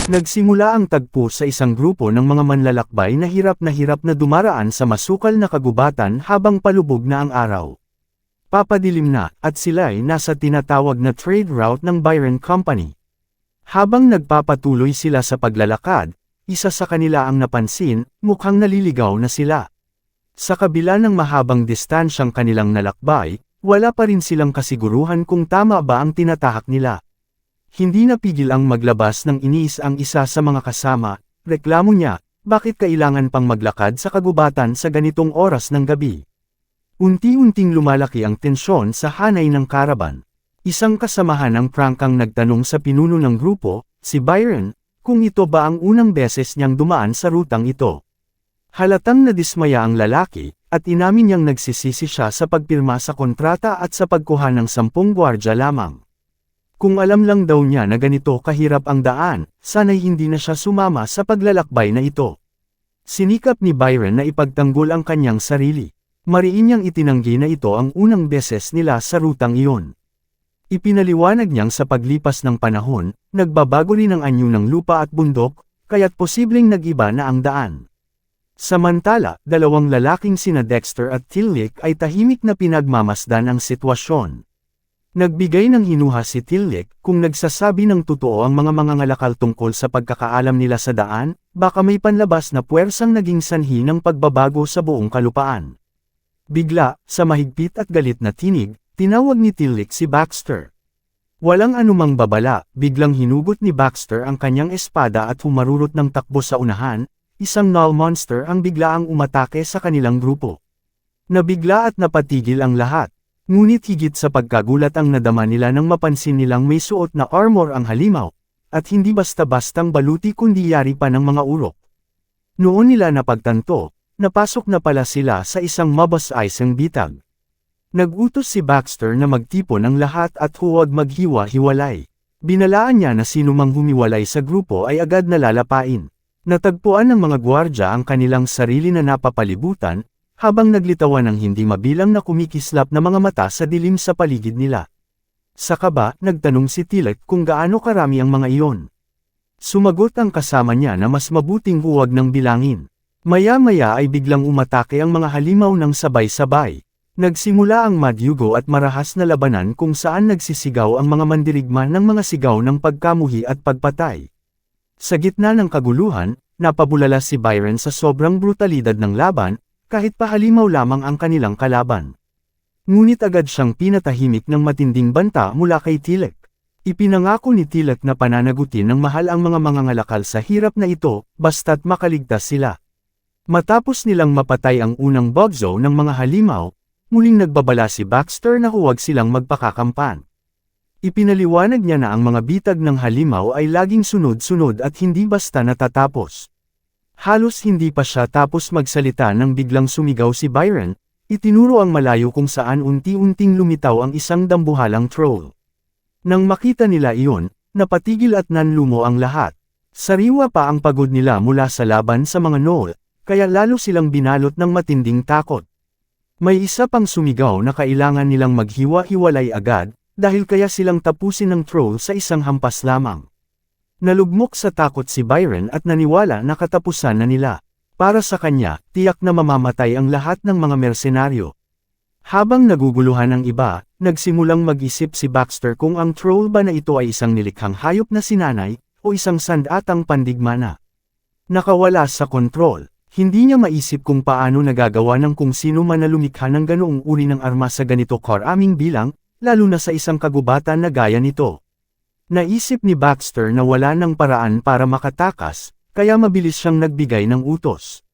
Nagsimula ang tagpo sa isang grupo ng mga manlalakbay na hirap na dumaraan sa masukal na kagubatan habang palubog na ang araw. Papadilim na, at sila'y nasa tinatawag na trade route ng Byron Company. Habang nagpapatuloy sila sa paglalakad, isa sa kanila ang napansin, mukhang naliligaw na sila. Sa kabila ng mahabang distansyang kanilang nalakbay, wala pa rin silang kasiguruhan kung tama ba ang tinatahak nila. Hindi napigil ang maglabas ng inis ang isa sa mga kasama, reklamo niya, bakit kailangan pang maglakad sa kagubatan sa ganitong oras ng gabi? Unti-unting lumalaki ang tensyon sa hanay ng karaban. Isang kasamahan ang prangkang nagtanong sa pinuno ng grupo, si Byron, kung ito ba ang unang beses niyang dumaan sa rutang ito. Halatang nadismaya ang lalaki, at inamin niyang nagsisisi siya sa pagpirma sa kontrata at sa pagkuha ng 10 gwardya lamang. Kung alam lang daw niya na ganito kahirap ang daan, sana'y hindi na siya sumama sa paglalakbay na ito. Sinikap ni Byron na ipagtanggol ang kanyang sarili. Mariin niyang itinanggi na ito ang unang beses nila sa rutang iyon. Ipinaliwanag niyang sa paglipas ng panahon, nagbabago rin ang anyo ng lupa at bundok, kaya't posibleng nag-iba na ang daan. Samantala, dalawang lalaking sina Dexter at Tillich ay tahimik na pinagmamasdan ang sitwasyon. Nagbigay ng hinuha si Tillich, kung nagsasabi ng totoo ang mga mangangalakal tungkol sa pagkakaalam nila sa daan, baka may panlabas na puwersang naging sanhi ng pagbabago sa buong kalupaan. Bigla, sa mahigpit at galit na tinig, tinawag ni Tillich si Baxter. Walang anumang babala, biglang hinugot ni Baxter ang kanyang espada at humarurot ng takbo sa unahan, isang null monster ang biglaang umatake sa kanilang grupo. Nabigla at napatigil ang lahat. Ngunit higit sa pagkagulat ang nadama nila nang mapansin nilang may suot na armor ang halimaw, at hindi basta-bastang baluti kundi yari pa ng mga urok. Noon nila napagtanto, napasok na pala sila sa isang mabas-isang bitag. Nag-utos si Baxter na magtipon ang lahat at huwag maghiwa-hiwalay. Binalaan niya na sinumang humiwalay sa grupo ay agad nalalapain. Natagpuan ng mga gwardya ang kanilang sarili na napapalibutan, habang naglitawan ng hindi mabilang na kumikislap na mga mata sa dilim sa paligid nila. Sa kaba, nagtanong si Tillich kung gaano karami ang mga iyon. Sumagot ang kasama niya na mas mabuting huwag ng bilangin. Maya-maya ay biglang umatake ang mga halimaw ng sabay-sabay. Nagsimula ang madyugo at marahas na labanan kung saan nagsisigaw ang mga mandirigma ng mga sigaw ng pagkamuhi at pagpatay. Sa gitna ng kaguluhan, napabulala si Byron sa sobrang brutalidad ng laban, kahit pahalimaw lamang ang kanilang kalaban. Ngunit agad siyang pinatahimik ng matinding banta mula kay Tillich. Ipinangako ni Tillich na pananagutin ng mahal ang mga mangangalakal sa hirap na ito, basta't makaligtas sila. Matapos nilang mapatay ang unang bugzo ng mga halimaw, muling nagbabala si Baxter na huwag silang magpakakampan. Ipinaliwanag niya na ang mga bitag ng halimaw ay laging sunod-sunod at hindi basta natatapos. Halos hindi pa siya tapos magsalita nang biglang sumigaw si Byron, itinuro ang malayo kung saan unti-unting lumitaw ang isang dambuhalang troll. Nang makita nila iyon, napatigil at nanlumo ang lahat. Sariwa pa ang pagod nila mula sa laban sa mga gnoll, kaya lalo silang binalot ng matinding takot. May isa pang sumigaw na kailangan nilang maghiwa-hiwalay agad, dahil kaya silang tapusin ng troll sa isang hampas lamang. Nalugmok sa takot si Byron at naniwala na katapusan na nila. Para sa kanya, tiyak na mamamatay ang lahat ng mga mersenaryo. Habang naguguluhan ang iba, nagsimulang mag-isip si Baxter kung ang troll ba na ito ay isang nilikhang hayop na sinanay, o isang sandatang pandigma na nakawala sa kontrol. Hindi niya maisip kung paano nagagawa ng kung sino man na lumikha ng ganoong uri ng arma sa ganito karaming bilang, lalo na sa isang kagubatan na gaya nito. Naisip ni Baxter na wala ng paraan para makatakas, kaya mabilis siyang nagbigay ng utos.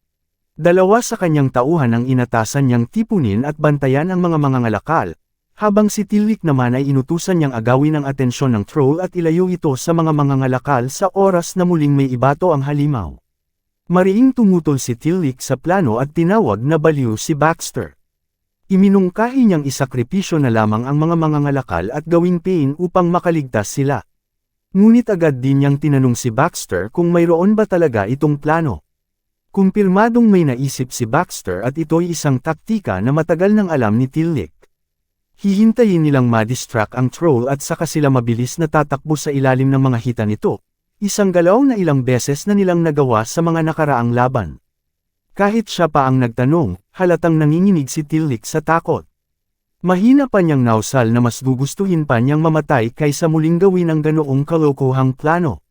Dalawa sa kanyang tauhan ang inatasan niyang tipunin at bantayan ang mga mangangalakal, habang si Tillich naman ay inutusan niyang agawin ang atensyon ng troll at ilayo ito sa mga mangangalakal sa oras na muling may ibato ang halimaw. Mariing tumutol si Tillich sa plano at tinawag na baliw si Baxter. Iminungkahi niyang isakripisyo na lamang ang mga mangangalakal at gawing pain upang makaligtas sila. Ngunit agad din niyang tinanong si Baxter kung mayroon ba talaga itong plano. Kumpirmadong may naisip si Baxter at ito'y isang taktika na matagal nang alam ni Tillich. Hihintayin nilang ma-distract ang troll at saka sila mabilis na tatakbo sa ilalim ng mga hita nito. Isang galaw na ilang beses na nilang nagawa sa mga nakaraang laban. Kahit siya pa ang nagtanong, halatang nanginginig si Tillich sa takot. Mahina pa niyang nausal na mas gugustuhin pa niyang mamatay kaysa muling gawin ang ganoong kalokohang plano.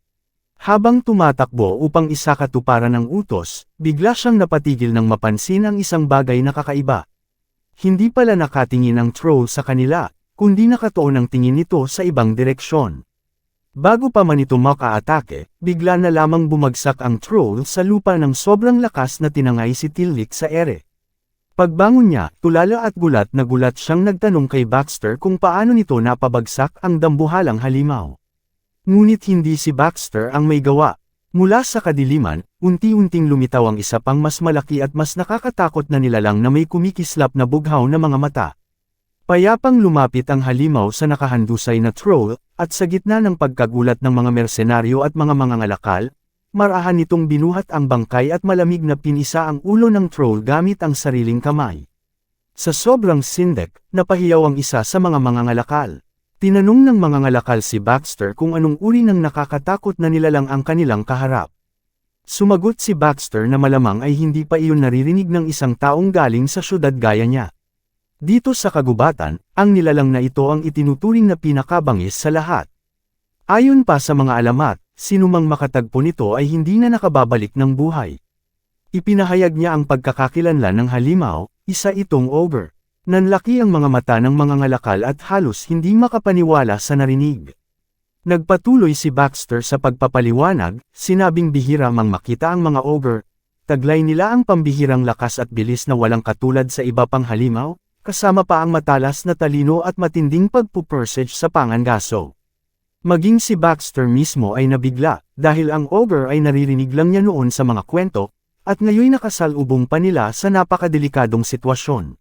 Habang tumatakbo upang isakatuparan ng utos, bigla siyang napatigil nang mapansin ang isang bagay na kakaiba. Hindi pala nakatingin ang troll sa kanila, kundi nakatuon ang tingin nito sa ibang direksyon. Bago pa man ito makaatake, bigla na lamang bumagsak ang troll sa lupa ng sobrang lakas na tinangay si Tillich sa ere. Pagbangon niya, tulala at gulat na gulat siyang nagtanong kay Baxter kung paano nito napabagsak ang dambuhalang halimaw. Ngunit hindi si Baxter ang may gawa. Mula sa kadiliman, unti-unting lumitaw ang isa pang mas malaki at mas nakakatakot na nilalang na may kumikislap na bughaw na mga mata. Payapang lumapit ang halimaw sa nakahandusay na troll, at sa gitna ng pagkagulat ng mga mersenaryo at mga mangangalakal, marahan nitong binuhat ang bangkay at malamig na pinisa ang ulo ng troll gamit ang sariling kamay. Sa sobrang sindek, napahiyaw ang isa sa mga mangangalakal. Tinanong ng mangangalakal si Baxter kung anong uri ng nakakatakot na nilalang ang kanilang kaharap. Sumagot si Baxter na malamang ay hindi pa iyon naririnig ng isang taong galing sa syudad gaya niya. Dito sa kagubatan, ang nilalang na ito ang itinuturing na pinakabangis sa lahat. Ayon pa sa mga alamat, sinumang makatagpo nito ay hindi na nakababalik ng buhay. Ipinahayag niya ang pagkakakilanlan ng halimaw, isa itong ogre. Nanlaki ang mga mata ng mga ngalakal at halos hindi makapaniwala sa narinig. Nagpatuloy si Baxter sa pagpapaliwanag, sinabing bihira mang makita ang mga ogre. Taglay nila ang pambihirang lakas at bilis na walang katulad sa iba pang halimaw, kasama pa ang matalas na talino at matinding pagpupursage sa pangangaso. Maging si Baxter mismo ay nabigla, dahil ang ogre ay naririnig lang niya noon sa mga kwento, at ngayon nakasalubong pa nila sa napakadelikadong sitwasyon.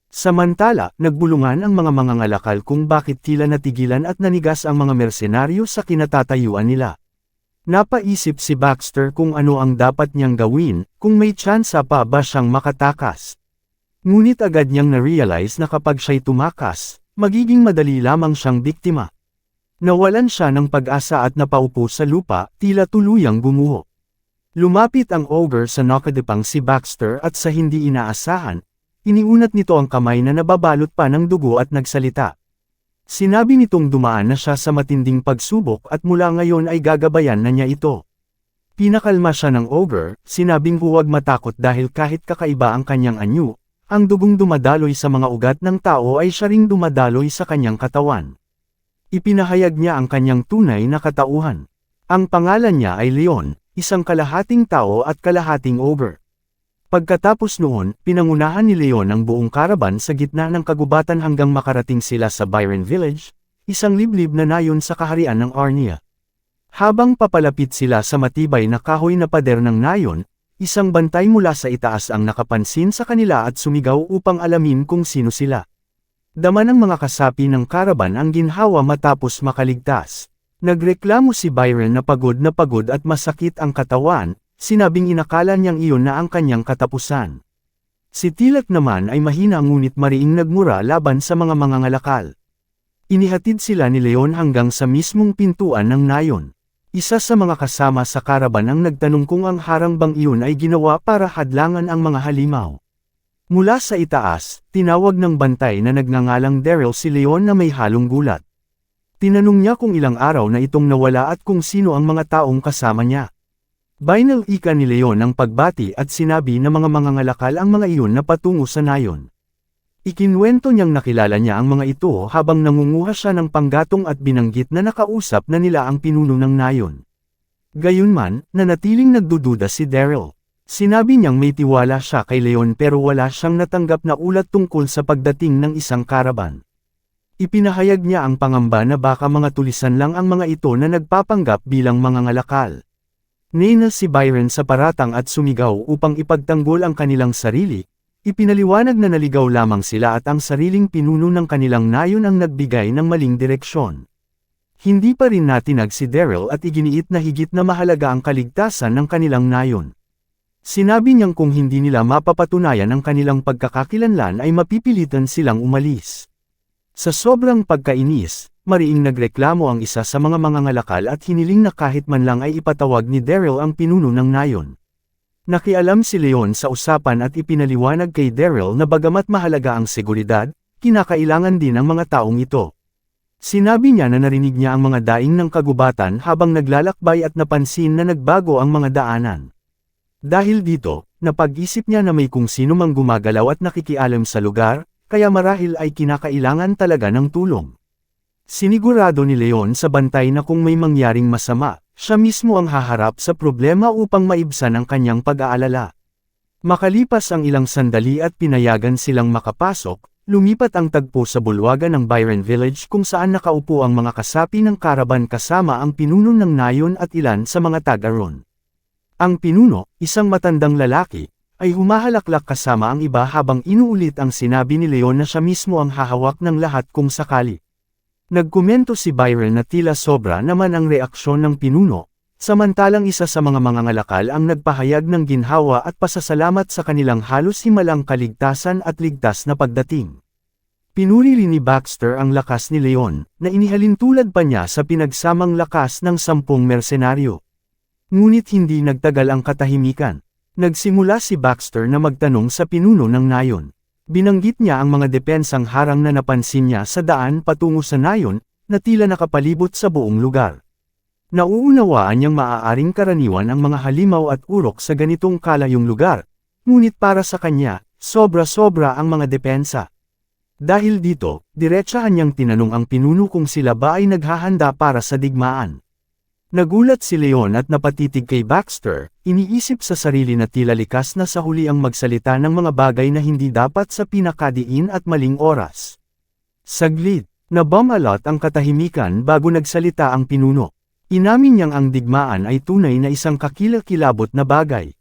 Samantala, nagbulungan ang mga mangangalakal kung bakit tila natigilan at nanigas ang mga mersenaryo sa kinatatayuan nila. Napaisip si Baxter kung ano ang dapat niyang gawin, kung may tsansa pa ba siyang makatakas. Ngunit agad niyang na-realize na kapag siya'y tumakas, magiging madali lamang siyang biktima. Nawalan siya ng pag-asa at napaupo sa lupa, tila tuluyang gumuho. Lumapit ang ogre sa nakadepang si Baxter at sa hindi inaasahan, iniunat nito ang kamay na nababalot pa ng dugo at nagsalita. Sinabi nitong dumaan na siya sa matinding pagsubok at mula ngayon ay gagabayan na niya ito. Pinakalma siya ng ogre, sinabing huwag matakot dahil kahit kakaiba ang kanyang anyo, ang dugong dumadaloy sa mga ugat ng tao ay siya ring dumadaloy sa kanyang katawan. Ipinahayag niya ang kanyang tunay na katauhan. Ang pangalan niya ay Leon, isang kalahating tao at kalahating ogre. Pagkatapos noon, pinangunahan ni Leon ang buong karaban sa gitna ng kagubatan hanggang makarating sila sa Byron Village, isang liblib na nayon sa kaharian ng Arnia. Habang papalapit sila sa matibay na kahoy na pader ng nayon, isang bantay mula sa itaas ang nakapansin sa kanila at sumigaw upang alamin kung sino sila. Dama ng mga kasapi ng karaban ang ginhawa matapos makaligtas. Nagreklamo si Byron na pagod at masakit ang katawan. Sinabing inakala niyang iyon na ang kanyang katapusan. Si Tillich naman ay mahina ngunit mariing nagmura laban sa mga mangangalakal. Inihatid sila ni Leon hanggang sa mismong pintuan ng nayon. Isa sa mga kasama sa karaban ang nagtanong kung ang harang bang iyon ay ginawa para hadlangan ang mga halimaw. Mula sa itaas, tinawag ng bantay na nagngangalang Daryl si Leon na may halong gulat. Tinanong niya kung ilang araw na itong nawala at kung sino ang mga taong kasama niya. Binalika ni Leon ang pagbati at sinabi na mga mangangalakal ang mga iyon na patungo sa nayon. Ikinwento niyang nakilala niya ang mga ito habang nangunguha siya ng panggatong at binanggit na nakausap na nila ang pinuno ng nayon. Gayunman, nanatiling nagdududa si Daryl. Sinabi niyang may tiwala siya kay Leon pero wala siyang natanggap na ulat tungkol sa pagdating ng isang karaban. Ipinahayag niya ang pangamba na baka mga tulisan lang ang mga ito na nagpapanggap bilang mangangalakal. Naina si Byron sa paratang at sumigaw upang ipagtanggol ang kanilang sarili, ipinaliwanag na naligaw lamang sila at ang sariling pinuno ng kanilang nayon ang nagbigay ng maling direksyon. Hindi pa rin natinag si Daryl at iginiit na higit na mahalaga ang kaligtasan ng kanilang nayon. Sinabi niyang kung hindi nila mapapatunayan ang kanilang pagkakakilanlan ay mapipilitan silang umalis. Sa sobrang pagkainis, mariing nagreklamo ang isa sa mga mangangalakal at hiniling na kahit man lang ay ipatawag ni Daryl ang pinuno ng nayon. Nakialam si Leon sa usapan at ipinaliwanag kay Daryl na bagamat mahalaga ang seguridad, kinakailangan din ang mga taong ito. Sinabi niya na narinig niya ang mga daing ng kagubatan habang naglalakbay at napansin na nagbago ang mga daanan. Dahil dito, napag-isip niya na may kung sino mang gumagalaw at nakikialam sa lugar, kaya marahil ay kinakailangan talaga ng tulong. Sinigurado ni Leon sa bantay na kung may mangyaring masama, siya mismo ang haharap sa problema upang maibsan ang kanyang pag-aalala. Makalipas ang ilang sandali at pinayagan silang makapasok, lumipat ang tagpo sa bulwagan ng Byron Village kung saan nakaupo ang mga kasapi ng karaban kasama ang pinuno ng nayon at ilan sa mga taga-ron. Ang pinuno, isang matandang lalaki, ay humahalaklak kasama ang iba habang inuulit ang sinabi ni Leon na siya mismo ang hahawak ng lahat kung sakali. Nagkomento si Byron na tila sobra naman ang reaksyon ng pinuno, samantalang isa sa mga mangangalakal ang nagpahayag ng ginhawa at pasasalamat sa kanilang halos himalang kaligtasan at ligtas na pagdating. Pinuri rin ni Baxter ang lakas ni Leon, na inihalin tulad pa niya sa pinagsamang lakas ng 10 mersenaryo. Ngunit hindi nagtagal ang katahimikan. Nagsimula si Baxter na magtanong sa pinuno ng nayon. Binanggit niya ang mga depensang harang na napansin niya sa daan patungo sa nayon, na tila nakapalibot sa buong lugar. Nauunawaan niyang maaaring karaniwan ang mga halimaw at urok sa ganitong kalayong lugar, ngunit para sa kanya, sobra-sobra ang mga depensa. Dahil dito, diretsahan niyang tinanong ang pinuno kung sila ba ay naghahanda para sa digmaan. Nagulat si Leon at napatitig kay Baxter, iniisip sa sarili na tila likas na sa huli ang magsalita ng mga bagay na hindi dapat sa pinakadiin at maling oras. Saglit, nabamalot ang katahimikan bago nagsalita ang pinuno. Inamin niyang ang digmaan ay tunay na isang kakilakilabot na bagay.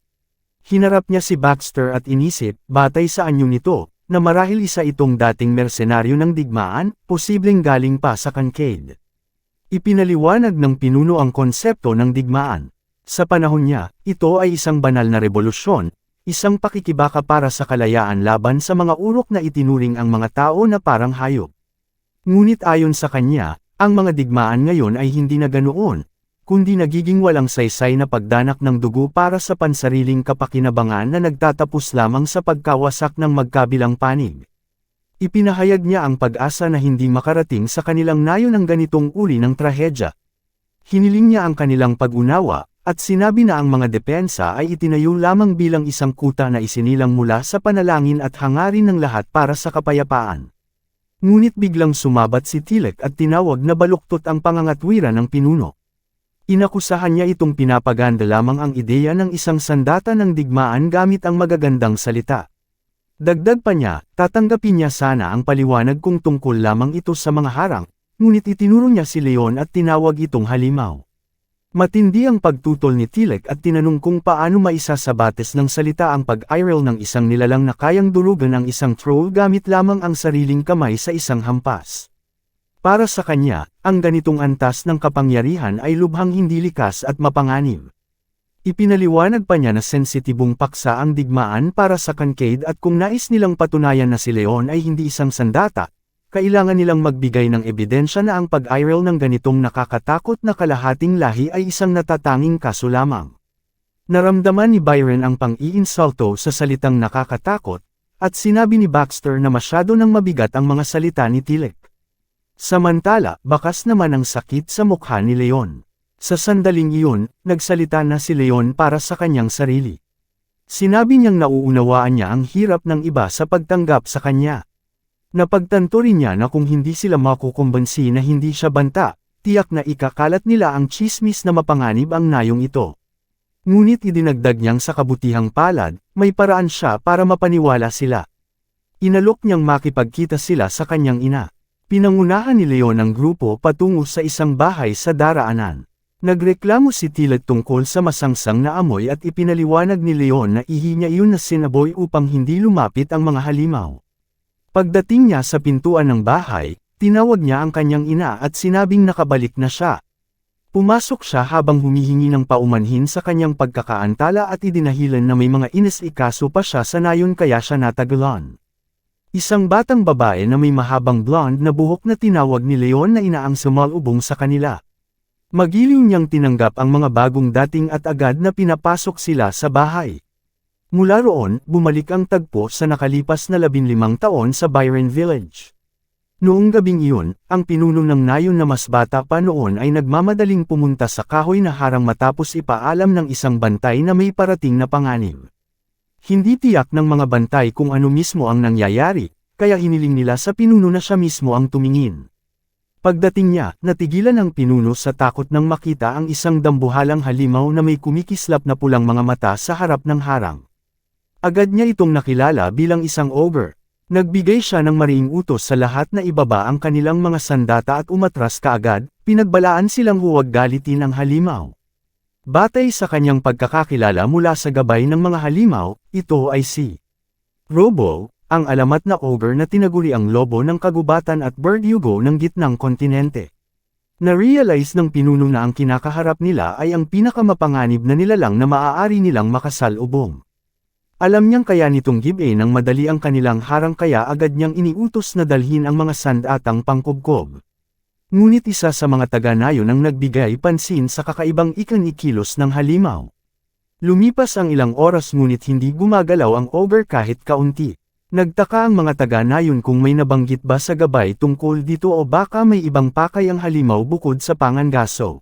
Hinarap niya si Baxter at inisip, batay sa anyo nito, na marahil isa itong dating mersenaryo ng digmaan, posibleng galing pa sa Kincaid. Ipinaliwanag ng pinuno ang konsepto ng digmaan. Sa panahon niya, ito ay isang banal na revolusyon, isang pakikibaka para sa kalayaan laban sa mga urok na itinuring ang mga tao na parang hayop. Ngunit ayon sa kanya, ang mga digmaan ngayon ay hindi na ganoon, kundi nagiging walang saysay na pagdanak ng dugo para sa pansariling kapakinabangan na nagtatapos lamang sa pagkawasak ng magkabilang panig. Ipinahayag niya ang pag-asa na hindi makarating sa kanilang nayon ang ganitong uri ng trahedya. Hiniling niya ang kanilang pag-unawa, at sinabi na ang mga depensa ay itinayo lamang bilang isang kuta na isinilang mula sa panalangin at hangarin ng lahat para sa kapayapaan. Ngunit biglang sumabat si Tilek at tinawag na baluktot ang pangangatwiran ng pinuno. Inakusahan niya itong pinapaganda lamang ang ideya ng isang sandata ng digmaan gamit ang magagandang salita. Dagdag pa niya, tatanggapin niya sana ang paliwanag kung tungkol lamang ito sa mga harang, ngunit itinuro niya si Leon at tinawag itong halimaw. Matindi ang pagtutol ni Tilek at tinanong kung paano maisasabates ng salita ang pag-iral ng isang nilalang na kayang durugan ang isang troll gamit lamang ang sariling kamay sa isang hampas. Para sa kanya, ang ganitong antas ng kapangyarihan ay lubhang hindi likas at mapanganib. Ipinaliwanag pa niya na sensitibong paksa ang digmaan para sa Kincaid at kung nais nilang patunayan na si Leon ay hindi isang sandata, kailangan nilang magbigay ng ebidensya na ang pag-iral ng ganitong nakakatakot na kalahating lahi ay isang natatanging kaso lamang. Naramdaman ni Byron ang pang-iinsulto sa salitang nakakatakot, at sinabi ni Baxter na masyado nang mabigat ang mga salita ni Tilek. Samantala, bakas naman ang sakit sa mukha ni Leon. Sa sandaling iyon, nagsalita na si Leon para sa kanyang sarili. Sinabi niyang nauunawaan niya ang hirap ng iba sa pagtanggap sa kanya. Napagtanto rin niya na kung hindi sila makukumbansi na hindi siya banta, tiyak na ikakalat nila ang tsismis na mapanganib ang nayong ito. Ngunit idinagdag niyang sa kabutihang palad, may paraan siya para mapaniwala sila. Inalok niyang makipagkita sila sa kanyang ina. Pinangunahan ni Leon ang grupo patungo sa isang bahay sa daraanan. Nagreklamo si Tilek tungkol sa masangsang na amoy at ipinaliwanag ni Leon na ihi niya iyon na sinaboy upang hindi lumapit ang mga halimaw. Pagdating niya sa pintuan ng bahay, tinawag niya ang kanyang ina at sinabing nakabalik na siya. Pumasok siya habang humihingi ng paumanhin sa kanyang pagkakaantala at idinahilan na may mga inas-ikaso pa siya sa nayon kaya siya natagalan. Isang batang babae na may mahabang blonde na buhok na tinawag ni Leon na inaang sumalubong sa kanila. Magiliw niyang tinanggap ang mga bagong dating at agad na pinapasok sila sa bahay. Mula roon, bumalik ang tagpo sa nakalipas na 15 taon sa Byron Village. Noong gabing iyon, ang pinuno ng nayon na mas bata pa noon ay nagmamadaling pumunta sa kahoy na harang matapos ipaalam ng isang bantay na may parating na panganib. Hindi tiyak ng mga bantay kung ano mismo ang nangyayari, kaya hiniling nila sa pinuno na siya mismo ang tumingin. Pagdating niya, natigilan ang pinuno sa takot nang makita ang isang dambuhalang halimaw na may kumikislap na pulang mga mata sa harap ng harang. Agad niya itong nakilala bilang isang ogre. Nagbigay siya ng mariing utos sa lahat na ibaba ang kanilang mga sandata at umatras kaagad, pinagbalaan silang huwag galitin ang halimaw. Batay sa kanyang pagkakakilala mula sa gabay ng mga halimaw, ito ay si Robo, ang alamat na ogre na tinaguri ang lobo ng kagubatan at Verdugo ng gitnang kontinente. Na-realize ng pinuno na ang kinakaharap nila ay ang pinakamapanganib na nilalang na maaari nilang makasalubong. Alam niyang kaya nitong gibe ng madali ang kanilang harang kaya agad niyang iniutos na dalhin ang mga sandatang pangkubkob. Ngunit isa sa mga taga-nayon ang nagbigay pansin sa kakaibang ikikilos ng halimaw. Lumipas ang ilang oras ngunit hindi gumagalaw ang ogre kahit kaunti. Nagtaka ang mga taga-nayon kung may nabanggit ba sa gabay tungkol dito o baka may ibang pakay ang halimaw bukod sa pangangaso.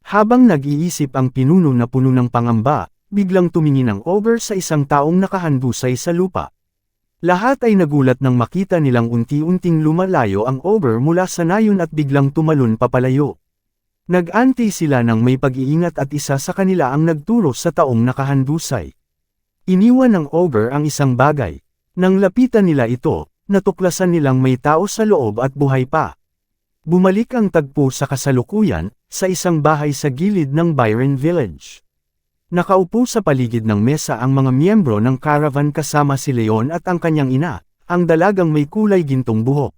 Habang nag-iisip ang pinuno na puno ng pangamba, biglang tumingin ang ogre sa isang taong nakahandusay sa lupa. Lahat ay nagulat nang makita nilang unti-unting lumalayo ang ogre mula sa nayon at biglang tumalon papalayo. Nag-ante sila ng may pag-iingat at isa sa kanila ang nagturo sa taong nakahandusay. Iniwan ng ogre ang isang bagay. Nang lapitan nila ito, natuklasan nilang may tao sa loob at buhay pa. Bumalik ang tagpo sa kasalukuyan, sa isang bahay sa gilid ng Byron Village. Nakaupo sa paligid ng mesa ang mga miyembro ng caravan kasama si Leon at ang kanyang ina, ang dalagang may kulay gintong buhok.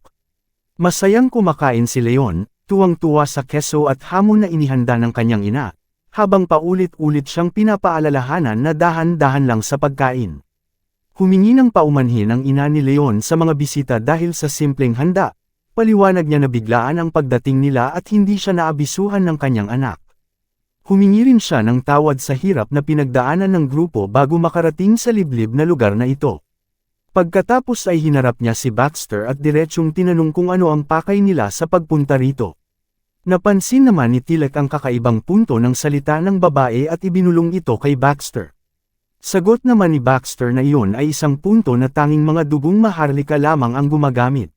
Masayang kumakain si Leon, tuwang-tuwa sa keso at hamon na inihanda ng kanyang ina, habang paulit-ulit siyang pinapaalalahanan na dahan-dahan lang sa pagkain. Humingi ng paumanhin ang ina ni Leon sa mga bisita dahil sa simpleng handa, paliwanag niya na biglaan ang pagdating nila at hindi siya naabisuhan ng kanyang anak. Humingi rin siya ng tawad sa hirap na pinagdaanan ng grupo bago makarating sa liblib na lugar na ito. Pagkatapos ay hinarap niya si Baxter at diretsyong tinanong kung ano ang pakay nila sa pagpunta rito. Napansin naman ni Tilek ang kakaibang punto ng salita ng babae at ibinulong ito kay Baxter. Sagot naman ni Baxter na iyon ay isang punto na tanging mga dugong maharlika lamang ang gumagamit.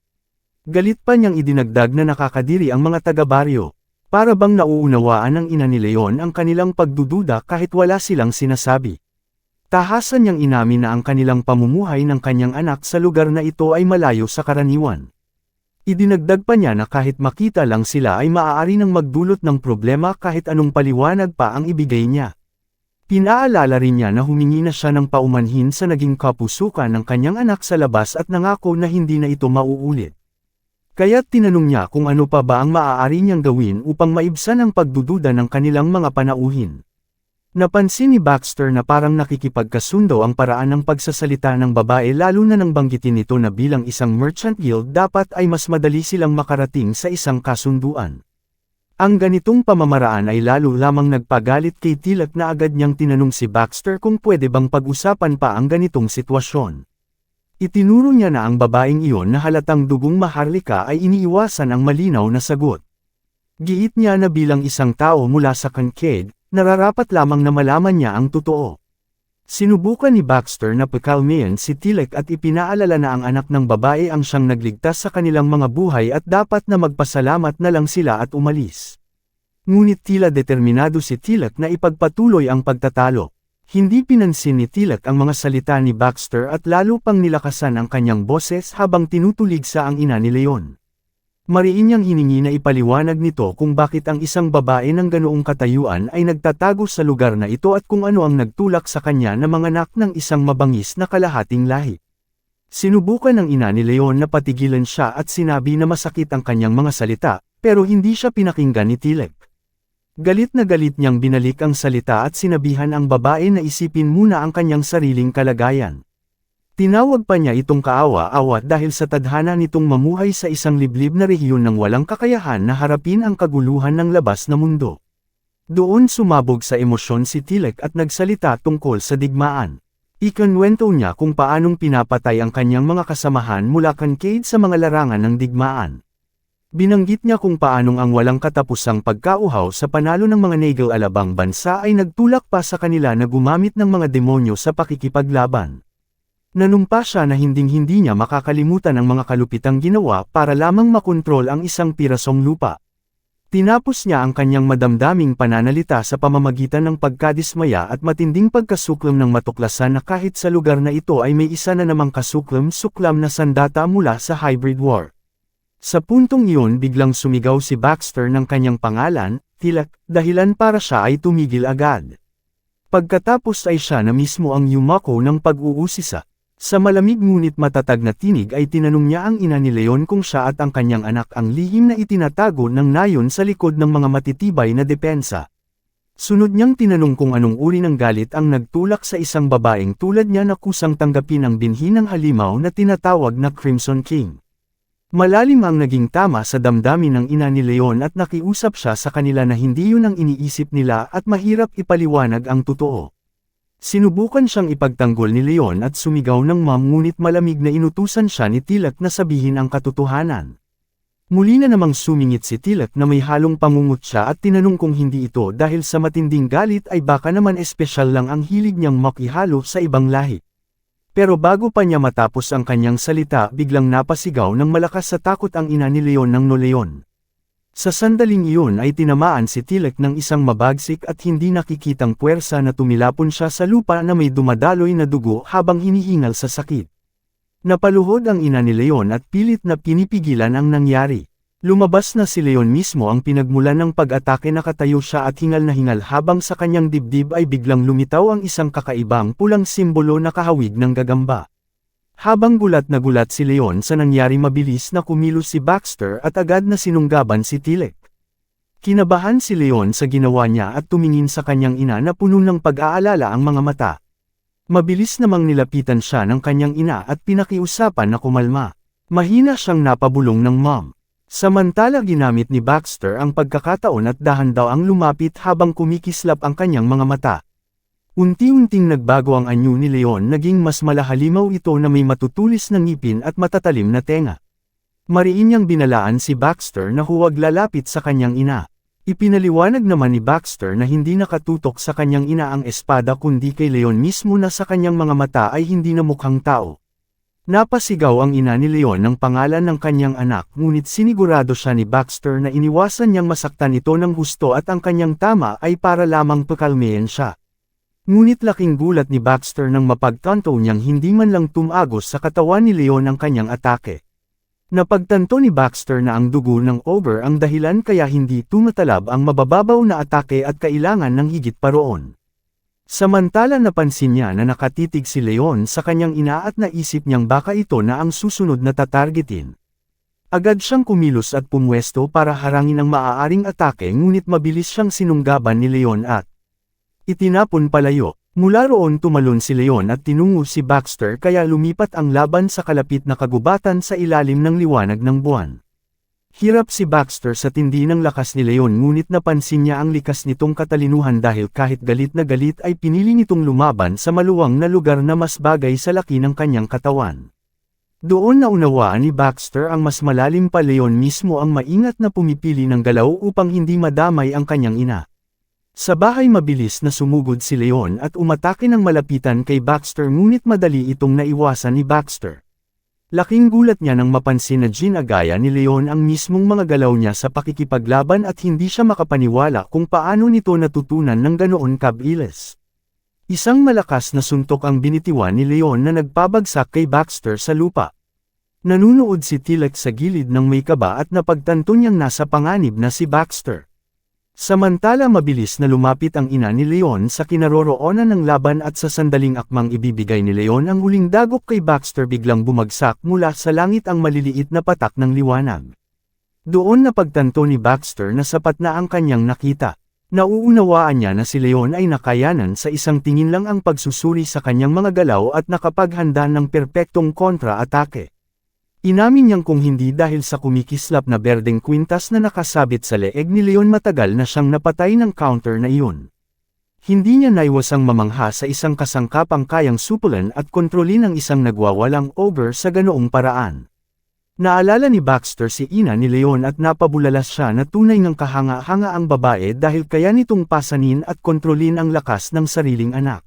Galit pa niyang idinagdag na nakakadiri ang mga taga-baryo. Para bang nauunawaan ng ina ni Leon ang kanilang pagdududa kahit wala silang sinasabi. Tahasan niyang inamin na ang kanilang pamumuhay ng kanyang anak sa lugar na ito ay malayo sa karaniwan. Idinagdag pa niya na kahit makita lang sila ay maaari nang magdulot ng problema kahit anong paliwanag pa ang ibigay niya. Pinaalala rin niya na humingi na siya ng paumanhin sa naging kapusukan ng kanyang anak sa labas at nangako na hindi na ito mauulit. Kaya't tinanong niya kung ano pa ba ang maaari niyang gawin upang maibsan ang pagdududa ng kanilang mga panauhin. Napansin ni Baxter na parang nakikipagkasundo ang paraan ng pagsasalita ng babae lalo na nang banggitin nito na bilang isang merchant guild dapat ay mas madali silang makarating sa isang kasunduan. Ang ganitong pamamaraan ay lalo lamang nagpagalit kay Tilek na agad niyang tinanong si Baxter kung pwede bang pag-usapan pa ang ganitong sitwasyon. Itinuro niya na ang babaeng iyon na halatang dugong maharlika ay iniiwasan ang malinaw na sagot. Giit niya na bilang isang tao mula sa Kankade, nararapat lamang na malaman niya ang totoo. Sinubukan ni Baxter na pakalmayan si Tilek at ipinaalala na ang anak ng babae ang siyang nagligtas sa kanilang mga buhay at dapat na magpasalamat na lang sila at umalis. Ngunit tila determinado si Tilek na ipagpatuloy ang pagtatalo. Hindi pinansin ni Tilek ang mga salita ni Baxter at lalo pang nilakasan ang kanyang boses habang tinutulig sa ang ina ni Leon. Mariin niyang hiningi na ipaliwanag nito kung bakit ang isang babae ng ganoong katayuan ay nagtatago sa lugar na ito at kung ano ang nagtulak sa kanya na manganak ng isang mabangis na kalahating lahi. Sinubukan ng ina ni Leon na patigilan siya at sinabi na masakit ang kanyang mga salita, pero hindi siya pinakinggan ni Tilek. Galit na galit niyang binalik ang salita at sinabihan ang babae na isipin muna ang kanyang sariling kalagayan. Tinawag pa niya itong kaawa-awa dahil sa tadhana nitong mamuhay sa isang liblib na rehiyon ng walang kakayahan na harapin ang kaguluhan ng labas na mundo. Doon sumabog sa emosyon si Tilek at nagsalita tungkol sa digmaan. Ikinwento niya kung paanong pinapatay ang kanyang mga kasamahan mula kankade sa mga larangan ng digmaan. Binanggit niya kung paanong ang walang katapusang pagkauhaw sa panalo ng mga Nagel-alabang bansa ay nagtulak pa sa kanila na gumamit ng mga demonyo sa pakikipaglaban. Nanumpa siya na hinding-hindi niya makakalimutan ang mga kalupitang ginawa para lamang makontrol ang isang pirasong lupa. Tinapos niya ang kanyang madamdaming pananalita sa pamamagitan ng pagkadismaya at matinding pagkasuklam ng matuklasan na kahit sa lugar na ito ay may isa na namang kasuklam-suklam na sandata mula sa hybrid war. Sa puntong iyon biglang sumigaw si Baxter ng kanyang pangalan, Tilek, dahilan para siya ay tumigil agad. Pagkatapos ay siya na mismo ang yumako ng pag-uusisa. Sa malamig ngunit matatag na tinig ay tinanong niya ang ina ni Leon kung siya at ang kanyang anak ang lihim na itinatago ng nayon sa likod ng mga matitibay na depensa. Sunod niyang tinanong kung anong uri ng galit ang nagtulak sa isang babaeng tulad niya na kusang tanggapin ang binhi ng halimaw na tinatawag na Crimson King. Malalim ang naging tama sa damdamin ng ina ni Leon at nakiusap siya sa kanila na hindi yun ang iniisip nila at mahirap ipaliwanag ang totoo. Sinubukan siyang ipagtanggol ni Leon at sumigaw ng ma'am ngunit malamig na inutusan siya ni Tilek na sabihin ang katotohanan. Muli na namang sumingit si Tilek na may halong pangungutya at tinanong kung hindi ito dahil sa matinding galit ay baka naman espesyal lang ang hilig niyang makihalo sa ibang lahi. Pero bago pa niya matapos ang kanyang salita biglang napasigaw ng malakas sa takot ang ina ni Leon ng No Leon. Sa sandaling iyon ay tinamaan si Tilek ng isang mabagsik at hindi nakikitang puwersa na tumilapon siya sa lupa na may dumadaloy na dugo habang hinihingal sa sakit. Napaluhod ang ina ni Leon at pilit na pinipigilan ang nangyari. Lumabas na si Leon mismo ang pinagmulan ng pag-atake, nakatayo siya at hingal na hingal habang sa kanyang dibdib ay biglang lumitaw ang isang kakaibang pulang simbolo na kahawig ng gagamba. Habang gulat na gulat si Leon sa nangyari mabilis na kumilos si Baxter at agad na sinunggaban si Tilek. Kinabahan si Leon sa ginawa niya at tumingin sa kanyang ina na puno ng pag-aalala ang mga mata. Mabilis namang nilapitan siya ng kanyang ina at pinakiusapan na kumalma. Mahina siyang napabulong ng mom. Samantala ginamit ni Baxter ang pagkakataon at dahan daw ang lumapit habang kumikislap ang kanyang mga mata. Unti-unting nagbago ang anyo ni Leon, naging mas malahalimaw ito na may matutulis na ngipin at matatalim na tenga. Mariin niyang binalaan si Baxter na huwag lalapit sa kanyang ina. Ipinaliwanag naman ni Baxter na hindi nakatutok sa kanyang ina ang espada kundi kay Leon mismo na sa kanyang mga mata ay hindi na mukhang tao. Napasigaw ang ina ni Leon ng pangalan ng kanyang anak ngunit sinigurado siya ni Baxter na iniwasan niyang masaktan ito ng husto at ang kanyang tama ay para lamang pakalmehin siya. Ngunit laking gulat ni Baxter nang mapagtanto niyang hindi man lang tumagos sa katawan ni Leon ang kanyang atake. Napagtanto ni Baxter na ang dugo ng ogre ang dahilan kaya hindi tumatalab ang mabababaw na atake at kailangan ng higit pa roon. Samantala napansin niya na nakatitig si Leon sa kanyang ina at naisip niyang baka ito na ang susunod na tatargetin. Agad siyang kumilos at pumwesto para harangin ang maaaring atake ngunit mabilis siyang sinunggaban ni Leon at itinapon palayo. Mula roon tumalon si Leon at tinungo si Baxter kaya lumipat ang laban sa kalapit na kagubatan sa ilalim ng liwanag ng buwan. Hirap si Baxter sa tindi ng lakas ni Leon ngunit napansin niya ang likas nitong katalinuhan dahil kahit galit na galit ay pinili nitong lumaban sa maluwang na lugar na mas bagay sa laki ng kanyang katawan. Doon naunawaan ni Baxter ang mas malalim pa Leon mismo ang maingat na pumipili ng galaw upang hindi madamay ang kanyang ina. Sa bahay mabilis na sumugod si Leon at umatake ng malapitan kay Baxter ngunit madali itong naiwasan ni Baxter. Laking gulat niya nang mapansin na ginagaya ni Leon ang mismong mga galaw niya sa pakikipaglaban at hindi siya makapaniwala kung paano nito natutunan ng ganoon kabilis. Isang malakas na suntok ang binitiwan ni Leon na nagpabagsak kay Baxter sa lupa. Nanunood si Tilek sa gilid ng may kaba at napagtanto niyang nasa panganib na si Baxter. Samantala mabilis na lumapit ang ina ni Leon sa kinaroroonan ng laban at sa sandaling akmang ibibigay ni Leon ang huling dagok kay Baxter biglang bumagsak mula sa langit ang maliliit na patak ng liwanag. Doon napagtanto ni Baxter na sapat na ang kanyang nakita. Nauunawaan niya na si Leon ay nakayanan sa isang tingin lang ang pagsusuri sa kanyang mga galaw at nakapaghanda ng perpektong kontra-atake. Inamin niyang kung hindi dahil sa kumikislap na berdeng kwintas na nakasabit sa leeg ni Leon matagal na siyang napatay ng counter na iyon. Hindi niya naiwasang mamangha sa isang kasangkapang kayang supulan at kontrolin ang isang nagwawalang ogre sa ganoong paraan. Naalala ni Baxter si ina ni Leon at napabulalas siya na tunay ngang kahanga-hanga ang babae dahil kaya nitong pasanin at kontrolin ang lakas ng sariling anak.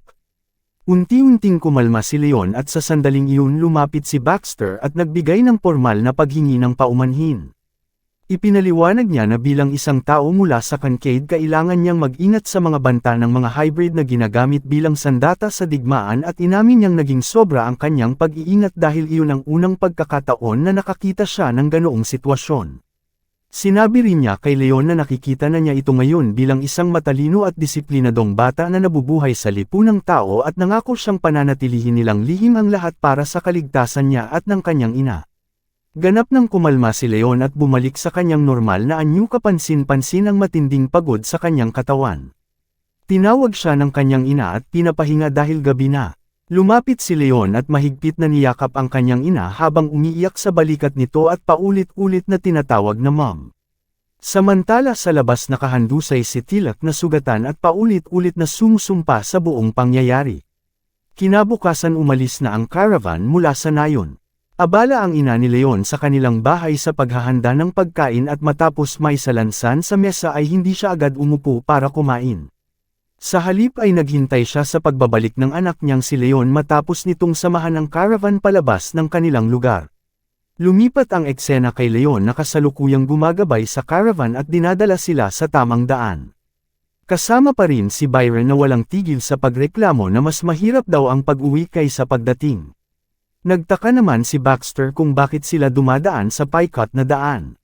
Unti-unting kumalma si Leon at sa sandaling iyon lumapit si Baxter at nagbigay ng formal na paghingi ng paumanhin. Ipinaliwanag niya na bilang isang tao mula sa Kankade kailangan niyang mag-ingat sa mga banta ng mga hybrid na ginagamit bilang sandata sa digmaan at inamin niyang naging sobra ang kanyang pag-iingat dahil iyon ang unang pagkakataon na nakakita siya ng ganoong sitwasyon. Sinabi rin niya kay Leon na nakikita na niya ito ngayon bilang isang matalino at disiplinadong bata na nabubuhay sa lipunang tao at nangako siyang pananatilihin nilang lihim ang lahat para sa kaligtasan niya at ng kanyang ina. Ganap nang kumalma si Leon at bumalik sa kanyang normal na anyo kapansin-pansin ang matinding pagod sa kanyang katawan. Tinawag siya ng kanyang ina at pinapahinga dahil gabi na. Lumapit si Leon at mahigpit na niyakap ang kanyang ina habang umiiyak sa balikat nito at paulit-ulit na tinatawag na mom. Samantala sa labas nakahandusay si Tilak na sugatan at paulit-ulit na sumusumpa sa buong pangyayari. Kinabukasan umalis na ang caravan mula sa nayon. Abala ang ina ni Leon sa kanilang bahay sa paghahanda ng pagkain at matapos may salansan sa mesa ay hindi siya agad umupo para kumain. Sa halip ay naghintay siya sa pagbabalik ng anak niyang si Leon matapos nitong samahan ng caravan palabas ng kanilang lugar. Lumipat ang eksena kay Leon na kasalukuyang gumagabay sa caravan at dinadala sila sa tamang daan. Kasama pa rin si Byron na walang tigil sa pagreklamo na mas mahirap daw ang pag-uwi kaysa pagdating. Nagtaka naman si Baxter kung bakit sila dumadaan sa paykat na daan.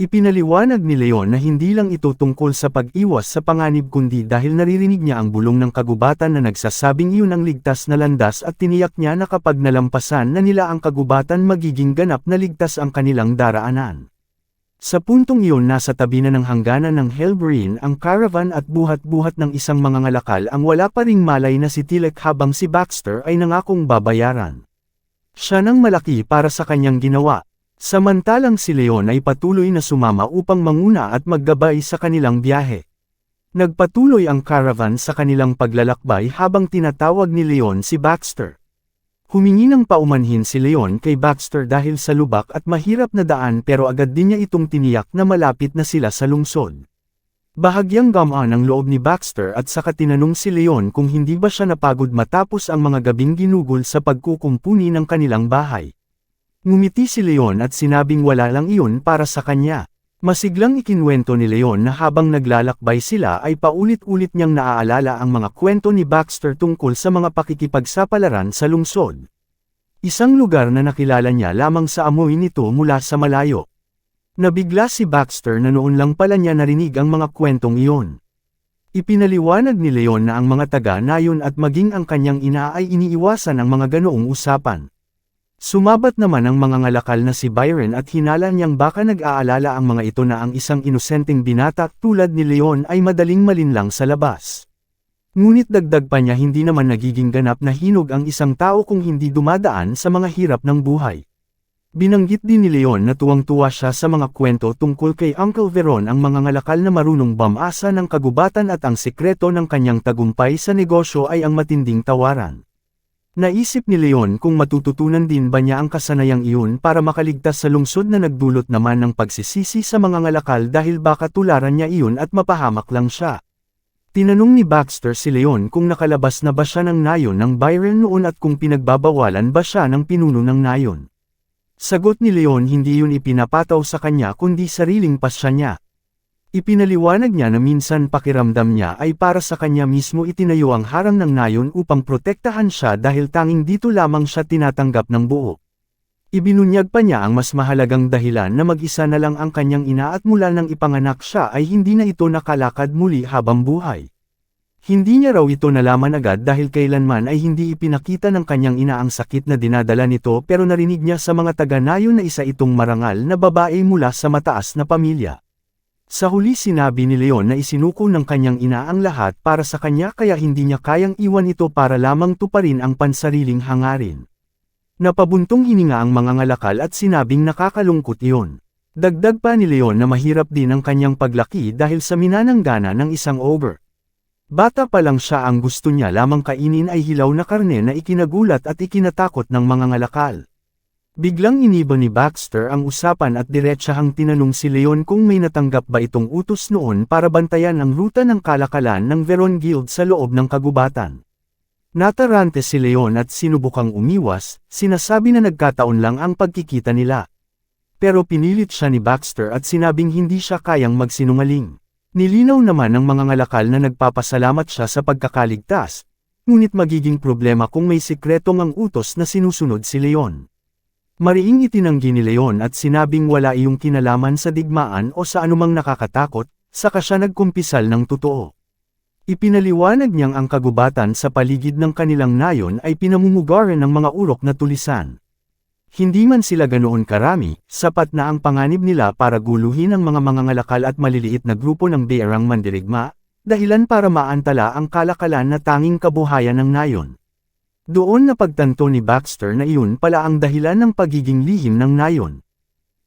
Ipinaliwanag ni Leon na hindi lang ito tungkol sa pag-iwas sa panganib kundi dahil naririnig niya ang bulong ng kagubatan na nagsasabing iyon ang ligtas na landas at tiniyak niya na kapag nalampasan na nila ang kagubatan magiging ganap na ligtas ang kanilang daraanan. Sa puntong iyon nasa tabi na ng hangganan ng Hellbreen ang caravan at buhat-buhat ng isang mangangalakal ang wala pa ring malay na si Tilak habang si Baxter ay nangakong babayaran. Siya nang malaki para sa kanyang ginawa. Samantalang si Leon ay patuloy na sumama upang manguna at maggabay sa kanilang biyahe. Nagpatuloy ang caravan sa kanilang paglalakbay habang tinatawag ni Leon si Baxter. Humingi ng paumanhin si Leon kay Baxter dahil sa lubak at mahirap na daan pero agad din niya itong tiniyak na malapit na sila sa lungsod. Bahagyang gamaan ang loob ni Baxter at saka tinanong si Leon kung hindi ba siya napagod matapos ang mga gabing ginugol sa pagkukumpuni ng kanilang bahay. Ngumiti si Leon at sinabing wala lang iyon para sa kanya. Masiglang ikinwento ni Leon na habang naglalakbay sila ay paulit-ulit niyang naaalala ang mga kwento ni Baxter tungkol sa mga pakikipagsapalaran sa lungsod. Isang lugar na nakilala niya lamang sa amoy nito mula sa malayo. Nabigla si Baxter na noon lang pala niya narinig ang mga kwentong iyon. Ipinaliwanag ni Leon na ang mga taga-nayon at maging ang kanyang ina ay iniiwasan ang mga ganoong usapan. Sumabat naman ang mga ngalakal na si Byron at hinala niyang baka nag-aalala ang mga ito na ang isang inosenteng binata tulad ni Leon ay madaling malinlang sa labas. Ngunit dagdag pa niya hindi naman nagiging ganap na hinog ang isang tao kung hindi dumadaan sa mga hirap ng buhay. Binanggit din ni Leon na tuwang-tuwa siya sa mga kwento tungkol kay Uncle Veron ang mga ngalakal na marunong bamasa ng kagubatan at ang sekreto ng kanyang tagumpay sa negosyo ay ang matinding tawaran. Naisip ni Leon kung matututunan din ba niya ang kasanayang iyon para makaligtas sa lungsod na nagdulot naman ng pagsisisi sa mga ngalakal dahil baka tularan niya iyon at mapahamak lang siya. Tinanong ni Baxter si Leon kung nakalabas na ba siya ng nayon ng Byron noon at kung pinagbabawalan ba siya ng pinuno ng nayon. Sagot ni Leon hindi yun ipinapataw sa kanya kundi sariling pasya niya. Ipinaliwanag niya na minsan pakiramdam niya ay para sa kanya mismo itinayo ang harang ng nayon upang protektahan siya dahil tanging dito lamang siya tinatanggap ng buo. Ibinunyag pa niya ang mas mahalagang dahilan na mag-isa na lang ang kanyang ina at mula nang ipanganak siya ay hindi na ito nakalakad muli habang buhay. Hindi niya raw ito nalaman agad dahil kailanman ay hindi ipinakita ng kanyang ina ang sakit na dinadala nito pero narinig niya sa mga taga-nayon na isa itong marangal na babae mula sa mataas na pamilya. Sa huli sinabi ni Leon na isinuko ng kanyang ina ang lahat para sa kanya kaya hindi niya kayang iwan ito para lamang tuparin ang pansariling hangarin. Napabuntong hininga ang mga ngalakal at sinabing nakakalungkot iyon. Dagdag pa ni Leon na mahirap din ang kanyang paglaki dahil sa minananggana ng isang ogre. Bata pa lang siya ang gusto niya lamang kainin ay hilaw na karne na ikinagulat at ikinatakot ng mga ngalakal. Biglang iniba ni Baxter ang usapan at diretsahang tinanong si Leon kung may natanggap ba itong utos noon para bantayan ang ruta ng kalakalan ng Veron Guild sa loob ng kagubatan. Natarante si Leon at sinubukang umiwas, sinasabi na nagkataon lang ang pagkikita nila. Pero pinilit siya ni Baxter at sinabing hindi siya kayang magsinungaling. Nilinaw naman ng mga ngalakal na nagpapasalamat siya sa pagkakaligtas, ngunit magiging problema kung may sikretong ang utos na sinusunod si Leon. Mariing itinanggi ni Leon at sinabing wala iyong kinalaman sa digmaan o sa anumang nakakatakot, saka siya nagkumpisal ng totoo. Ipinaliwanag niyang ang kagubatan sa paligid ng kanilang nayon ay pinamumugaran ng mga urok na tulisan. Hindi man sila ganoon karami, sapat na ang panganib nila para guluhin ang mga mangangalakal at maliliit na grupo ng bearang mandirigma, dahilan para maantala ang kalakalan na tanging kabuhayan ng nayon. Doon napagtanto ni Baxter na iyon pala ang dahilan ng pagiging lihim ng nayon.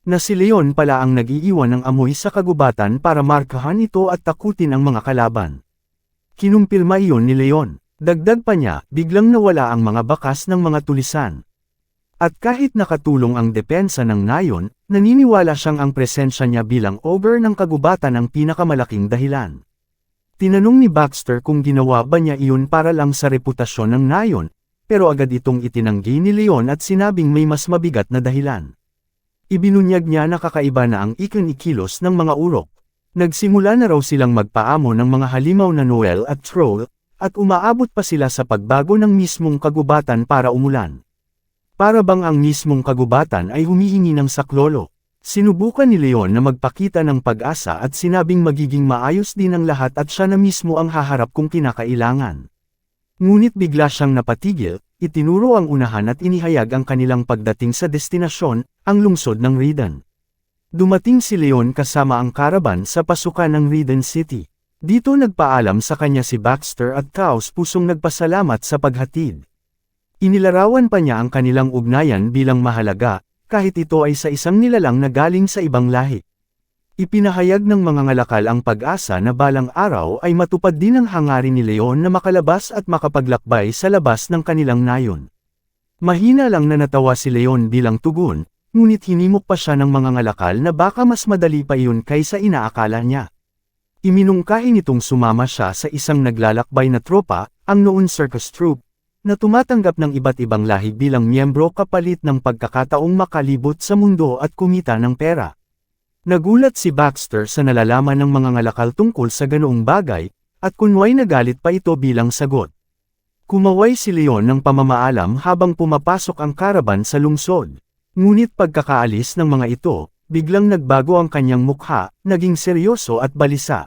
Na si Leon pala ang nag-iiwan ng amoy sa kagubatan para markahan ito at takutin ang mga kalaban. Kinumpirma iyon ni Leon. Dagdag pa niya, biglang nawala ang mga bakas ng mga tulisan. At kahit nakatulong ang depensa ng nayon, naniniwala siyang ang presensya niya bilang ogre ng kagubatan ang pinakamalaking dahilan. Tinanong ni Baxter kung ginawa ba niya iyon para lang sa reputasyon ng nayon, pero agad itong itinanggi ni Leon at sinabing may mas mabigat na dahilan. Ibinunyag niya na kakaiba na ang ikilos ng mga urok. Nagsimula na raw silang magpaamo ng mga halimaw na Noel at Troll, at umaabot pa sila sa pagbago ng mismong kagubatan para umulan. Para bang ang mismong kagubatan ay humihingi ng saklolo. Sinubukan ni Leon na magpakita ng pag-asa at sinabing magiging maayos din ang lahat at siya na mismo ang haharap kung kinakailangan. Ngunit bigla siyang napatigil, itinuro ang unahan at inihayag ang kanilang pagdating sa destinasyon, ang lungsod ng Reden. Dumating si Leon kasama ang karaban sa pasukan ng Reden City. Dito nagpaalam sa kanya si Baxter at taos pusong nagpasalamat sa paghatid. Inilarawan pa niya ang kanilang ugnayan bilang mahalaga, kahit ito ay sa isang nilalang na galing sa ibang lahi. Ipinahayag ng mga ngalakal ang pag-asa na balang araw ay matupad din ang hangarin ni Leon na makalabas at makapaglakbay sa labas ng kanilang nayon. Mahina lang na natawa si Leon bilang tugon, ngunit hinimok pa siya ng mga ngalakal na baka mas madali pa iyon kaysa inaakala niya. Iminungkahi nitong sumama siya sa isang naglalakbay na tropa, ang noon circus troupe, na tumatanggap ng iba't ibang lahi bilang miyembro kapalit ng pagkakataong makalibot sa mundo at kumita ng pera. Nagulat si Baxter sa nalalaman ng mga ngalakal tungkol sa ganoong bagay, at kunway nagalit pa ito bilang sagot. Kumaway si Leon ng pamamaalam habang pumapasok ang karaban sa lungsod. Ngunit pagkakaalis ng mga ito, biglang nagbago ang kanyang mukha, naging seryoso at balisa.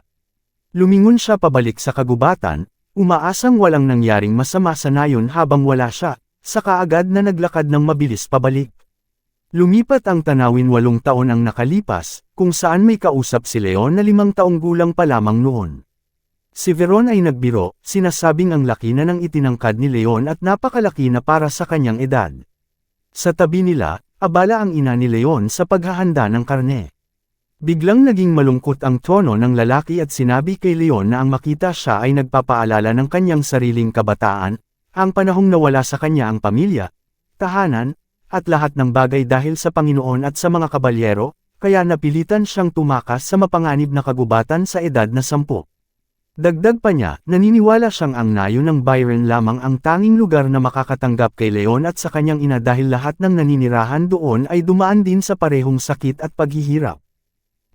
Lumingon siya pabalik sa kagubatan, umaasang walang nangyaring masama sa nayon habang wala siya, saka agad na naglakad ng mabilis pabalik. Lumipat ang tanawin 8 taon ang nakalipas, kung saan may kausap si Leon na 5 taong gulang pa lamang noon. Si Veron ay nagbiro, sinasabing ang laki na ng itinangkad ni Leon at napakalaki na para sa kanyang edad. Sa tabi nila, abala ang ina ni Leon sa paghahanda ng karne. Biglang naging malungkot ang tono ng lalaki at sinabi kay Leon na ang makita siya ay nagpapaalala ng kanyang sariling kabataan, ang panahong nawala sa kanya ang pamilya, tahanan, at lahat ng bagay dahil sa Panginoon at sa mga kabalyero, kaya napilitan siyang tumakas sa mapanganib na kagubatan sa edad na 10. Dagdag pa niya, naniniwala siyang ang nayon ng Byron lamang ang tanging lugar na makakatanggap kay Leon at sa kanyang ina dahil lahat ng naninirahan doon ay dumaan din sa parehong sakit at paghihirap.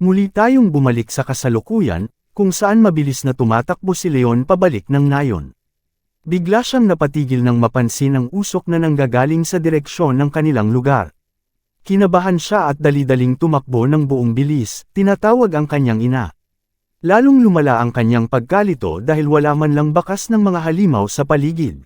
Muli tayong bumalik sa kasalukuyan, kung saan mabilis na tumatakbo si Leon pabalik ng nayon. Bigla siyang napatigil nang mapansin ang usok na nanggagaling sa direksyon ng kanilang lugar. Kinabahan siya at dali-daling tumakbo ng buong bilis, tinatawag ang kanyang ina. Lalong lumala ang kanyang pagkalito dahil wala man lang bakas ng mga halimaw sa paligid.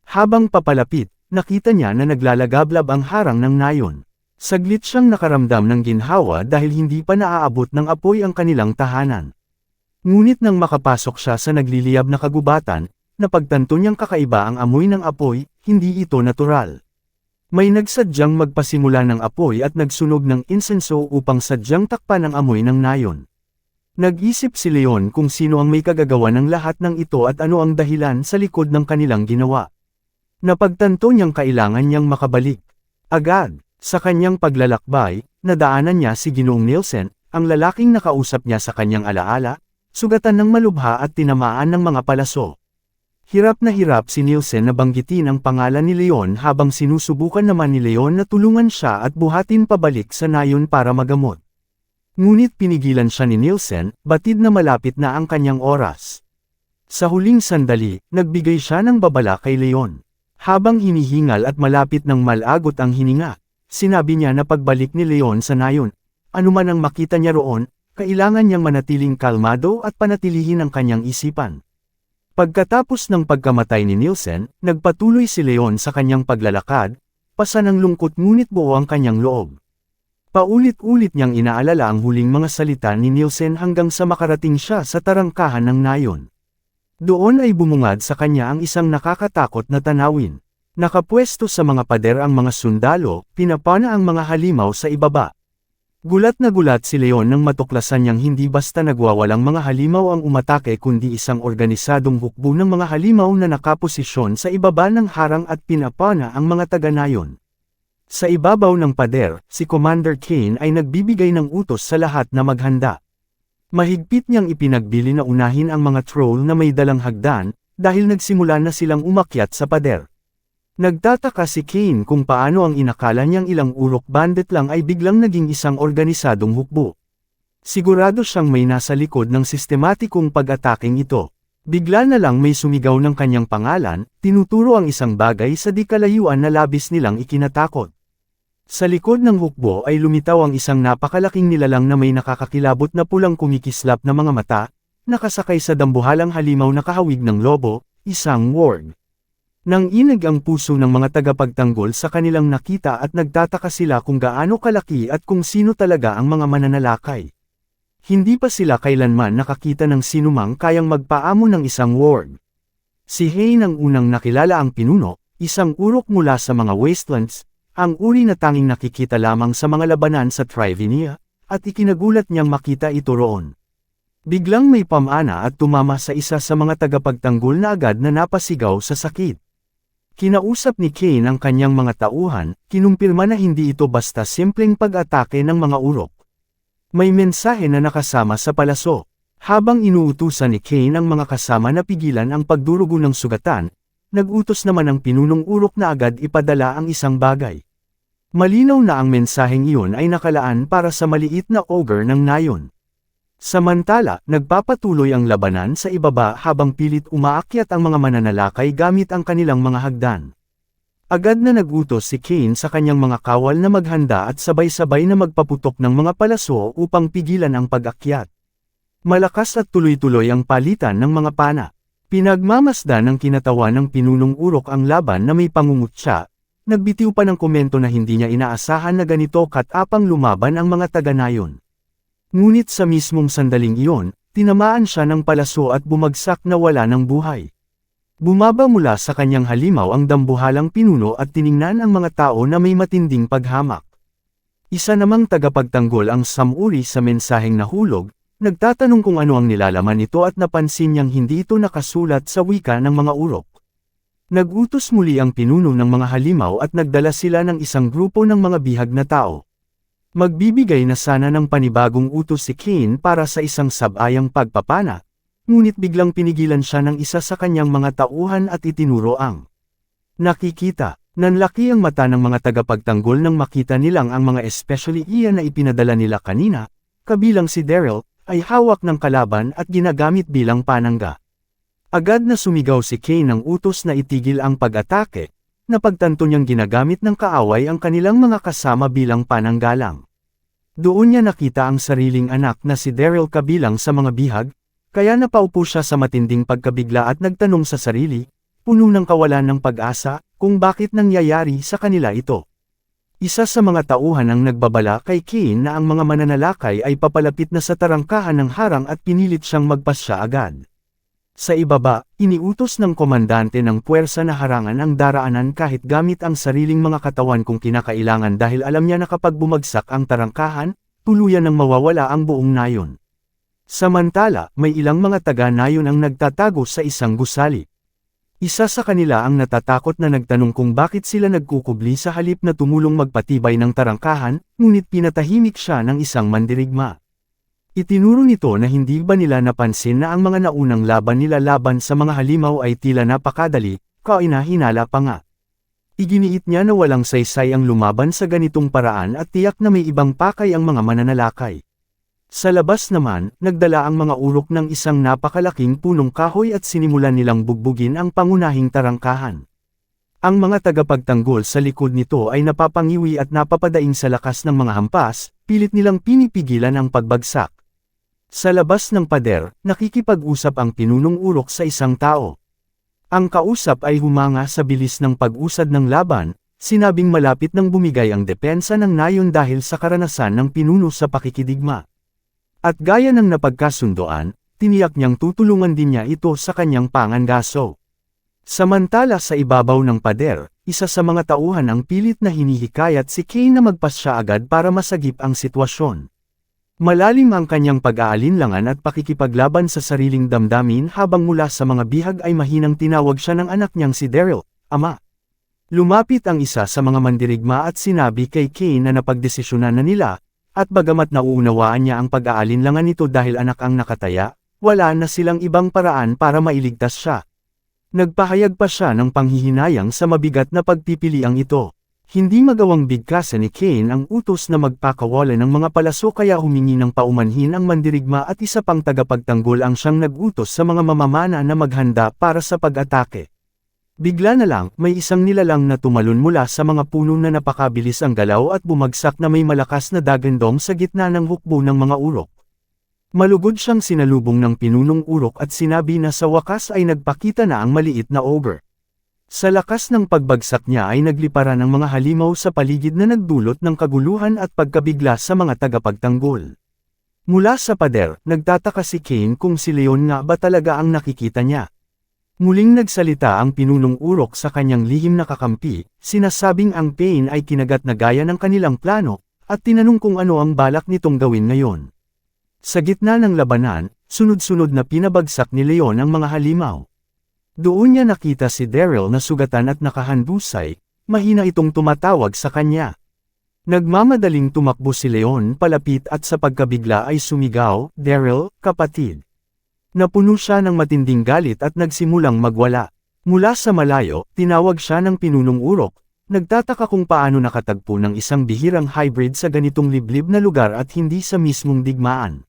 Habang papalapit, nakita niya na naglalagablab ang harang ng nayon. Saglit siyang nakaramdam ng ginhawa dahil hindi pa naaabot ng apoy ang kanilang tahanan. Ngunit nang makapasok siya sa nagliliyab na kagubatan, napagtanto niyang kakaiba ang amoy ng apoy, hindi ito natural. May nagsadyang magpasimula ng apoy at nagsunog ng insenso upang sadyang takpan ang amoy ng nayon. Nag-isip si Leon kung sino ang may kagagawa ng lahat ng ito at ano ang dahilan sa likod ng kanilang ginawa. Napagtanto niyang kailangan niyang makabalik. Agad, sa kanyang paglalakbay, nadaanan niya si Ginoong Nielsen, ang lalaking nakausap niya sa kanyang alaala, sugatan ng malubha at tinamaan ng mga palaso. Hirap na hirap si Nielsen na banggitin ang pangalan ni Leon habang sinusubukan naman ni Leon na tulungan siya at buhatin pabalik sa nayon para magamot. Ngunit pinigilan siya ni Nielsen, batid na malapit na ang kanyang oras. Sa huling sandali, nagbigay siya ng babala kay Leon. Habang hinihingal at malapit ng malagot ang hininga, sinabi niya na pagbalik ni Leon sa nayon, anuman ang makita niya roon, kailangan niyang manatiling kalmado at panatilihin ang kanyang isipan. Pagkatapos ng pagkamatay ni Nielsen, nagpatuloy si Leon sa kanyang paglalakad, pasa ng lungkot ngunit buo ang kanyang loob. Paulit-ulit niyang inaalala ang huling mga salita ni Nielsen hanggang sa makarating siya sa tarangkahan ng nayon. Doon ay bumungad sa kanya ang isang nakakatakot na tanawin. Nakapwesto sa mga pader ang mga sundalo, pinapana ang mga halimaw sa ibaba. Gulat na gulat si Leon nang matuklasan niyang hindi basta nagwawalang mga halimaw ang umatake kundi isang organisadong hukbo ng mga halimaw na nakaposisyon sa ibaba ng harang at pinapana ang mga taga-nayon. Sa ibabaw ng pader, si Commander Kane ay nagbibigay ng utos sa lahat na maghanda. Mahigpit niyang ipinagbili na unahin ang mga troll na may dalang hagdan, dahil nagsimula na silang umakyat sa pader. Nagtataka si Kane kung paano ang inakala niyang ilang urok bandit lang ay biglang naging isang organisadong hukbo. Sigurado siyang may nasa likod ng sistematikong pag-ataking ito. Bigla na lang may sumigaw ng kanyang pangalan, tinuturo ang isang bagay sa di kalayuan na labis nilang ikinatakot. Sa likod ng hukbo ay lumitaw ang isang napakalaking nilalang na may nakakakilabot na pulang kumikislap na mga mata, nakasakay sa dambuhalang halimaw na kahawig ng lobo, isang warg. Nang inig ang puso ng mga tagapagtanggol sa kanilang nakita at nagtataka sila kung gaano kalaki at kung sino talaga ang mga mananalakay. Hindi pa sila kailanman nakakita ng sinumang kayang magpaamo ng isang warg. Si Hain ang unang nakilala ang pinuno, isang urok mula sa mga wastelands, ang uri na tanging nakikita lamang sa mga labanan sa Trivenia, at ikinagulat niyang makita ito roon. Biglang may pamana at tumama sa isa sa mga tagapagtanggol na agad na napasigaw sa sakit. Kinausap ni Kane ang kanyang mga tauhan, kinumpirma na hindi ito basta simpleng pag-atake ng mga urok. May mensahe na nakasama sa palaso. Habang inuutusan ni Kane ang mga kasama na pigilan ang pagdurugo ng sugatan, nag-utos naman ang pinunong urok na agad ipadala ang isang bagay. Malinaw na ang mensaheng iyon ay nakalaan para sa maliit na ogre ng nayon. Samantala, nagpapatuloy ang labanan sa ibaba habang pilit umaakyat ang mga mananalakay gamit ang kanilang mga hagdan. Agad na nagutos si Kane sa kanyang mga kawal na maghanda at sabay-sabay na magpaputok ng mga palaso upang pigilan ang pag-akyat. Malakas at tuloy-tuloy ang palitan ng mga pana. Pinagmamasdan ng kinatawan ng pinunong urok ang laban na may pangungutya, nagbitiw pa ng komento na hindi niya inaasahan na ganito katapang lumaban ang mga taga-nayon. Ngunit sa mismong sandaling iyon, tinamaan siya ng palaso at bumagsak na wala ng buhay. Bumaba mula sa kanyang halimaw ang dambuhalang pinuno at tiningnan ang mga tao na may matinding paghamak. Isa namang tagapagtanggol ang samuri sa mensaheng nahulog, nagtatanong kung ano ang nilalaman nito at napansin niyang hindi ito nakasulat sa wika ng mga urok. Nagutos muli ang pinuno ng mga halimaw at nagdala sila ng isang grupo ng mga bihag na tao. Magbibigay na sana ng panibagong utos si Kane para sa isang sabayang pagpapana, ngunit biglang pinigilan siya ng isa sa kanyang mga tauhan at itinuro ang nakikita. Nanlaki ang mata ng mga tagapagtanggol nang makita nilang ang mga especially iyan na ipinadala nila kanina, kabilang si Daryl, ay hawak ng kalaban at ginagamit bilang panangga. Agad na sumigaw si Kane ng utos na itigil ang pag-atake, napagtanto niyang ginagamit ng kaaway ang kanilang mga kasama bilang pananggalang. Doon niya nakita ang sariling anak na si Daryl kabilang sa mga bihag, kaya napaupo siya sa matinding pagkabigla at nagtanong sa sarili, puno ng kawalan ng pag-asa, kung bakit nangyayari sa kanila ito. Isa sa mga tauhan ang nagbabala kay Cain na ang mga mananalakay ay papalapit na sa tarangkahan ng harang at pinilit siyang magpasya agad. Sa ibaba, iniutos ng komandante ng puwersa na harangan ang daraanan kahit gamit ang sariling mga katawan kung kinakailangan dahil alam niya na kapag bumagsak ang tarangkahan, tuluyan nang mawawala ang buong nayon. Samantala, may ilang mga taga-nayon ang nagtatago sa isang gusali. Isa sa kanila ang natatakot na nagtanong kung bakit sila nagkukubli sa halip na tumulong magpatibay ng tarangkahan, ngunit pinatahimik siya ng isang mandirigma. Itinuro nito na hindi ba nila napansin na ang mga naunang laban nila laban sa mga halimaw ay tila napakadali, kainahinala pa nga. Iginiit niya na walang saysay ang lumaban sa ganitong paraan at tiyak na may ibang pakay ang mga mananalakay. Sa labas naman, nagdala ang mga urok ng isang napakalaking punong kahoy at sinimulan nilang bugbugin ang pangunahing tarangkahan. Ang mga tagapagtanggol sa likod nito ay napapangiwi at napapadaing sa lakas ng mga hampas, pilit nilang pinipigilan ang pagbagsak. Sa labas ng pader, nakikipag-usap ang pinunong urok sa isang tao. Ang kausap ay humanga sa bilis ng pag-usad ng laban, sinabing malapit nang bumigay ang depensa ng nayon dahil sa karanasan ng pinuno sa pakikidigma. At gaya ng napagkasundoan, tiniyak niyang tutulungan din niya ito sa kanyang pangangaso. Samantala sa ibabaw ng pader, isa sa mga tauhan ang pilit na hinihikayat si Cain na magpasya agad para masagip ang sitwasyon. Malalim ang kanyang pag-aalinlangan at pakikipaglaban sa sariling damdamin habang mula sa mga bihag ay mahinang tinawag siya ng anak niyang si Daryl, Ama. Lumapit ang isa sa mga mandirigma at sinabi kay Cain na napagdesisyonan na nila, at bagamat nauunawaan niya ang pag-aalinlangan nito dahil anak ang nakataya, wala na silang ibang paraan para mailigtas siya. Nagpahayag pa siya ng panghihinayang sa mabigat na pagpipiliang ito. Hindi magawang bigkasan ni Cain ang utos na magpakawala ng mga palaso kaya humingi ng paumanhin ang mandirigma at isa pang tagapagtanggol ang siyang nag-utos sa mga mamamana na maghanda para sa pag-atake. Bigla na lang, may isang nilalang na tumalon mula sa mga puno na napakabilis ang galaw at bumagsak na may malakas na dagandong sa gitna ng hukbo ng mga urok. Malugod siyang sinalubong ng pinunong urok at sinabi na sa wakas ay nagpakita na ang maliit na ogre. Sa lakas ng pagbagsak niya ay nagliparan ang mga halimaw sa paligid na nagdulot ng kaguluhan at pagkabigla sa mga tagapagtanggol. Mula sa pader, nagtataka si Cain kung si Leon nga ba talaga ang nakikita niya. Muling nagsalita ang pinunong urok sa kanyang lihim na kakampi, sinasabing ang Cain ay kinagat na gaya ng kanilang plano, at tinanong kung ano ang balak nitong gawin ngayon. Sa gitna ng labanan, sunod-sunod na pinabagsak ni Leon ang mga halimaw. Doon niya nakita si Daryl na sugatan at nakahandusay, mahina itong tumatawag sa kanya. Nagmamadaling tumakbo si Leon palapit at sa pagkabigla ay sumigaw, "Daryl, kapatid!" Napuno siya ng matinding galit at nagsimulang magwala. Mula sa malayo, tinawag siya ng pinunong urok, nagtataka kung paano nakatagpo ng isang bihirang hybrid sa ganitong liblib na lugar at hindi sa mismong digmaan.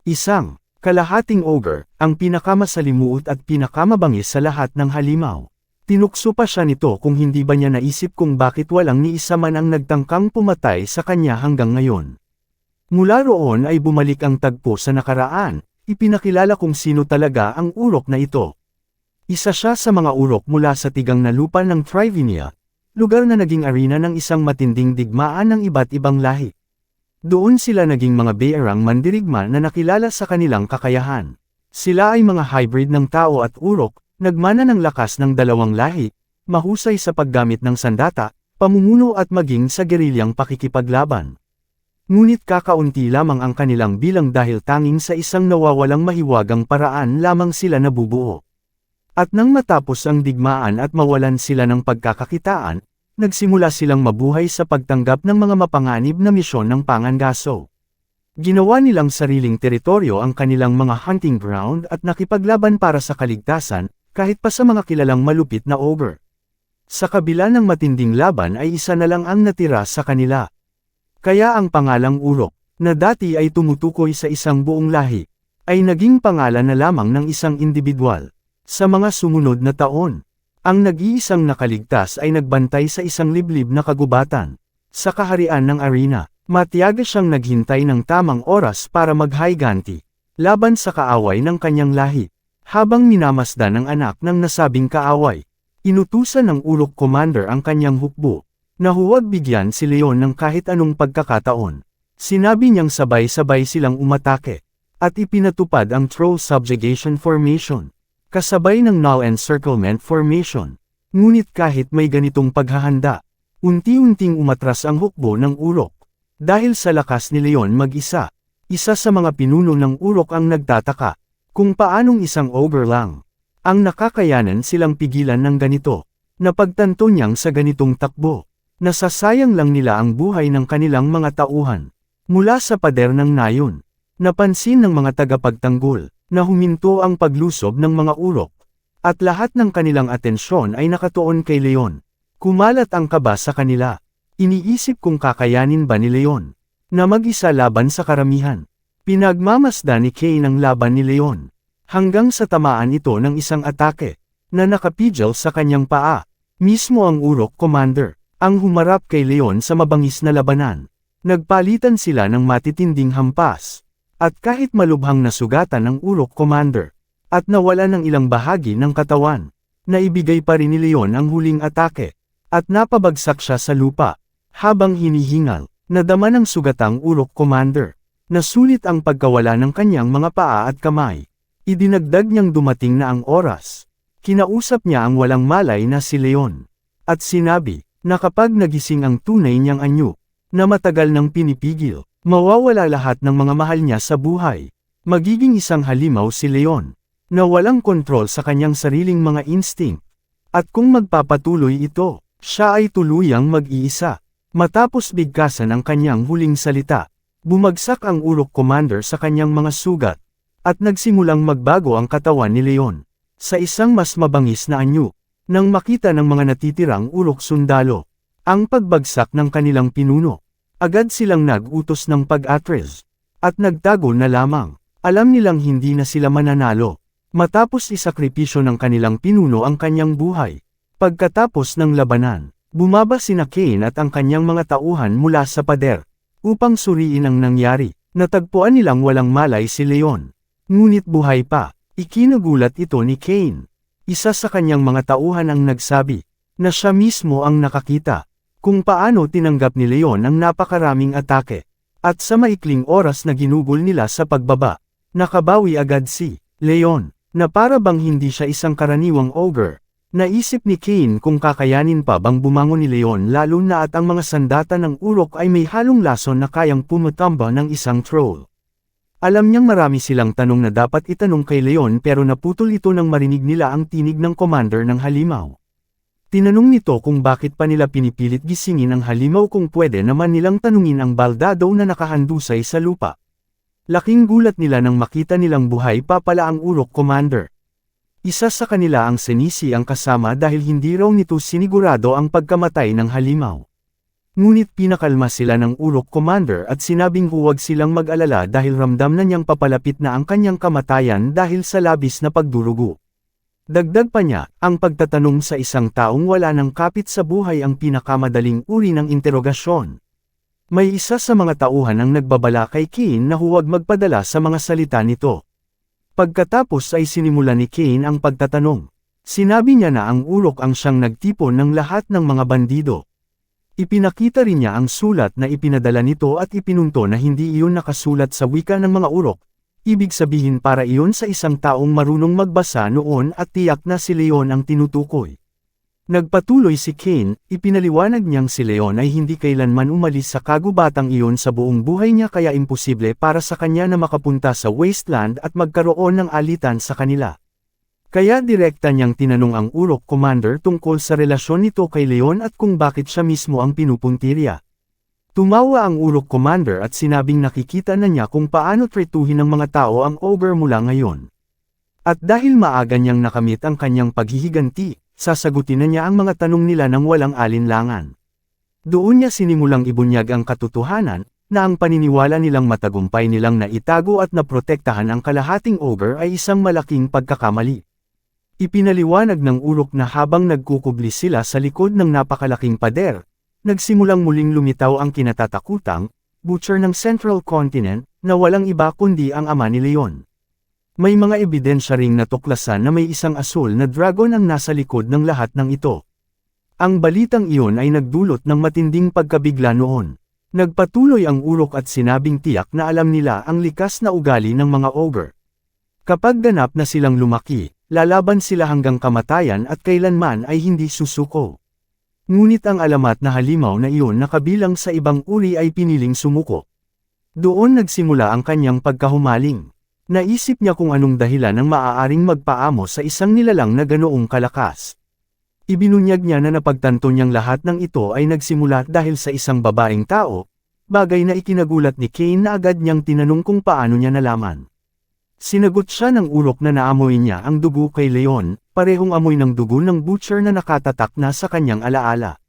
Isang kalahating ogre, ang pinakamasalimuot at pinakamabangis sa lahat ng halimaw. Tinukso pa siya nito kung hindi ba niya naisip kung bakit walang ni isa man ang nagtangkang pumatay sa kanya hanggang ngayon. Mula roon ay bumalik ang tagpo sa nakaraan. Ipinakilala kung sino talaga ang urok na ito. Isa siya sa mga urok mula sa tigang na lupa ng Trivinia, lugar na naging arena ng isang matinding digmaan ng iba't ibang lahi. Doon sila naging mga bearang mandirigma na nakilala sa kanilang kakayahan. Sila ay mga hybrid ng tao at urok, nagmana ng lakas ng dalawang lahi, mahusay sa paggamit ng sandata, pamumuno at maging sa gerilyang pakikipaglaban. Ngunit kakaunti lamang ang kanilang bilang dahil tanging sa isang nawawalang mahiwagang paraan lamang sila nabubuo. At nang matapos ang digmaan at mawalan sila ng pagkakakitaan, nagsimula silang mabuhay sa pagtanggap ng mga mapanganib na misyon ng pangangaso. Ginawa nilang sariling teritoryo ang kanilang mga hunting ground at nakipaglaban para sa kaligtasan, kahit pa sa mga kilalang malupit na ogre. Sa kabila ng matinding laban ay isa na lang ang natira sa kanila. Kaya ang pangalang urok, na dati ay tumutukoy sa isang buong lahi, ay naging pangalan na lamang ng isang individual. Sa mga sumunod na taon, ang nag-iisang nakaligtas ay nagbantay sa isang liblib na kagubatan. Sa kaharian ng arena, matiyaga siyang naghintay ng tamang oras para maghayganti, laban sa kaaway ng kanyang lahi. Habang minamasdan ng anak ng nasabing kaaway, inutusan ng urok commander ang kanyang hukbo. na huwag bigyan si Leon ng kahit anong pagkakataon. Sinabi niyang sabay-sabay silang umatake, at ipinatupad ang Troll Subjugation Formation, kasabay ng Null Encirclement Formation. Ngunit kahit may ganitong paghahanda, unti-unting umatras ang hukbo ng Urok. Dahil sa lakas ni Leon mag-isa, isa sa mga pinuno ng Urok ang nagtataka, kung paanong isang ogre lang ang nakakayanan silang pigilan ng ganito. Napagtanto niyang sa ganitong takbo, nasasayang lang nila ang buhay ng kanilang mga tauhan. Mula sa pader ng nayon, napansin ng mga tagapagtanggol na huminto ang paglusob ng mga Urok, at lahat ng kanilang atensyon ay nakatuon kay Leon. Kumalat ang kaba sa kanila. Iniisip kung kakayanin ba ni Leon na mag-isa laban sa karamihan. Pinagmamasdan ni Cain ang laban ni Leon, hanggang sa tamaan ito ng isang atake na nakapigil sa kanyang paa. Mismo ang Urok Commander ang humarap kay Leon sa mabangis na labanan. Nagpalitan sila ng matitinding hampas, at kahit malubhang nasugatan ang Urok Commander, at nawala ng ilang bahagi ng katawan, naibigay pa rin ni Leon ang huling atake, at napabagsak siya sa lupa. Habang hinihingal, nadama ng sugatang Urok Commander, nasulit ang pagkawala ng kanyang mga paa at kamay. Idinagdag niyang dumating na ang oras. Kinausap niya ang walang malay na si Leon, at sinabi na kapag nagising ang tunay niyang anyo, na matagal nang pinipigil, mawawala lahat ng mga mahal niya sa buhay. Magiging isang halimaw si Leon, na walang kontrol sa kanyang sariling mga instinct. At kung magpapatuloy ito, siya ay tuluyang mag-iisa. Matapos bigkasan ang kanyang huling salita, bumagsak ang Urok Commander sa kanyang mga sugat, at nagsimulang magbago ang katawan ni Leon sa isang mas mabangis na anyo. Nang makita ng mga natitirang Urok sundalo ang pagbagsak ng kanilang pinuno, agad silang nag-utos ng pag-atres, at nagtago na lamang. Alam nilang hindi na sila mananalo, matapos isakripisyo ng kanilang pinuno ang kanyang buhay. Pagkatapos ng labanan, bumaba sina Cain at ang kanyang mga tauhan mula sa pader, upang suriin ang nangyari. Natagpuan nilang walang malay si Leon, ngunit buhay pa. Ikinagulat ito ni Cain. Isa sa kanyang mga tauhan ang nagsabi, na siya mismo ang nakakita, kung paano tinanggap ni Leon ang napakaraming atake. At sa maikling oras na ginugol nila sa pagbaba, nakabawi agad si Leon, na para bang hindi siya isang karaniwang ogre. Naisip ni Cain kung kakayanin pa bang bumangon ni Leon lalo na at ang mga sandata ng Urok ay may halong lason na kayang pumutamba ng isang troll. Alam niyang marami silang tanong na dapat itanong kay Leon pero naputol ito nang marinig nila ang tinig ng commander ng halimaw. Tinanong nito kung bakit pa nila pinipilit gisingin ang halimaw kung pwede naman nilang tanungin ang baldado na nakahandusay sa lupa. Laking gulat nila nang makita nilang buhay pa pala ang Urok Commander. Isa sa kanila ang Senisi ang kasama dahil hindi raw nito sinigurado ang pagkamatay ng halimaw. Ngunit pinakalma sila ng Urok Commander at sinabing huwag silang mag-alala dahil ramdam na niyang papalapit na ang kanyang kamatayan dahil sa labis na pagdurugo. Dagdag pa niya, ang pagtatanong sa isang taong wala ng kapit sa buhay ang pinakamadaling uri ng interogasyon. May isa sa mga tauhan ang nagbabala kay Cain na huwag magpadala sa mga salita nito. Pagkatapos ay sinimulan ni Cain ang pagtatanong. Sinabi niya na ang Urok ang siyang nagtipon ng lahat ng mga bandido. Ipinakita rin niya ang sulat na ipinadala nito at ipinunto na hindi iyon nakasulat sa wika ng mga Urok. Ibig sabihin para iyon sa isang taong marunong magbasa noon at tiyak na si Leon ang tinutukoy. Nagpatuloy si Cain, ipinaliwanag niyang si Leon ay hindi kailanman umalis sa kagubatang iyon sa buong buhay niya kaya imposible para sa kanya na makapunta sa wasteland at magkaroon ng alitan sa kanila. Kaya direkta niyang tinanong ang Urok Commander tungkol sa relasyon nito kay Leon at kung bakit siya mismo ang pinupuntirya. Tumawa ang Urok Commander at sinabing nakikita na niya kung paano tretuhin ng mga tao ang ogre mula ngayon. At dahil maaga niyang nakamit ang kanyang paghihiganti, sasagutin na niya ang mga tanong nila ng walang alinlangan. Doon niya sinimulang ibunyag ang katotohanan, na ang paniniwala nilang matagumpay nilang naitago at naprotektahan ang kalahating ogre ay isang malaking pagkakamali. Ipinaliwanag ng Urok na habang nagkukubli sila sa likod ng napakalaking pader, nagsimulang muling lumitaw ang kinatatakutang butcher ng Central Continent, na walang iba kundi ang ama ni Leon. May mga ebidensya ring natuklasan na may isang asul na dragon ang nasa likod ng lahat ng ito. Ang balitang iyon ay nagdulot ng matinding pagkabigla noon. Nagpatuloy ang urok at sinabing tiyak na alam nila ang likas na ugali ng mga ogre. Kapag ganap na silang lumaki, lalaban sila hanggang kamatayan at kailanman ay hindi susuko. Ngunit ang alamat na halimaw na iyon na kabilang sa ibang uri ay piniling sumuko. Doon nagsimula ang kanyang pagkahumaling. Naisip niya kung anong dahilan ang maaaring magpaamo sa isang nilalang na ganoong kalakas. Ibinunyag niya na napagtanto niyang lahat ng ito ay nagsimula dahil sa isang babaeng tao, bagay na ikinagulat ni Kane na agad niyang tinanong kung paano niya nalaman. Sinagot siya ng urok na naamoy niya ang dugo kay Leon, parehong amoy ng dugo ng butcher na nakatatak na sa kanyang alaala.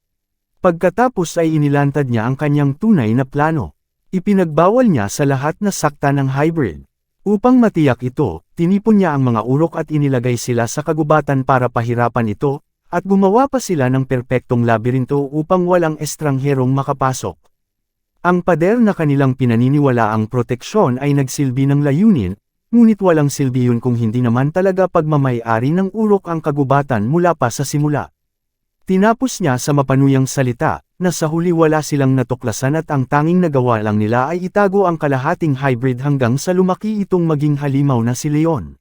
Pagkatapos ay inilantad niya ang kanyang tunay na plano. Ipinagbawal niya sa lahat na sakta ng hybrid. Upang matiyak ito, tinipon niya ang mga urok at inilagay sila sa kagubatan para pahirapan ito, at gumawa pa sila ng perpektong labirinto upang walang estrangherong makapasok. Ang pader na kanilang pinaniniwalaang proteksyon ay nagsilbi ng layunin, ngunit walang silbi yun kung hindi naman talaga pagmamay-ari ng urok ang kagubatan mula pa sa simula. Tinapos niya sa mapanuyang salita, na sa huli wala silang natuklasan at ang tanging nagawa lang nila ay itago ang kalahating hybrid hanggang sa lumaki itong maging halimaw na si Leon.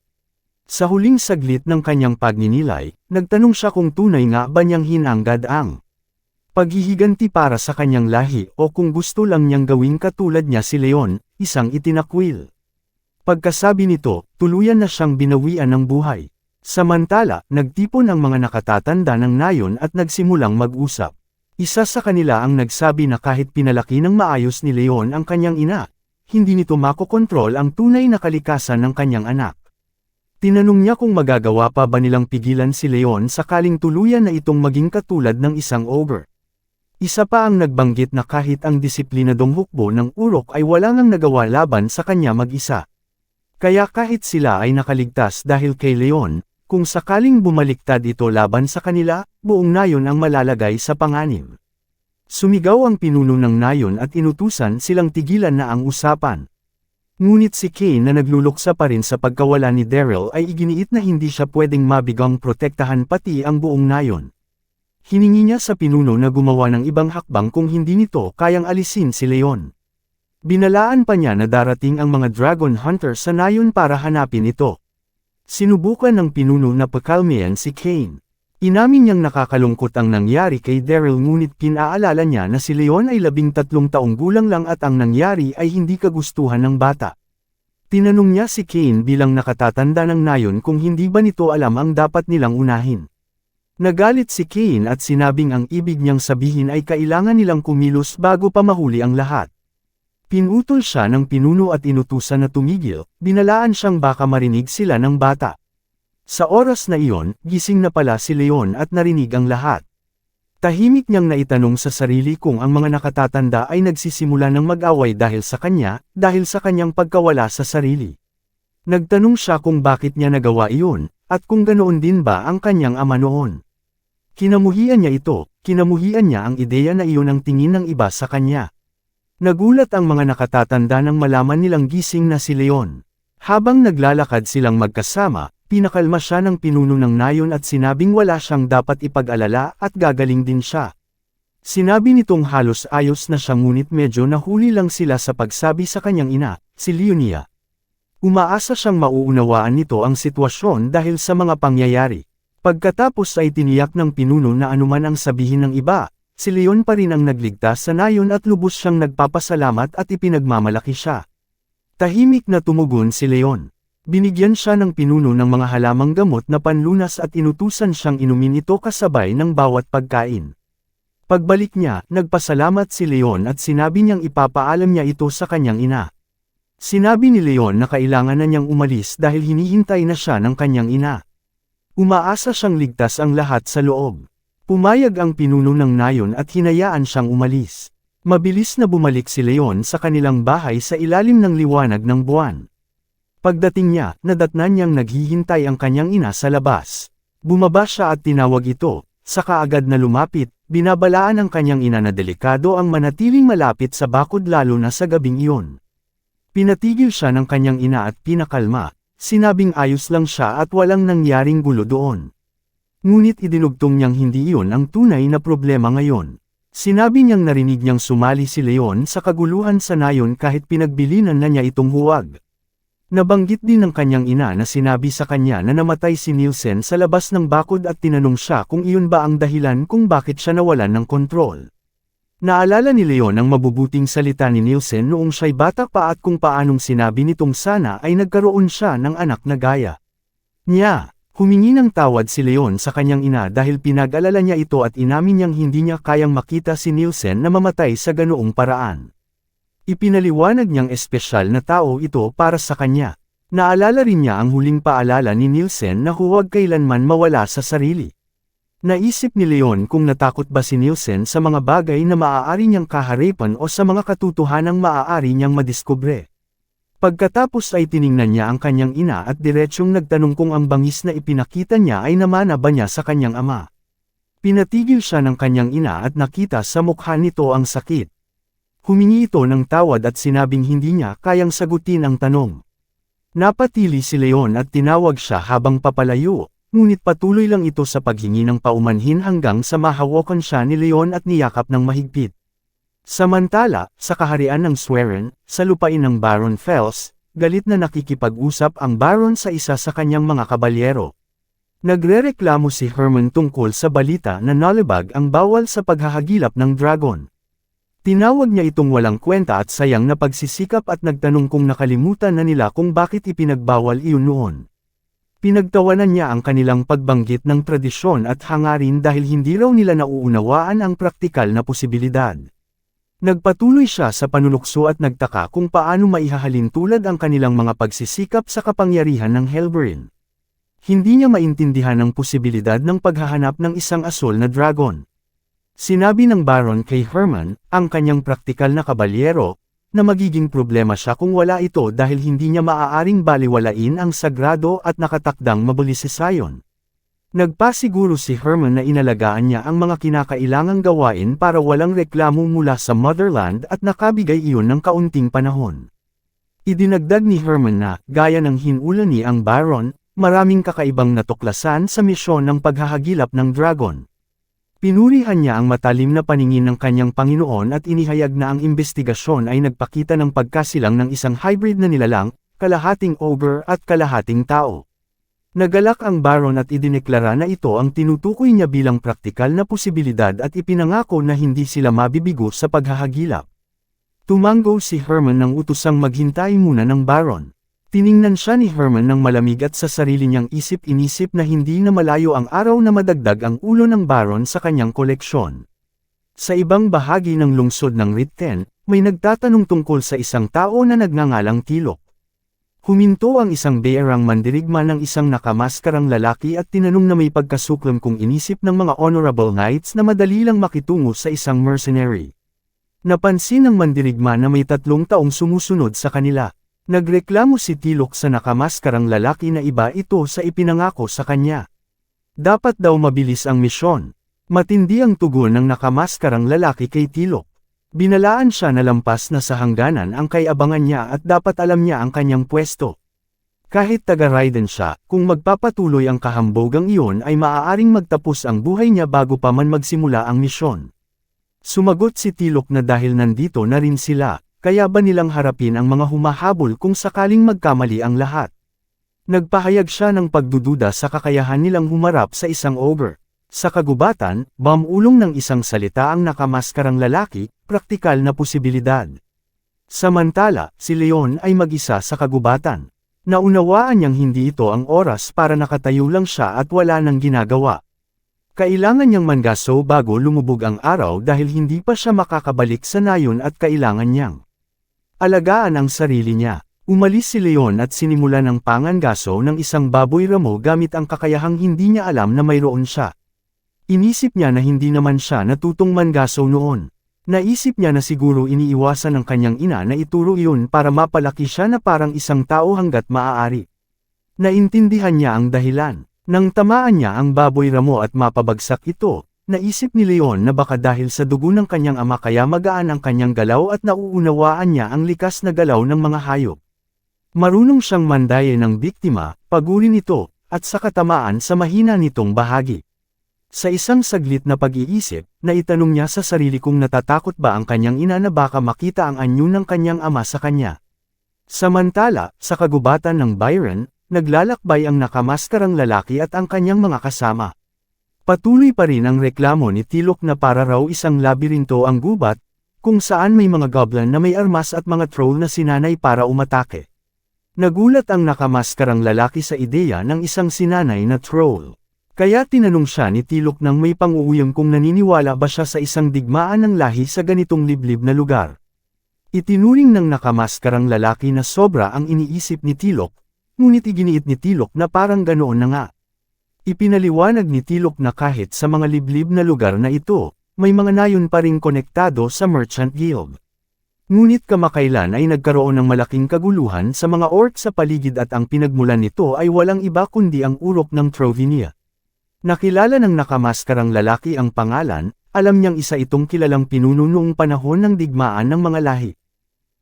Sa huling saglit ng kanyang pagninilay, nagtanong siya kung tunay nga ba niyang hinanggad ang paghihiganti para sa kanyang lahi o kung gusto lang niyang gawing katulad niya si Leon, isang itinakwil. Pagkasabi nito, tuluyan na siyang binawian ng buhay. Samantala, nagtipon ang mga nakatatanda ng nayon at nagsimulang mag-usap. Isa sa kanila ang nagsabi na kahit pinalaki ng maayos ni Leon ang kanyang ina, hindi nito makokontrol ang tunay na kalikasan ng kanyang anak. Tinanong niya kung magagawa pa ba nilang pigilan si Leon sakaling tuluyan na itong maging katulad ng isang ogre. Isa pa ang nagbanggit na kahit ang disiplinadong hukbo ng urok ay wala ngang nagawa laban sa kanya mag-isa. Kaya kahit sila ay nakaligtas dahil kay Leon, kung sakaling bumaliktad ito laban sa kanila, buong nayon ang malalagay sa panganib. Sumigaw ang pinuno ng nayon at inutusan silang tigilan na ang usapan. Ngunit si Kane na nagluluksa pa rin sa pagkawala ni Daryl ay iginiit na hindi siya pwedeng mabigang protektahan pati ang buong nayon. Hiningi niya sa pinuno na gumawa ng ibang hakbang kung hindi nito kayang alisin si Leon. Binalaan pa niya na darating ang mga dragon hunter sa nayon para hanapin ito. Sinubukan ng pinuno na pakalmayan si Kane. Inamin niyang nakakalungkot ang nangyari kay Daryl ngunit pinaalala niya na si Leon ay 13 taong gulang lang at ang nangyari ay hindi kagustuhan ng bata. Tinanong niya si Kane bilang nakatatanda ng nayon kung hindi ba nito alam ang dapat nilang unahin. Nagalit si Kane at sinabing ang ibig niyang sabihin ay kailangan nilang kumilos bago pa mahuli ang lahat. Pinutol siya ng pinuno at inutusan na tumigil, binalaan siyang baka marinig sila ng bata. Sa oras na iyon, gising na pala si Leon at narinig ang lahat. Tahimik niyang naitanong sa sarili kung ang mga nakatatanda ay nagsisimula ng mag-away dahil sa kanyang pagkawala sa sarili. Nagtanong siya kung bakit niya nagawa iyon, at kung ganoon din ba ang kanyang ama noon. Kinamuhian niya ito, kinamuhian niya ang ideya na iyon ang tingin ng iba sa kanya. Nagulat ang mga nakatatanda nang malaman nilang gising na si Leon. Habang naglalakad silang magkasama, pinakalma siya ng pinuno ng nayon at sinabing wala siyang dapat ipag-alala at gagaling din siya. Sinabi nitong halos ayos na siya ngunit medyo nahuli lang sila sa pagsabi sa kanyang ina, si Leonia. Umaasa siyang mauunawaan nito ang sitwasyon dahil sa mga pangyayari. Pagkatapos ay tiniyak ng pinuno na anuman ang sabihin ng iba, si Leon pa rin ang nagligtas sa nayon at lubos siyang nagpapasalamat at ipinagmamalaki siya. Tahimik na tumugon si Leon. Binigyan siya ng pinuno ng mga halamang gamot na panlunas at inutusan siyang inumin ito kasabay ng bawat pagkain. Pagbalik niya, nagpasalamat si Leon at sinabi niyang ipapaalam niya ito sa kanyang ina. Sinabi ni Leon na kailangan na niyang umalis dahil hinihintay na siya ng kanyang ina. Umaasa siyang ligtas ang lahat sa loob. Pumayag ang pinuno ng nayon at hinayaan siyang umalis. Mabilis na bumalik si Leon sa kanilang bahay sa ilalim ng liwanag ng buwan. Pagdating niya, nadatnan niyang naghihintay ang kanyang ina sa labas. Bumaba siya at tinawag ito, saka agad na lumapit, binabalaan ang kanyang ina na delikado ang manatiling malapit sa bakod lalo na sa gabing iyon. Pinatigil siya ng kanyang ina at pinakalma, sinabing ayos lang siya at walang nangyaring gulo doon. Ngunit idinugtong niyang hindi iyon ang tunay na problema ngayon. Sinabi niyang narinig niyang sumali si Leon sa kaguluhan sa nayon kahit pinagbilinan na niya itong huwag. Nabanggit din ng kanyang ina na sinabi sa kanya na namatay si Nielsen sa labas ng bakod at tinanong siya kung iyon ba ang dahilan kung bakit siya nawalan ng kontrol. Naalala ni Leon ang mabubuting salita ni Nielsen noong siya'y bata pa at kung paanong sinabi nitong sana ay nagkaroon siya ng anak na gaya niya. Humingi ng tawad si Leon sa kanyang ina dahil pinag-alala niya ito at inamin niyang hindi niya kayang makita si Nielsen na mamatay sa ganoong paraan. Ipinaliwanag niyang espesyal na tao ito para sa kanya. Naalala rin niya ang huling paalala ni Nielsen na huwag kailanman mawala sa sarili. Naisip ni Leon kung natakot ba si Nielsen sa mga bagay na maaari niyang kaharipan o sa mga katotohanang maaari niyang madiskubre. Pagkatapos ay tiningnan niya ang kanyang ina at diretsyong nagtanong kung ang bangis na ipinakita niya ay namana ba niya sa kanyang ama. Pinatigil siya ng kanyang ina at nakita sa mukha nito ang sakit. Humingi ito ng tawad at sinabing hindi niya kayang sagutin ang tanong. Napatili si Leon at tinawag siya habang papalayo, ngunit patuloy lang ito sa paghingi ng paumanhin hanggang sa mahawakan siya ni Leon at niyakap ng mahigpit. Samantala, sa kaharian ng Schwerin, sa lupain ng Baron Fels, galit na nakikipag-usap ang Baron sa isa sa kanyang mga kabalyero. Nagrereklamo si Herman tungkol sa balita na nalibag ang bawal sa paghahagilap ng dragon. Tinawag niya itong walang kwenta at sayang na pagsisikap at nagtanong kung nakalimutan na nila kung bakit ipinagbawal iyon noon. Pinagtawanan niya ang kanilang pagbanggit ng tradisyon at hangarin dahil hindi raw nila nauunawaan ang praktikal na posibilidad. Nagpatuloy siya sa panunukso at nagtaka kung paano maihahalin tulad ang kanilang mga pagsisikap sa kapangyarihan ng Helverin. Hindi niya maintindihan ang posibilidad ng paghahanap ng isang asol na dragon. Sinabi ng Baron kay Herman, ang kanyang praktikal na kabalyero, na magiging problema siya kung wala ito dahil hindi niya maaaring baliwalain ang sagrado at nakatakdang mabilisisayon. Nagpasiguro si Herman na inalagaan niya ang mga kinakailangang gawain para walang reklamo mula sa motherland at nakabigay iyon ng kaunting panahon. Idinagdag ni Herman na, gaya ng hinula ni ang Baron, maraming kakaibang natuklasan sa misyon ng paghahagilap ng dragon. Pinurihan niya ang matalim na paningin ng kanyang Panginoon at inihayag na ang investigasyon ay nagpakita ng pagkasilang ng isang hybrid na nilalang, kalahating ogre at kalahating tao. Nagalak ang Baron at idineklara na ito ang tinutukoy niya bilang praktikal na posibilidad at ipinangako na hindi sila mabibigo sa paghahagilap. Tumango si Herman nang utusang maghintay muna ng Baron. Tiningnan siya ni Herman ng malamig at sa sarili niyang isip-inisip na hindi na malayo ang araw na madagdag ang ulo ng Baron sa kanyang koleksyon. Sa ibang bahagi ng lungsod ng Ritten, may nagtatanong tungkol sa isang tao na nagngangalang Tilok. Huminto ang isang bearang mandirigma ng isang nakamaskarang lalaki at tinanong na may pagkasuklam kung inisip ng mga honorable knights na madali lang makitungo sa isang mercenary. Napansin ng mandirigma na may 3 taong sumusunod sa kanila. Nagreklamo si Tilok sa nakamaskarang lalaki na iba ito sa ipinangako sa kanya. Dapat daw mabilis ang misyon. Matindi ang tugon ng nakamaskarang lalaki kay Tilok. Binalaan siya na lampas na sa hangganan ang kay-abangan niya at dapat alam niya ang kanyang pwesto. Kahit taga-Raiden siya, kung magpapatuloy ang kahambogang iyon ay maaaring magtapos ang buhay niya bago pa man magsimula ang misyon. Sumagot si Tilok na dahil nandito na rin sila, kaya ba nilang harapin ang mga humahabol kung sakaling magkamali ang lahat? Nagpahayag siya ng pagdududa sa kakayahan nilang humarap sa isang ogre. Sa kagubatan, bamulong ng isang salita ang nakamaskarang lalaki, praktikal na posibilidad. Samantala, si Leon ay mag-isa sa kagubatan. Naunawaan niyang hindi ito ang oras para nakatayo lang siya at wala nang ginagawa. Kailangan niyang mangaso bago lumubog ang araw dahil hindi pa siya makakabalik sa nayon at kailangan niyang alagaan ang sarili niya. Umalis si Leon at sinimula ng pangangaso ng isang baboy ramo gamit ang kakayahang hindi niya alam na mayroon siya. Inisip niya na hindi naman siya natutong mangaso noon. Naisip niya na siguro iniiwasan ng kanyang ina na ituro iyon para mapalaki siya na parang isang tao hanggat maaari. Naintindihan niya ang dahilan. Nang tamaan niya ang baboy ramo at mapabagsak ito, naisip ni Leon na baka dahil sa dugo ng kanyang ama kaya magaan ang kanyang galaw at nauunawaan niya ang likas na galaw ng mga hayop. Marunong siyang mandaye ng biktima, pagurin ito, at sa katamaan sa mahina nitong bahagi. Sa isang saglit na pag-iisip, naitanong niya sa sarili kung natatakot ba ang kanyang ina na baka makita ang anyo ng kanyang ama sa kanya. Samantala, sa kagubatan ng Byron, naglalakbay ang nakamaskarang lalaki at ang kanyang mga kasama. Patuloy pa rin ang reklamo ni Tilok na para raw isang labirinto ang gubat, kung saan may mga goblin na may armas at mga troll na sinanay para umatake. Nagulat ang nakamaskarang lalaki sa ideya ng isang sinanay na troll. Kaya tinanong siya ni Tilok nang may pang-uuyam kung naniniwala ba siya sa isang digmaan ng lahi sa ganitong liblib na lugar. Itinuring ng nakamaskarang lalaki na sobra ang iniisip ni Tilok, ngunit iginiit ni Tilok na parang ganoon na nga. Ipinaliwanag ni Tilok na kahit sa mga liblib na lugar na ito, may mga nayon pa ring konektado sa Merchant Guild. Ngunit kamakailan ay nagkaroon ng malaking kaguluhan sa mga orc sa paligid at ang pinagmulan nito ay walang iba kundi ang urok ng Trovinia. Nakilala ng nakamaskarang lalaki ang pangalan, alam niyang isa itong kilalang pinuno noong panahon ng digmaan ng mga lahi.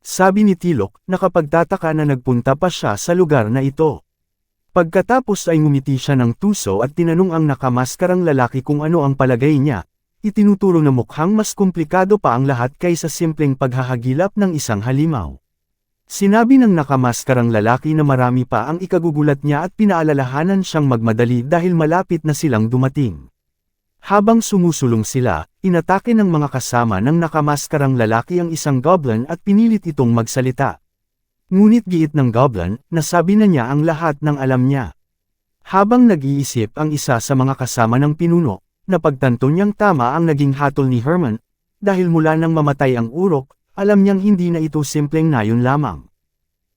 Sabi ni Tilok, nakapagtataka na nagpunta pa siya sa lugar na ito. Pagkatapos ay ngumiti siya ng tuso at tinanong ang nakamaskarang lalaki kung ano ang palagay niya, itinuturo na mukhang mas komplikado pa ang lahat kaysa simpleng paghahagilap ng isang halimaw. Sinabi ng nakamaskarang lalaki na marami pa ang ikagugulat niya at pinaalalahanan siyang magmadali dahil malapit na silang dumating. Habang sumusulong sila, inatake ng mga kasama ng nakamaskarang lalaki ang isang goblin at pinilit itong magsalita. Ngunit giit ng goblin, nasabi na niya ang lahat ng alam niya. Habang nag-iisip ang isa sa mga kasama ng pinuno, napagtanto niyang tama ang naging hatol ni Herman, dahil mula nang mamatay ang urok, alam niyang hindi na ito simpleng nayon lamang.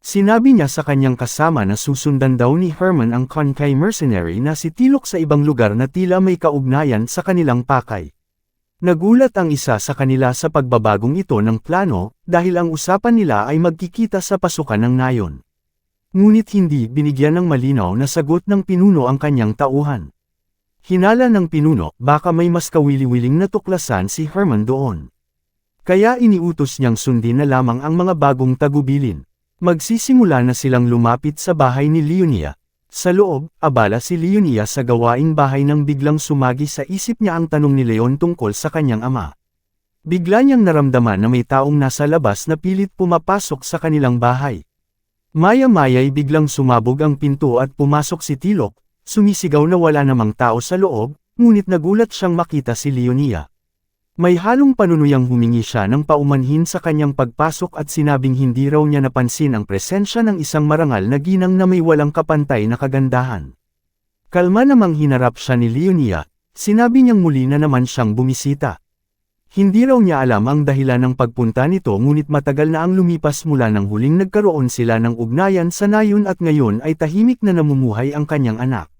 Sinabi niya sa kanyang kasama na susundan daw ni Herman ang Konkai mercenary na si Tilok sa ibang lugar na tila may kaugnayan sa kanilang pakay. Nagulat ang isa sa kanila sa pagbabagong ito ng plano, dahil ang usapan nila ay magkikita sa pasukan ng nayon. Ngunit hindi binigyan ng malinaw na sagot ng pinuno ang kanyang tauhan. Hinala ng pinuno, baka may mas kawili-wiling na tuklasan si Herman doon. Kaya iniutos niyang sundin na lamang ang mga bagong tagubilin. Magsisimula na silang lumapit sa bahay ni Leonia. Sa loob, abala si Leonia sa gawaing bahay nang biglang sumagi sa isip niya ang tanong ni Leon tungkol sa kanyang ama. Bigla niyang naramdaman na may taong nasa labas na pilit pumapasok sa kanilang bahay. Maya-maya'y biglang sumabog ang pinto at pumasok si Tilok, sumisigaw na wala namang tao sa loob, ngunit nagulat siyang makita si Leonia. May halong panunuyang humingi siya ng paumanhin sa kanyang pagpasok at sinabing hindi raw niya napansin ang presensya ng isang marangal na ginang na may walang kapantay na kagandahan. Kalma namang hinarap siya ni Leonia, sinabi niyang muli na naman siyang bumisita. Hindi raw niya alam ang dahilan ng pagpunta nito ngunit matagal na ang lumipas mula nang huling nagkaroon sila ng ugnayan sa nayon at ngayon ay tahimik na namumuhay ang kanyang anak.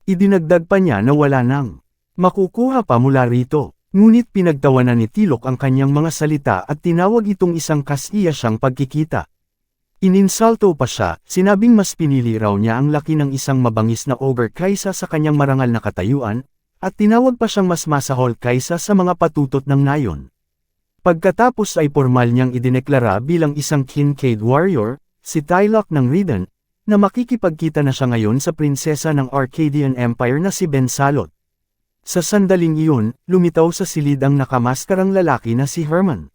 Idinagdag pa niya na wala nang makukuha pa mula rito. Ngunit pinagtawanan ni Tilok ang kanyang mga salita at tinawag itong isang kasiya siyang pagkikita. Ininsalto pa siya, sinabing mas pinili raw niya ang laki ng isang mabangis na ogre kaysa sa kanyang marangal na katayuan, at tinawag pa siyang mas masahol kaysa sa mga patutot ng nayon. Pagkatapos ay formal niyang idineklara bilang isang Kincaid warrior, si Tylok ng Riden, na makikipagkita na siya ngayon sa prinsesa ng Arcadian Empire na si Bensalot. Sa sandaling iyon, lumitaw sa silid ang nakamaskarang lalaki na si Herman.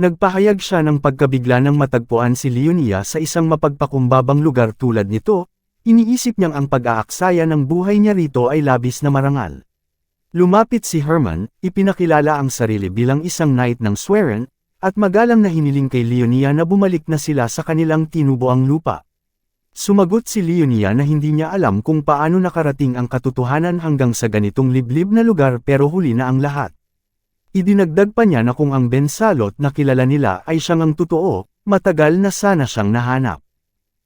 Nagpahayag siya ng pagkabigla ng matagpuan si Leonia sa isang mapagpakumbabang lugar tulad nito, iniisip niyang ang pag-aaksaya ng buhay niya rito ay labis na marangal. Lumapit si Herman, ipinakilala ang sarili bilang isang knight ng Swerin, at magalang na hiniling kay Leonia na bumalik na sila sa kanilang tinubuang lupa. Sumagot si Leonia na hindi niya alam kung paano nakarating ang katotohanan hanggang sa ganitong liblib na lugar pero huli na ang lahat. Idinagdag pa niya na kung ang Bensalot na kilala nila ay siyang ang totoo, matagal na sana siyang nahanap.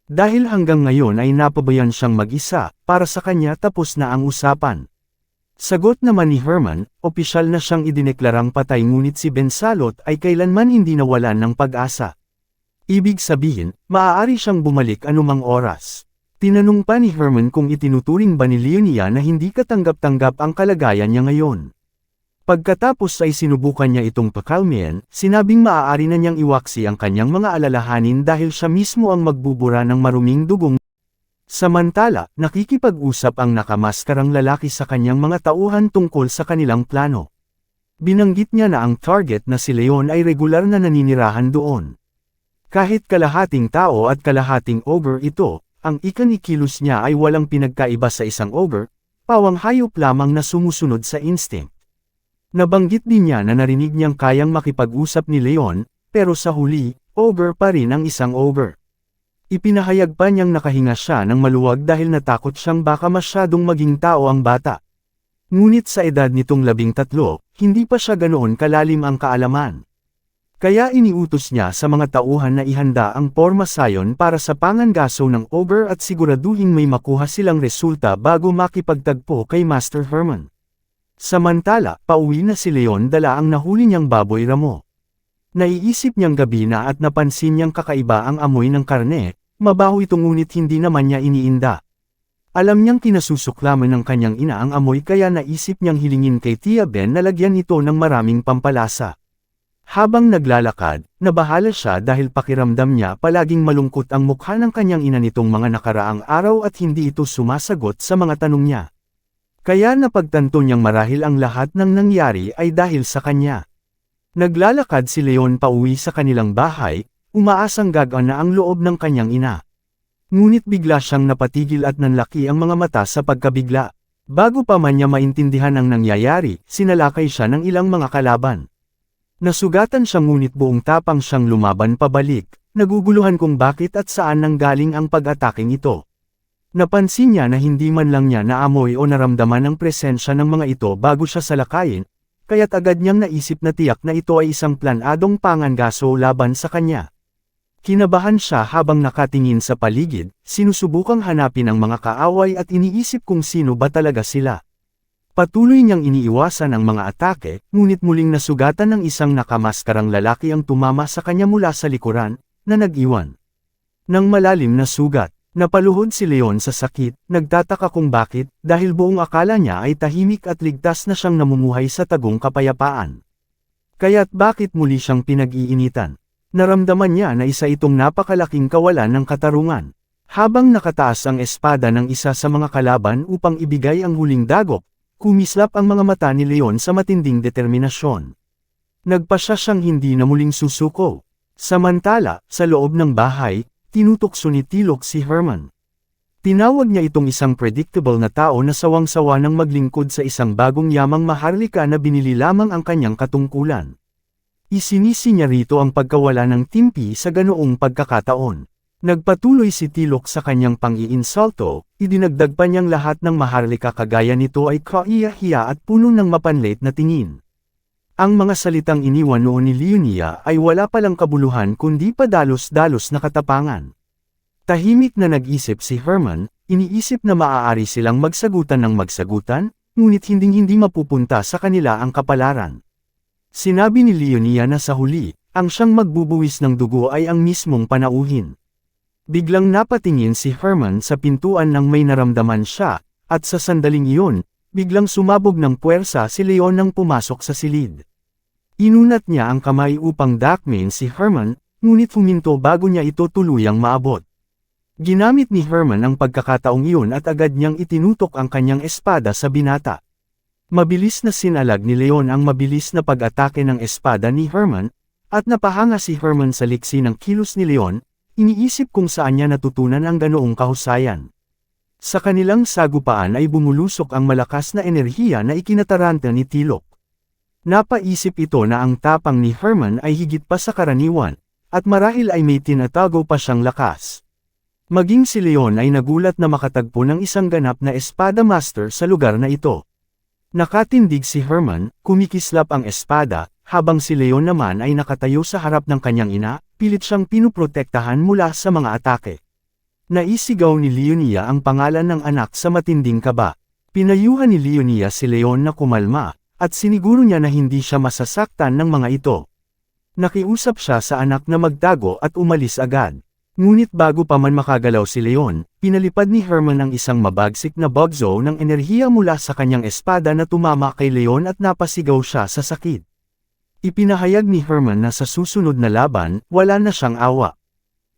Dahil hanggang ngayon ay napabayan siyang mag-isa, para sa kanya tapos na ang usapan. Sagot naman ni Herman, opisyal na siyang idineklarang patay ngunit si Bensalot ay kailanman hindi nawalan ng pag-asa. Ibig sabihin, maaari siyang bumalik anumang oras. Tinanong pa ni Herman kung itinuturing ba ni Leonia na hindi katanggap-tanggap ang kalagayan niya ngayon. Pagkatapos ay sinubukan niya itong pakalmihan, sinabing maaari na niyang iwaksi ang kanyang mga alalahanin dahil siya mismo ang magbubura ng maruming dugong. Samantala, nakikipag-usap ang nakamaskarang lalaki sa kanyang mga tauhan tungkol sa kanilang plano. Binanggit niya na ang target na si Leon ay regular na naninirahan doon. Kahit kalahating tao at kalahating ogre ito, ang ikinikilos niya ay walang pinagkaiba sa isang ogre, pawang hayop lamang na sumusunod sa instinct. Nabanggit din niya na narinig niyang kayang makipag-usap ni Leon, pero sa huli, ogre pa rin ang isang ogre. Ipinahayag pa niyang nakahinga siya ng maluwag dahil natakot siyang baka masyadong maging tao ang bata. Ngunit sa edad nitong 13, hindi pa siya ganoon kalalim ang kaalaman. Kaya iniutos niya sa mga tauhan na ihanda ang porma sayon para sa pangangaso ng ogre at siguraduhing may makuha silang resulta bago makipagtagpo kay Master Herman. Samantala, pauwi na si Leon dala ang nahuli niyang baboy ramo. Naiisip niyang gabi na at napansin niyang kakaiba ang amoy ng karne, mabaho ito ngunit hindi naman niya iniinda. Alam niyang kinasusuklaman ng kanyang ina ang amoy kaya naisip niyang hilingin kay Tia Ben na lagyan ito ng maraming pampalasa. Habang naglalakad, nabahala siya dahil pakiramdam niya palaging malungkot ang mukha ng kanyang ina nitong mga nakaraang araw at hindi ito sumasagot sa mga tanong niya. Kaya napagtanto niyang marahil ang lahat ng nangyari ay dahil sa kanya. Naglalakad si Leon pauwi sa kanilang bahay, umaasang gagaan na ang loob ng kanyang ina. Ngunit bigla siyang napatigil at nanlaki ang mga mata sa pagkabigla. Bago pa man niya maintindihan ang nangyayari, sinalakay siya ng ilang mga kalaban. Nasugatan siya ngunit buong tapang siyang lumaban pabalik, naguguluhan kung bakit at saan nanggaling ang pag-ataking ito. Napansin niya na hindi man lang niya naamoy o naramdaman ang presensya ng mga ito bago siya salakayin, kaya't agad niyang naisip na tiyak na ito ay isang planadong pangangaso laban sa kanya. Kinabahan siya habang nakatingin sa paligid, sinusubukang hanapin ang mga kaaway at iniisip kung sino ba talaga sila. Patuloy niyang iniiwasan ang mga atake, ngunit muling nasugatan ng isang nakamaskarang lalaki ang tumama sa kanya mula sa likuran, na nag-iwan ng malalim na sugat. Napaluhod si Leon sa sakit, nagtataka kung bakit, dahil buong akala niya ay tahimik at ligtas na siyang namumuhay sa tagong kapayapaan. Kaya't bakit muli siyang pinag-iinitan? Naramdaman niya na isa itong napakalaking kawalan ng katarungan. Habang nakataas ang espada ng isa sa mga kalaban upang ibigay ang huling dagok, kumislap ang mga mata ni Leon sa matinding determinasyon. Nagpasya siyang hindi na muling susuko. Samantala, sa loob ng bahay, tinutokso ni Tilok si Herman. Tinawag niya itong isang predictable na tao na sawang-sawa ng maglingkod sa isang bagong yamang maharlika na binili lamang ang kanyang katungkulan. Isinisi niya rito ang pagkawala ng timpi sa ganoong pagkakataon. Nagpatuloy si Tilok sa kanyang pang-iinsulto, idinagdag pa niyang lahat ng maharlika kagaya nito ay kaiya-hiya at puno ng mapanlit na tingin. Ang mga salitang iniwan noon ni Leonia ay wala palang kabuluhan kundi padalos-dalos na katapangan. Tahimik na nag-isip si Herman, iniisip na maaari silang magsagutan ng magsagutan, ngunit hinding-hindi mapupunta sa kanila ang kapalaran. Sinabi ni Leonia na sa huli, ang siyang magbubuwis ng dugo ay ang mismong panauhin. Biglang napatingin si Herman sa pintuan nang may naramdaman siya, at sa sandaling iyon, biglang sumabog ng puwersa si Leon nang pumasok sa silid. Inunat niya ang kamay upang dakmin si Herman, ngunit huminto bago niya ito tuluyang maabot. Ginamit ni Herman ang pagkakataong iyon at agad niyang itinutok ang kanyang espada sa binata. Mabilis na sinalag ni Leon ang mabilis na pag-atake ng espada ni Herman, at napahanga si Herman sa liksi ng kilos ni Leon, iniisip kung saan niya natutunan ang ganoong kahusayan. Sa kanilang sagupaan ay bumulusok ang malakas na enerhiya na ikinataranta ni Tilok. Napaisip ito na ang tapang ni Herman ay higit pa sa karaniwan, at marahil ay may tinatago pa siyang lakas. Maging si Leon ay nagulat na makatagpo ng isang ganap na espada master sa lugar na ito. Nakatindig si Herman, kumikislap ang espada, habang si Leon naman ay nakatayo sa harap ng kanyang ina, pilit siyang pinuprotektahan mula sa mga atake. Naisigaw ni Leonia ang pangalan ng anak sa matinding kaba. Pinayuhan ni Leonia si Leon na kumalma, at siniguro niya na hindi siya masasaktan ng mga ito. Nakiusap siya sa anak na magtago at umalis agad. Ngunit bago pa man makagalaw si Leon, pinalipad ni Herman ang isang mabagsik na bugzo ng enerhiya mula sa kanyang espada na tumama kay Leon at napasigaw siya sa sakit. Ipinahayag ni Herman na sa susunod na laban, wala na siyang awa.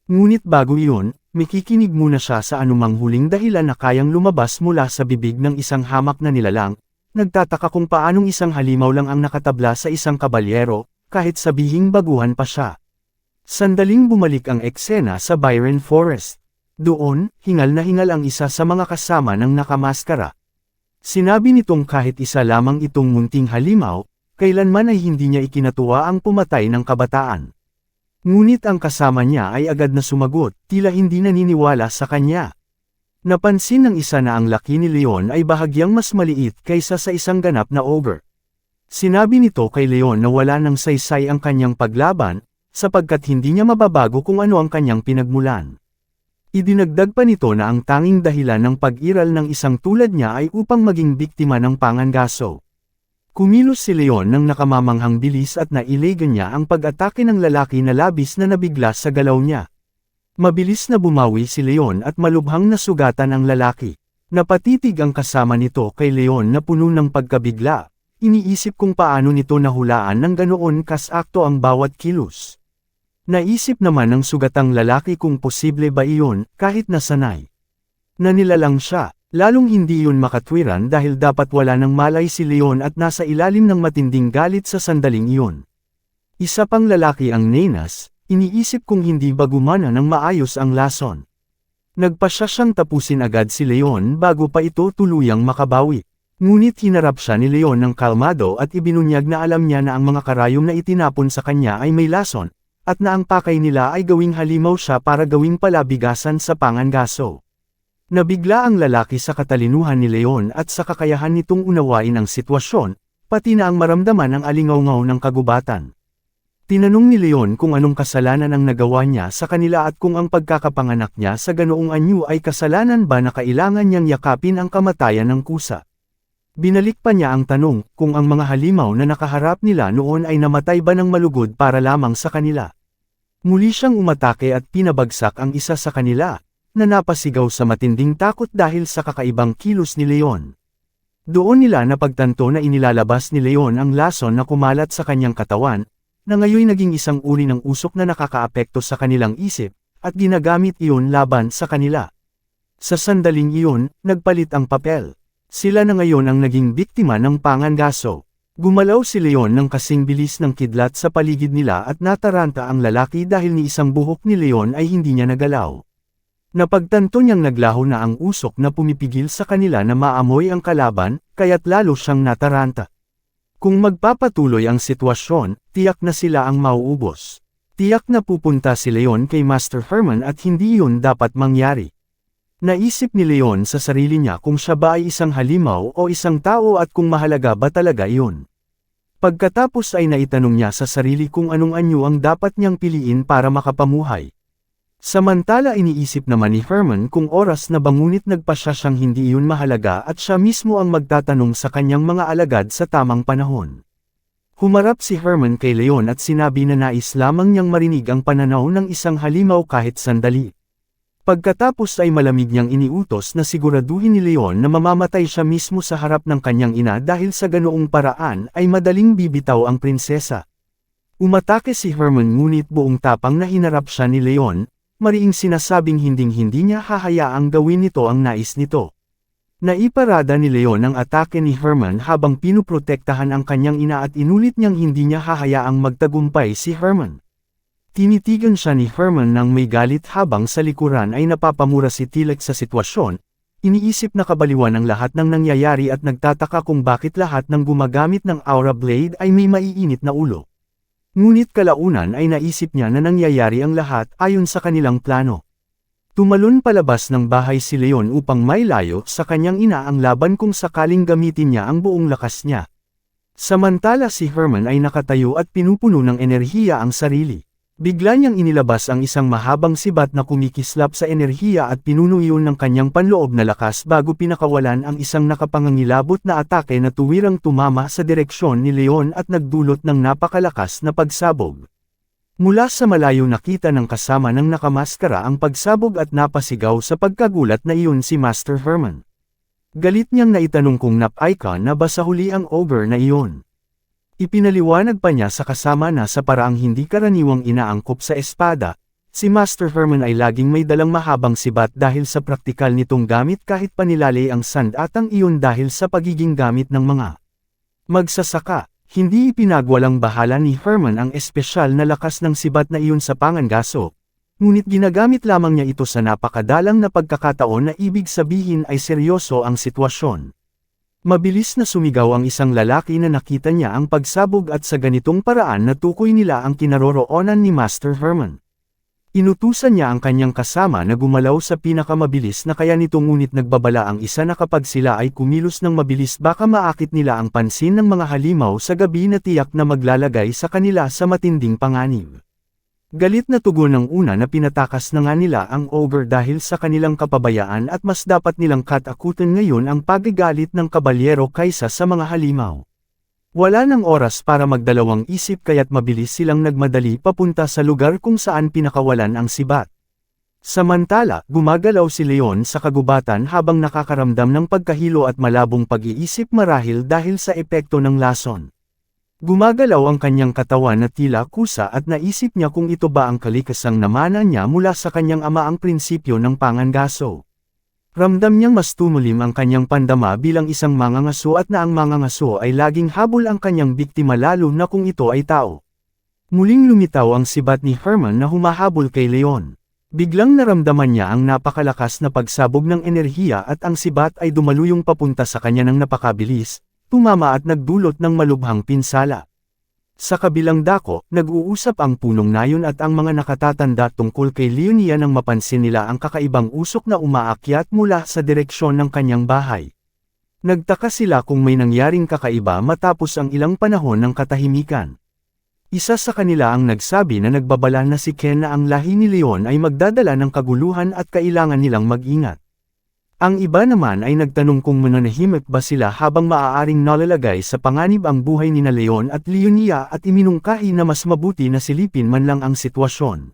Ngunit bago iyon, Makikinig muna siya sa anumang huling dahilan na kayang lumabas mula sa bibig ng isang hamak na nilalang, nagtataka kung paanong isang halimaw lang ang nakatabla sa isang kabalyero, kahit sabihing baguhan pa siya. Sandaling bumalik ang eksena sa Byron Forest. Doon, hingal na hingal ang isa sa mga kasama ng nakamaskara. Sinabi nitong kahit isa lamang itong munting halimaw, kailanman ay hindi niya ikinatuwa ang pumatay ng kabataan. Ngunit ang kasama niya ay agad na sumagot, tila hindi naniniwala sa kanya. Napansin ng isa na ang laki ni Leon ay bahagyang mas maliit kaysa sa isang ganap na ogre. Sinabi nito kay Leon na wala ng saysay ang kanyang paglaban, sapagkat hindi niya mababago kung ano ang kanyang pinagmulan. Idinagdag pa nito na ang tanging dahilan ng pag-iral ng isang tulad niya ay upang maging biktima ng pangangaso. Kumilos si Leon ng nakamamanghang bilis at nailegan niya ang pag-atake ng lalaki na labis na nabigla sa galaw niya. Mabilis na bumawi si Leon at malubhang nasugatan ang lalaki. Napatitig ang kasama nito kay Leon na puno ng pagkabigla. Iniisip kung paano nito nahulaan ng ganoon kasakto ang bawat kilos. Naisip naman ng sugatang lalaki kung posible ba iyon, kahit nasanay. Nanilalang siya. Lalong hindi yun makatwiran dahil dapat wala ng malay si Leon at nasa ilalim ng matinding galit sa sandaling iyon. Isa pang lalaki ang Nenas, iniisip kung hindi ba gumana ng maayos ang lason. Nagpasya siyang tapusin agad si Leon bago pa ito tuluyang makabawi. Ngunit hinarap siya ni Leon ng kalmado at ibinunyag na alam niya na ang mga karayom na itinapon sa kanya ay may lason, at na ang pakay nila ay gawing halimaw siya para gawing palabigasan sa pangangaso. Nabigla ang lalaki sa katalinuhan ni Leon at sa kakayahan nitong unawain ang sitwasyon, pati na ang maramdaman ng alingaw-ngaw ng kagubatan. Tinanong ni Leon kung anong kasalanan ang nagawa niya sa kanila at kung ang pagkakapanganak niya sa ganoong anyo ay kasalanan ba na kailangan niyang yakapin ang kamatayan ng kusa. Binalik pa niya ang tanong kung ang mga halimaw na nakaharap nila noon ay namatay ba ng malugod para lamang sa kanila. Muli siyang umatake at pinabagsak ang isa sa kanila, na napasigaw sa matinding takot dahil sa kakaibang kilos ni Leon. Doon nila napagtanto na inilalabas ni Leon ang lason na kumalat sa kanyang katawan, na ngayon naging isang uri ng usok na nakakaapekto sa kanilang isip, at ginagamit iyon laban sa kanila. Sa sandaling iyon, nagpalit ang papel. Sila na ngayon ang naging biktima ng pangangaso. Gumalaw si Leon ng kasing bilis ng kidlat sa paligid nila at nataranta ang lalaki dahil ni isang buhok ni Leon ay hindi niya nagalaw. Napagtanto niyang naglaho na ang usok na pumipigil sa kanila na maamoy ang kalaban, kaya't lalo siyang nataranta. Kung magpapatuloy ang sitwasyon, tiyak na sila ang mauubos. Tiyak na pupunta si Leon kay Master Herman at hindi yun dapat mangyari. Naisip ni Leon sa sarili niya kung siya ba ay isang halimaw o isang tao at kung mahalaga ba talaga iyon. Pagkatapos ay naitanong niya sa sarili kung anong anyo ang dapat niyang piliin para makapamuhay. Samantala iniisip naman ni Herman kung oras na bangunit nagpasya siyang hindi iyon mahalaga at siya mismo ang magtatanong sa kanyang mga alagad sa tamang panahon. Humarap si Herman kay Leon at sinabi na nais lamang niyang marinig ang pananaw ng isang halimaw kahit sandali. Pagkatapos ay malamig niyang iniutos na siguraduhin ni Leon na mamamatay siya mismo sa harap ng kanyang ina dahil sa ganoong paraan ay madaling bibitaw ang prinsesa. Umatake si Herman ngunit buong tapang na hinarap siya ni Leon, mariing sinasabing hinding-hindi niya hahayaang gawin nito ang nais nito. Naiparada ni Leon ang atake ni Herman habang pinuprotektahan ang kanyang ina at inulit niyang hindi niya hahayaang magtagumpay si Herman. Tinitigan siya ni Herman nang may galit habang sa likuran ay napapamura si Tilek sa sitwasyon, iniisip na kabaliwan ang lahat ng nangyayari at nagtataka kung bakit lahat ng gumagamit ng Aura Blade ay may maiinit na ulo. Ngunit kalaunan ay naisip niya na nangyayari ang lahat ayon sa kanilang plano. Tumalon palabas ng bahay si Leon upang mailayo sa kanyang ina ang laban kung sakaling gamitin niya ang buong lakas niya. Samantala si Herman ay nakatayo at pinupuno ng enerhiya ang sarili. Bigla niyang inilabas ang isang mahabang sibat na kumikislap sa enerhiya at pinuno iyon ng kanyang panloob na lakas bago pinakawalan ang isang nakapangangilabot na atake na tuwirang tumama sa direksyon ni Leon at nagdulot ng napakalakas na pagsabog. Mula sa malayo nakita ng kasama ng nakamaskara ang pagsabog at napasigaw sa pagkagulat na iyon si Master Herman. Galit niyang naitanong kung nap-icon na ba sa huli ang ogre na iyon. Ipinaliwanag pa niya sa kasama na sa paraang hindi karaniwang inaangkop sa espada, si Master Herman ay laging may dalang mahabang sibat dahil sa praktikal nitong gamit kahit panilalay ang sand at ang iyon dahil sa pagiging gamit ng mga magsasaka. Hindi ipinagwalang bahala ni Herman ang espesyal na lakas ng sibat na iyon sa pangangaso. Ngunit ginagamit lamang niya ito sa napakadalang na pagkakataon na ibig sabihin ay seryoso ang sitwasyon. Mabilis na sumigaw ang isang lalaki na nakita niya ang pagsabog at sa ganitong paraan na tukoy nila ang kinaroroonan ni Master Herman. Inutusan niya ang kanyang kasama na gumalaw sa pinakamabilis na kaya nito ngunit nagbabala ang isa na kapag sila ay kumilos ng mabilis baka maakit nila ang pansin ng mga halimaw sa gabi na tiyak na maglalagay sa kanila sa matinding panganib. Galit na tugon ng una na pinatakas na nga nila ang ogre dahil sa kanilang kapabayaan at mas dapat nilang katakutan ngayon ang pagigalit ng kabalyero kaysa sa mga halimaw. Wala nang oras para magdalawang isip kaya't mabilis silang nagmadali papunta sa lugar kung saan pinakawalan ang sibat. Samantala, gumagalaw si Leon sa kagubatan habang nakakaramdam ng pagkahilo at malabong pag-iisip marahil dahil sa epekto ng lason. Gumagalaw ang kanyang katawan na tila kusa at naisip niya kung ito ba ang kalikasang namana niya mula sa kanyang ama ang prinsipyo ng pangangaso. Ramdam niyang mas tumulim ang kanyang pandama bilang isang mangangaso at na ang mangangaso ay laging habol ang kanyang biktima lalo na kung ito ay tao. Muling lumitaw ang sibat ni Herman na humahabol kay Leon. Biglang naramdaman niya ang napakalakas na pagsabog ng enerhiya at ang sibat ay dumaluyong papunta sa kanya ng napakabilis, tumama at nagdulot ng malubhang pinsala. Sa kabilang dako, nag-uusap ang punong nayon at ang mga nakatatanda tungkol kay Leonia nang mapansin nila ang kakaibang usok na umaakyat mula sa direksyon ng kanyang bahay. Nagtaka sila kung may nangyaring kakaiba matapos ang ilang panahon ng katahimikan. Isa sa kanila ang nagsabi na nagbabala na si Ken na ang lahi ni Leon ay magdadala ng kaguluhan at kailangan nilang mag-ingat. Ang iba naman ay nagtanong kung mananahimik ba sila habang maaaring nalalagay sa panganib ang buhay ni na Leon at Leonia at iminungkahi na mas mabuti na silipin man lang ang sitwasyon.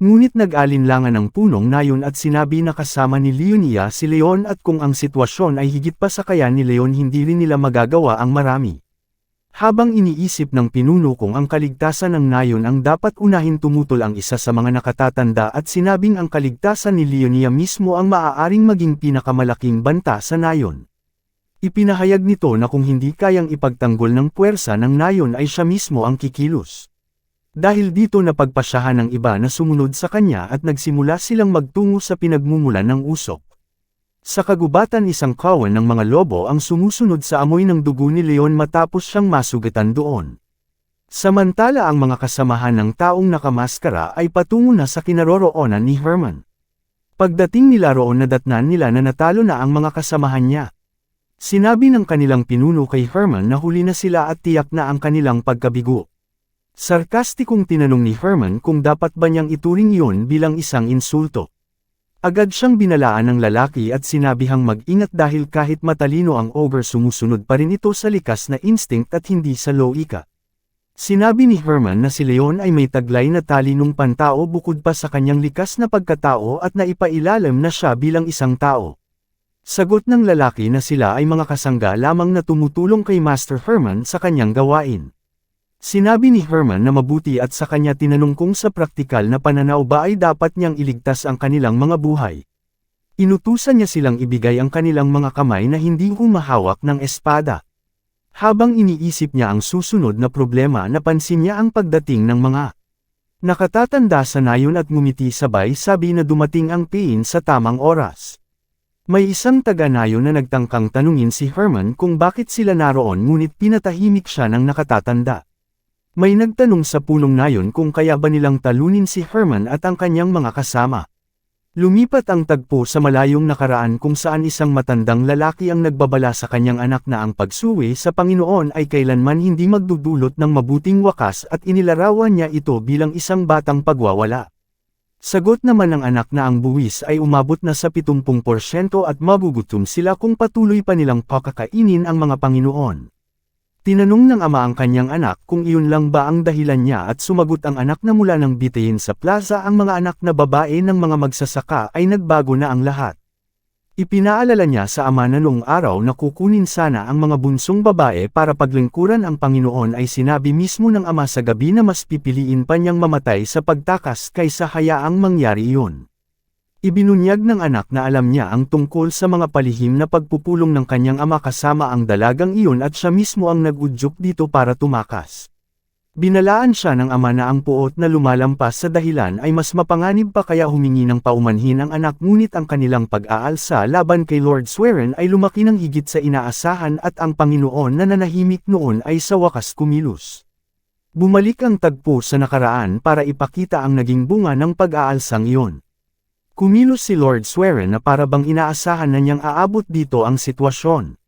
Ngunit nag-alinlangan ang punong nayon at sinabi na kasama ni Leonia si Leon at kung ang sitwasyon ay higit pa sa kaya ni Leon hindi rin nila magagawa ang marami. Habang iniisip ng pinuno kung ang kaligtasan ng nayon ang dapat unahin tumutol ang isa sa mga nakatatanda at sinabing ang kaligtasan ni Leonia mismo ang maaaring maging pinakamalaking banta sa nayon. Ipinahayag nito na kung hindi kayang ipagtanggol ng puwersa ng nayon ay siya mismo ang kikilos. Dahil dito napagpasyahan ng iba na sumunod sa kanya at nagsimula silang magtungo sa pinagmumulan ng usok. Sa kagubatan isang kawan ng mga lobo ang sumusunod sa amoy ng dugo ni Leon matapos siyang masugatan doon. Samantala ang mga kasamahan ng taong nakamaskara ay patungo na sa kinaroroonan ni Herman. Pagdating nila roon nadatnan nila na natalo na ang mga kasamahan niya. Sinabi ng kanilang pinuno kay Herman na huli na sila at tiyak na ang kanilang pagkabigo. Sarkastikong tinanong ni Herman kung dapat ba niyang ituring iyon bilang isang insulto. Agad siyang binalaan ng lalaki at sinabihang mag-ingat dahil kahit matalino ang ogre sumusunod pa rin ito sa likas na instinct at hindi sa loika. Sinabi ni Herman na si Leon ay may taglay na talinong pantao bukod pa sa kanyang likas na pagkatao at naipailalim na siya bilang isang tao. Sagot ng lalaki na sila ay mga kasangga lamang na tumutulong kay Master Herman sa kanyang gawain. Sinabi ni Herman na mabuti at sa kanya tinanong kung sa praktikal na pananaw ba ay dapat niyang iligtas ang kanilang mga buhay. Inutusan niya silang ibigay ang kanilang mga kamay na hindi humahawak ng espada. Habang iniisip niya ang susunod na problema napansin niya ang pagdating ng mga nakatatanda sa nayon at ngumiti sabay sabi na dumating ang pain sa tamang oras. May isang taga-nayon na nagtangkang tanungin si Herman kung bakit sila naroon ngunit pinatahimik siya ng nakatatanda. May nagtanong sa punong nayon kung kaya ba nilang talunin si Herman at ang kanyang mga kasama. Lumipat ang tagpo sa malayong nakaraan kung saan isang matandang lalaki ang nagbabala sa kanyang anak na ang pagsuwi sa Panginoon ay kailanman hindi magdudulot ng mabuting wakas at inilarawan niya ito bilang isang batang pagwawala. Sagot naman ng anak na ang buwis ay umabot na sa 70% at magugutom sila kung patuloy pa nilang pakakainin ang mga Panginoon. Tinanong ng ama ang kanyang anak kung iyon lang ba ang dahilan niya at sumagot ang anak na mula nang bitayin sa plaza ang mga anak na babae ng mga magsasaka ay nagbago na ang lahat. Ipinaalala niya sa ama na noong araw na kukunin sana ang mga bunsong babae para paglingkuran ang Panginoon ay sinabi mismo ng ama sa gabi na mas pipiliin pa niyang mamatay sa pagtakas kaysa hayaang mangyari iyon. Ibinunyag ng anak na alam niya ang tungkol sa mga palihim na pagpupulong ng kanyang ama kasama ang dalagang iyon at siya mismo ang nag-udyok dito para tumakas. Binalaan siya ng ama na ang puot na lumalampas sa dahilan ay mas mapanganib pa kaya humingi ng paumanhin ang anak ngunit ang kanilang pag-aalsa laban kay Lord Swearen ay lumaki ng higit sa inaasahan at ang Panginoon na nanahimik noon ay sa wakas kumilos. Bumalik ang tagpo sa nakaraan para ipakita ang naging bunga ng pag-aalsang iyon. Kumilos si Lord Swearen na para bang inaasahan na niyang aabot dito ang sitwasyon.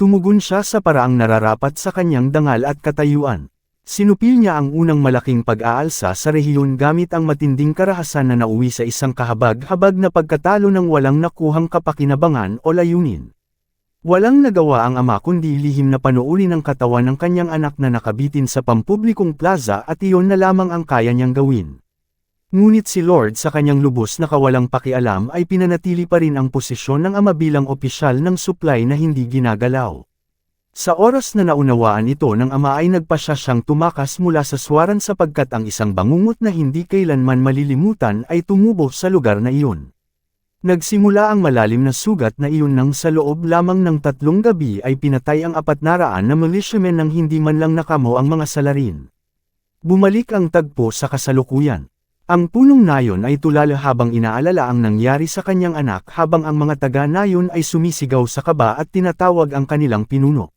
Tumugon siya sa paraang nararapat sa kanyang dangal at katayuan. Sinupil niya ang unang malaking pag-aalsa sa rehiyon gamit ang matinding karahasan na nauwi sa isang kahabag-habag na pagkatalo ng walang nakuhang kapakinabangan o layunin. Walang nagawa ang ama kundi lihim na panuulin ang katawan ng kanyang anak na nakabitin sa pampublikong plaza at iyon na lamang ang kaya niyang gawin. Ngunit si Lord sa kanyang lubos na kawalang pakialam ay pinanatili pa rin ang posisyon ng ama bilang opisyal ng supply na hindi ginagalaw. Sa oras na naunawaan ito ng ama ay nagpasya siyang tumakas mula sa swaran sapagkat ang isang bangungot na hindi kailanman malilimutan ay tumubo sa lugar na iyon. Nagsimula ang malalim na sugat na iyon nang sa loob lamang ng 3 gabi ay pinatay ang 400 na militiamen nang hindi man lang nakamo ang mga salarin. Bumalik ang tagpo sa kasalukuyan. Ang punong nayon ay tulala habang inaalala ang nangyari sa kanyang anak habang ang mga taga-nayon ay sumisigaw sa kaba at tinatawag ang kanilang pinuno.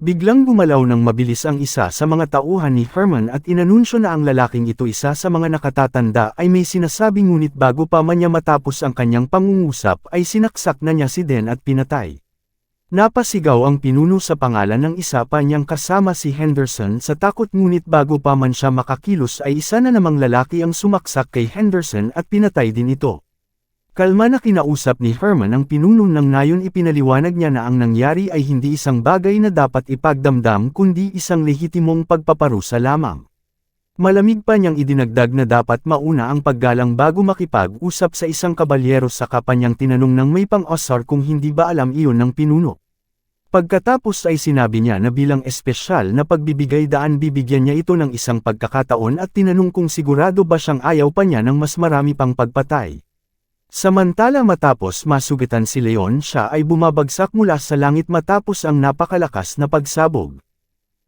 Biglang gumalaw ng mabilis ang isa sa mga tauhan ni Herman at inanunsyo na ang lalaking ito isa sa mga nakatatanda ay may sinasabi ngunit bago pa man niya matapos ang kanyang pangungusap ay sinaksak na niya si Den at pinatay. Napasigaw ang pinuno sa pangalan ng isa pa niyang kasama si Henderson sa takot ngunit bago pa man siya makakilos ay isa na namang lalaki ang sumaksak kay Henderson at pinatay din ito. Kalma na kinausap ni Herman ang pinuno ng nayon ipinaliwanag niya na ang nangyari ay hindi isang bagay na dapat ipagdamdam kundi isang lehitimong pagpaparusa lamang. Malamig pa niyang idinagdag na dapat mauna ang paggalang bago makipag-usap sa isang kabalyero sa kapanyang tinanong ng may pang-osar kung hindi ba alam iyon ng pinuno. Pagkatapos ay sinabi niya na bilang espesyal na pagbibigay daan bibigyan niya ito ng isang pagkakataon at tinanong kung sigurado ba siyang ayaw pa niya ng mas marami pang pagpatay. Samantala matapos masugitan si Leon siya ay bumabagsak mula sa langit matapos ang napakalakas na pagsabog.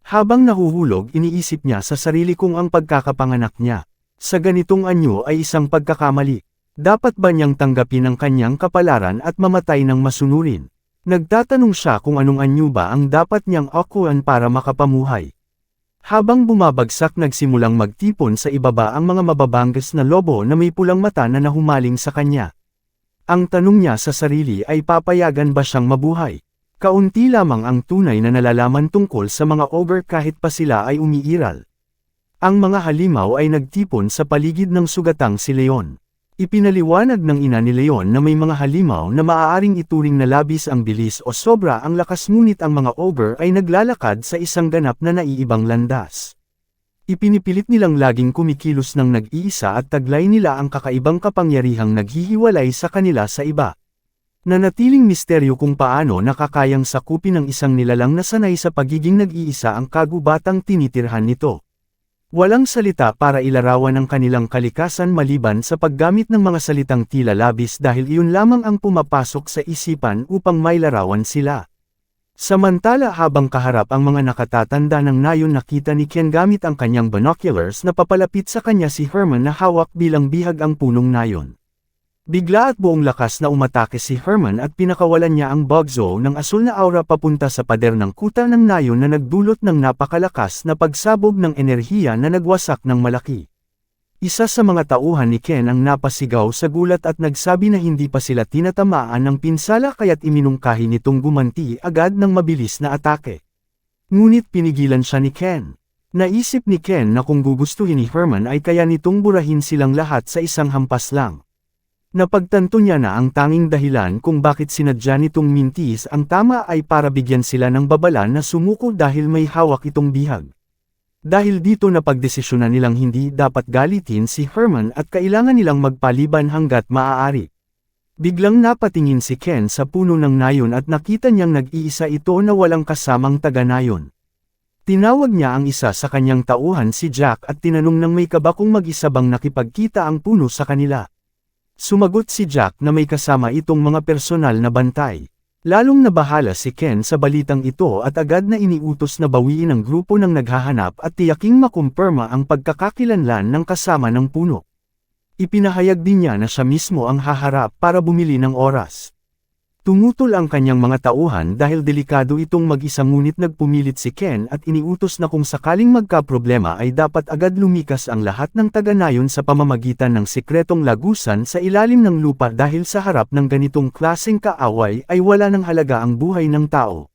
Habang nahuhulog iniisip niya sa sarili kung ang pagkakapanganak niya sa ganitong anyo ay isang pagkakamali. Dapat ba niyang tanggapin ang kanyang kapalaran at mamatay ng masunurin? Nagtatanong siya kung anong anyo ba ang dapat niyang akuan para makapamuhay. Habang bumabagsak nagsimulang magtipon sa ibaba ang mga mababanggas na lobo na may pulang mata na nahumaling sa kanya. Ang tanong niya sa sarili ay papayagan ba siyang mabuhay? Kaunti lamang ang tunay na nalalaman tungkol sa mga ogre kahit pa sila ay umiiral. Ang mga halimaw ay nagtipon sa paligid ng sugatang si Leon. Ipinaliwanag ng ina ni Leon na may mga halimaw na maaaring ituring na labis ang bilis o sobra ang lakas ngunit ang mga ogre ay naglalakad sa isang ganap na naiibang landas. Ipinipilit nilang laging kumikilos ng nag-iisa at taglay nila ang kakaibang kapangyarihang naghihiwalay sa kanila sa iba. Nanatiling misteryo kung paano nakakayang sakupin ng isang nilalang na sanay sa pagiging nag-iisa ang kagubatang tinitirhan nito. Walang salita para ilarawan ang kanilang kalikasan maliban sa paggamit ng mga salitang tila labis dahil iyon lamang ang pumapasok sa isipan upang mailarawan sila. Samantala habang kaharap ang mga nakatatanda ng nayon nakita ni Ken gamit ang kanyang binoculars na papalapit sa kanya si Herman na hawak bilang bihag ang punong nayon. Bigla at buong lakas na umatake si Herman at pinakawalan niya ang bugzo ng asul na aura papunta sa pader ng kuta ng nayon na nagdulot ng napakalakas na pagsabog ng enerhiya na nagwasak ng malaki. Isa sa mga tauhan ni Ken ang napasigaw sa gulat at nagsabi na hindi pa sila tinatamaan ng pinsala kaya't iminungkahi nitong gumanti agad ng mabilis na atake. Ngunit pinigilan siya ni Ken. Naisip ni Ken na kung gugustuhin ni Herman ay kaya nitong burahin silang lahat sa isang hampas lang. Napagtanto niya na ang tanging dahilan kung bakit sinadya nitong mintis ang tama ay para bigyan sila ng babala na sumuko dahil may hawak itong bihag. Dahil dito napagdesisyonan nilang hindi dapat galitin si Herman at kailangan nilang magpaliban hanggat maaari. Biglang napatingin si Ken sa puno ng nayon at nakita niyang nag-iisa ito na walang kasamang taga-nayon. Tinawag niya ang isa sa kanyang tauhan si Jack at tinanong ng may kaba kung mag-isa bang nakipagkita ang puno sa kanila. Sumagot si Jack na may kasama itong mga personal na bantay. Lalong nabahala si Ken sa balitang ito at agad na iniutos na bawiin ang grupo ng naghahanap at tiyaking makumpirma ang pagkakakilanlan ng kasama ng puno. Ipinahayag din niya na siya mismo ang haharap para bumili ng oras. Tumutol ang kanyang mga tauhan dahil delikado itong mag-isa ngunit nagpumilit si Ken at iniutos na kung sakaling magkaproblema ay dapat agad lumikas ang lahat ng taga-nayon sa pamamagitan ng sikretong lagusan sa ilalim ng lupa dahil sa harap ng ganitong klaseng kaaway ay wala ng halaga ang buhay ng tao.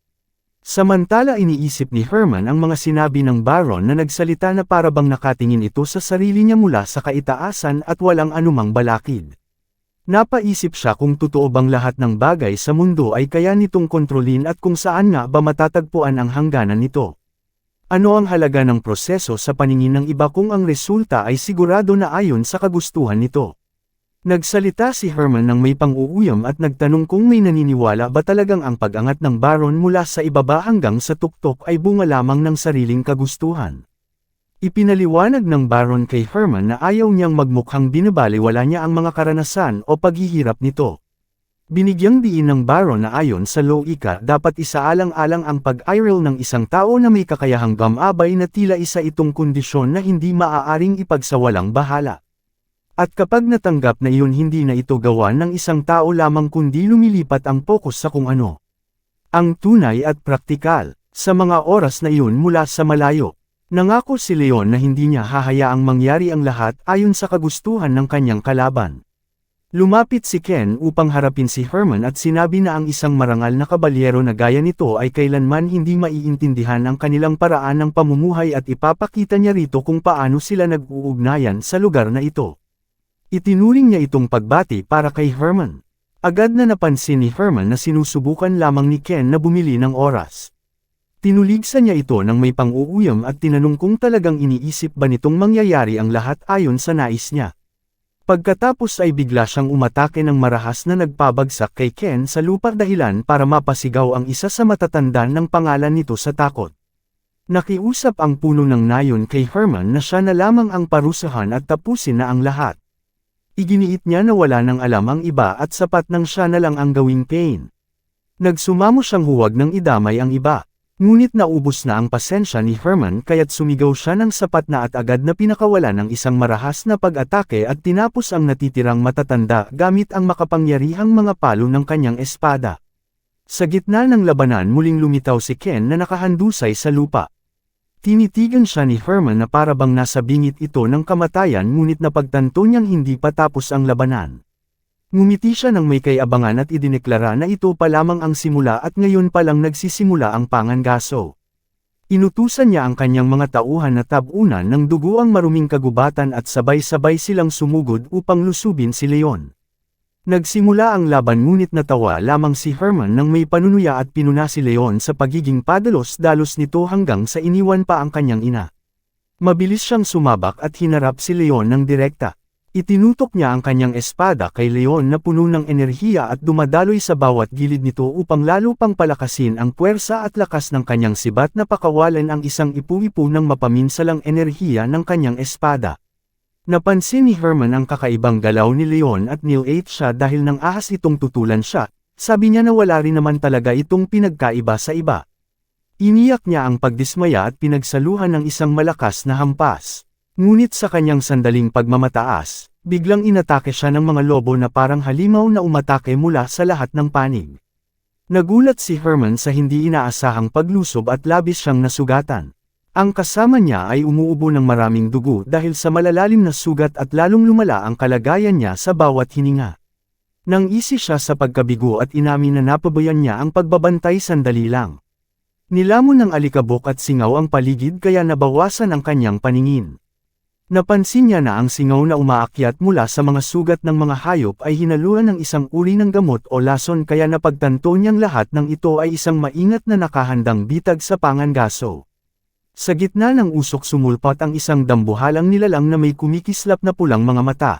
Samantala iniisip ni Herman ang mga sinabi ng Baron na nagsalita na para bang nakatingin ito sa sarili niya mula sa kaitaasan at walang anumang balakid. Napaisip siya kung totoo bang lahat ng bagay sa mundo ay kaya nitong kontrolin at kung saan nga ba matatagpuan ang hangganan nito. Ano ang halaga ng proseso sa paningin ng iba kung ang resulta ay sigurado na ayon sa kagustuhan nito? Nagsalita si Herman ng may pang-uuyam at nagtanong kung may naniniwala ba talagang ang pag-angat ng Baron mula sa ibaba hanggang sa tuktok ay bunga lamang ng sariling kagustuhan. Ipinaliwanag ng Baron kay Herman na ayaw niyang magmukhang binabaliwala niya ang mga karanasan o paghihirap nito. Binigyang diin ng Baron na ayon sa Loika dapat isaalang-alang ang pag-aral ng isang tao na may kakayahang gamabay na tila isa itong kondisyon na hindi maaaring ipagsawalang bahala. At kapag natanggap na iyon hindi na ito gawa ng isang tao lamang kundi lumilipat ang pokus sa kung ano. Ang tunay at praktikal, sa mga oras na iyon mula sa malayo. Nangako si Leon na hindi niya hahayaang mangyari ang lahat ayon sa kagustuhan ng kanyang kalaban. Lumapit si Ken upang harapin si Herman at sinabi na ang isang marangal na kabalyero na gaya nito ay kailanman hindi maiintindihan ang kanilang paraan ng pamumuhay at ipapakita niya rito kung paano sila nag-uugnayan sa lugar na ito. Itinuring niya itong pagbati para kay Herman. Agad na napansin ni Herman na sinusubukan lamang ni Ken na bumili ng oras. Tinuligsa niya ito ng may pang-uuyam at tinanong kung talagang iniisip ba nitong mangyayari ang lahat ayon sa nais niya. Pagkatapos ay bigla siyang umatake ng marahas na nagpabagsak kay Ken sa lupa dahilan para mapasigaw ang isa sa matatanda ng pangalan nito sa takot. Nakiusap ang puno ng nayon kay Herman na siya na lamang ang parusahan at tapusin na ang lahat. Iginiit niya na wala nang alam ang iba at sapat nang siya na lang ang gawing pain. Nagsumamo siyang huwag ng idamay ang iba. Ngunit naubos na ang pasensya ni Herman kaya't sumigaw siya ng sapat na at agad na pinakawala ng isang marahas na pag-atake at tinapos ang natitirang matatanda gamit ang makapangyarihang mga palo ng kanyang espada. Sa gitna ng labanan muling lumitaw si Ken na nakahandusay sa lupa. Tinitigan siya ni Herman na para bang nasa bingit ito ng kamatayan ngunit napagtanto niyang hindi pa tapos ang labanan. Ngumiti siya ng may kayabangan at idineklara na ito pa lamang ang simula at ngayon pa lang nagsisimula ang pangangaso. Inutusan niya ang kanyang mga tauhan na tabunan ng dugo ang maruming kagubatan at sabay-sabay silang sumugod upang lusubin si Leon. Nagsimula ang laban ngunit natawa lamang si Herman nang may panunuya at pinuna si Leon sa pagiging padalos-dalos nito hanggang sa iniwan pa ang kanyang ina. Mabilis siyang sumabak at hinarap si Leon ng direkta. Itinutok niya ang kanyang espada kay Leon na puno ng enerhiya at dumadaloy sa bawat gilid nito upang lalo pang palakasin ang puwersa at lakas ng kanyang sibat na pakawalan ang isang ipu-ipu ng mapaminsalang enerhiya ng kanyang espada. Napansin ni Herman ang kakaibang galaw ni Leon at nilate siya dahil nang ahas itong tutulan siya, sabi niya na wala rin naman talaga itong pinagkaiba sa iba. Iniyak niya ang pagdismaya at pinagsaluhan ng isang malakas na hampas. Ngunit sa kanyang sandaling pagmamataas, biglang inatake siya ng mga lobo na parang halimaw na umatake mula sa lahat ng panig. Nagulat si Herman sa hindi inaasahang paglusob at labis siyang nasugatan. Ang kasama niya ay umuubo ng maraming dugo dahil sa malalalim na sugat at lalong lumala ang kalagayan niya sa bawat hininga. Nang isi siya sa pagkabigo at inamin na napabayan niya ang pagbabantay sandali lang. Nilamon ng alikabok at singaw ang paligid kaya nabawasan ang kanyang paningin. Napansin niya na ang singaw na umaakyat mula sa mga sugat ng mga hayop ay hinaluan ng isang uri ng gamot o lason kaya napagtanto niyang lahat ng ito ay isang maingat na nakahandang bitag sa pangangaso. Sa gitna ng usok sumulpat ang isang dambuhalang nilalang na may kumikislap na pulang mga mata.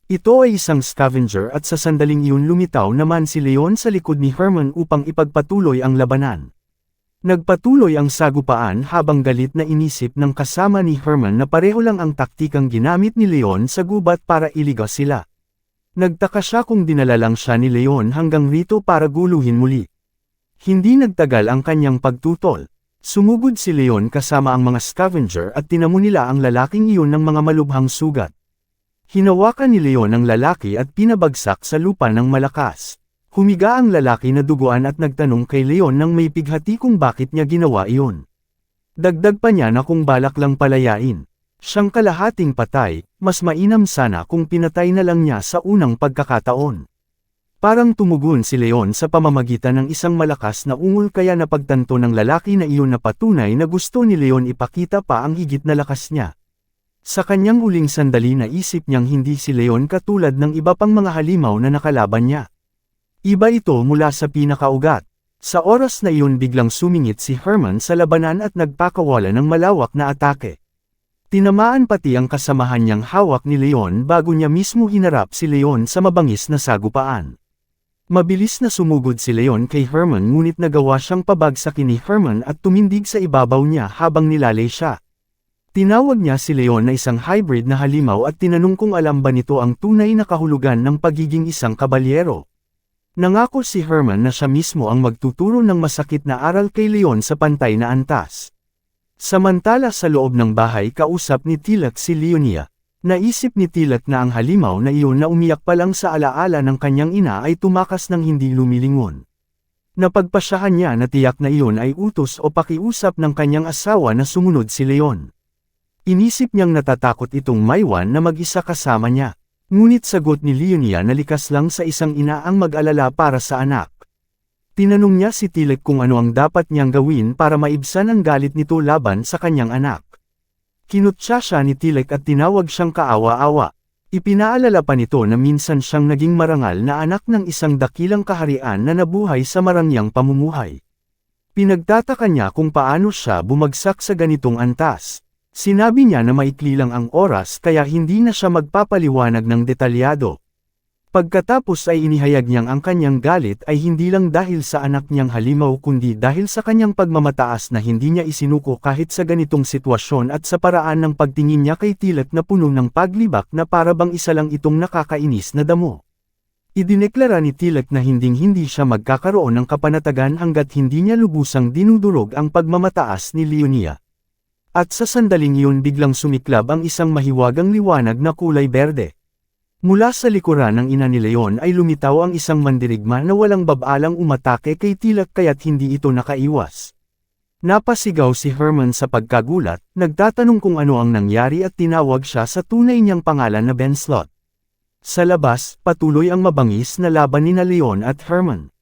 Ito ay isang scavenger at sa sandaling iyon lumitaw naman si Leon sa likod ni Herman upang ipagpatuloy ang labanan. Nagpatuloy ang sagupaan habang galit na inisip ng kasama ni Herman na pareho lang ang taktikang ginamit ni Leon sa gubat para iligaw sila. Nagtaka siya kung dinala lang siya ni Leon hanggang rito para guluhin muli. Hindi nagtagal ang kanyang pagtutol. Sumugod si Leon kasama ang mga scavenger at tinamo nila ang lalaking iyon ng mga malubhang sugat. Hinawakan ni Leon ang lalaki at pinabagsak sa lupa ng malakas. Humiga ang lalaki na duguan at nagtanong kay Leon nang may pighati kung bakit niya ginawa iyon. Dagdag pa niya na kung balak lang palayain siyang kalahating patay, mas mainam sana kung pinatay na lang niya sa unang pagkakataon. Parang tumugon si Leon sa pamamagitan ng isang malakas na ungol kaya napagtanto ng lalaki na iyon na patunay na gusto ni Leon ipakita pa ang higit na lakas niya. Sa kanyang huling sandali naisip niyang hindi si Leon katulad ng iba pang mga halimaw na nakalaban niya. Iba ito mula sa pinakaugat. Sa oras na iyon biglang sumingit si Herman sa labanan at nagpakawala ng malawak na atake. Tinamaan pati ang kasamahan niyang hawak ni Leon bago niya mismo hinarap si Leon sa mabangis na sagupaan. Mabilis na sumugod si Leon kay Herman ngunit nagawa siyang pabagsakin ni Herman at tumindig sa ibabaw niya habang nilalay siya. Tinawag niya si Leon na isang hybrid na halimaw at tinanong kung alam ba nito ang tunay na kahulugan ng pagiging isang kabalyero. Nangako si Herman na siya mismo ang magtuturo ng masakit na aral kay Leon sa pantay na antas. Samantala sa loob ng bahay kausap ni Tilak si Leonia. Naisip ni Tilak na ang halimaw na iyon na umiyak pa lang sa alaala ng kanyang ina ay tumakas ng hindi lumilingon. Napagpasyahan niya na tiyak na iyon ay utos o pakiusap ng kanyang asawa na sumunod si Leon. Inisip niyang natatakot itong Maiwan na mag-isa kasama niya. Ngunit sagot ni Leonia na likas lang sa isang ina ang mag-alala para sa anak. Tinanong niya si Tilak kung ano ang dapat niyang gawin para maibsan ang galit nito laban sa kanyang anak. Kinutya siya ni Tilak at tinawag siyang kaawa-awa. Ipinaalala pa nito na minsan siyang naging marangal na anak ng isang dakilang kaharian na nabuhay sa marangyang pamumuhay. Pinagtataka niya kung paano siya bumagsak sa ganitong antas. Sinabi niya na maikli lang ang oras kaya hindi na siya magpapaliwanag ng detalyado. Pagkatapos ay inihayag niyang ang kanyang galit ay hindi lang dahil sa anak niyang halimaw kundi dahil sa kanyang pagmamataas na hindi niya isinuko kahit sa ganitong sitwasyon at sa paraan ng pagtingin niya kay Tilak na puno ng paglibak na para bang isa lang itong nakakainis na damo. Idineklara ni Tilak na hinding-hindi siya magkakaroon ng kapanatagan hanggat hindi niya lubusang dinudurog ang pagmamataas ni Leonia. At sa sandaling iyon biglang sumiklab ang isang mahiwagang liwanag na kulay berde. Mula sa likuran ng ina ni Leon ay lumitaw ang isang mandirigma na walang babalang umatake kay Tilak kaya't hindi ito nakaiwas. Napasigaw si Herman sa pagkagulat, nagtatanong kung ano ang nangyari at tinawag siya sa tunay niyang pangalan na Benslot. Sa labas, patuloy ang mabangis na laban ni Leon at Herman.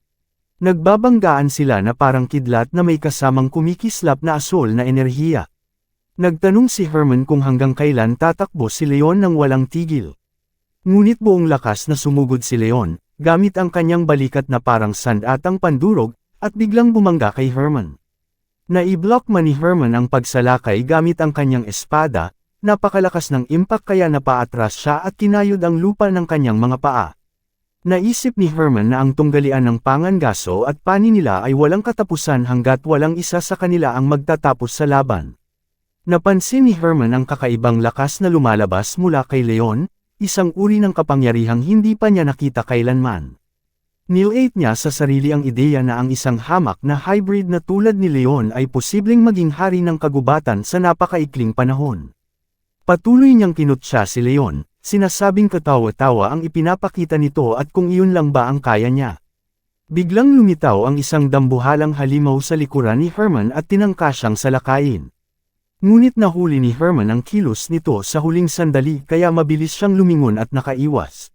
Nagbabanggaan sila na parang kidlat na may kasamang kumikislap na asol na enerhiya. Nagtanong si Herman kung hanggang kailan tatakbo si Leon nang walang tigil. Ngunit buong lakas na sumugod si Leon, gamit ang kanyang balikat na parang sandatang pandurog, at biglang bumangga kay Herman. Naiblock man ni Herman ang pagsalakay gamit ang kanyang espada, napakalakas ng impact kaya napaatras siya at kinayod ang lupa ng kanyang mga paa. Naisip ni Herman na ang tunggalian ng pangangaso at pani nila ay walang katapusan hanggat walang isa sa kanila ang magtatapos sa laban. Napansin ni Herman ang kakaibang lakas na lumalabas mula kay Leon, isang uri ng kapangyarihang hindi pa niya nakita kailanman. Nilate niya sa sarili ang ideya na ang isang hamak na hybrid na tulad ni Leon ay posibleng maging hari ng kagubatan sa napakaikling panahon. Patuloy niyang kinutya si Leon, sinasabing katawa-tawa ang ipinapakita nito at kung iyon lang ba ang kaya niya. Biglang lumitaw ang isang dambuhalang halimaw sa likuran ni Herman at tinangka siyang salakayin. Ngunit nahuli ni Herman ang kilos nito sa huling sandali kaya mabilis siyang lumingon at nakaiwas.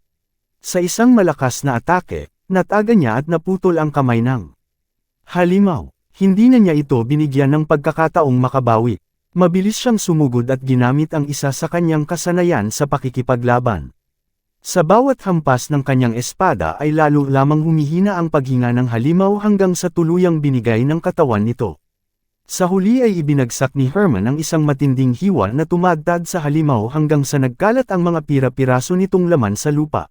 Sa isang malakas na atake, nataga niya at naputol ang kamay ng halimaw. Hindi na niya ito binigyan ng pagkakataong makabawi. Mabilis siyang sumugod at ginamit ang isa sa kanyang kasanayan sa pakikipaglaban. Sa bawat hampas ng kanyang espada ay lalo lamang humihina ang paghinga ng halimaw hanggang sa tuluyang binigay ng katawan nito. Sa huli ay ibinagsak ni Herman ang isang matinding hiwa na tumadtad sa halimaw hanggang sa nagkalat ang mga pira-piraso nitong laman sa lupa.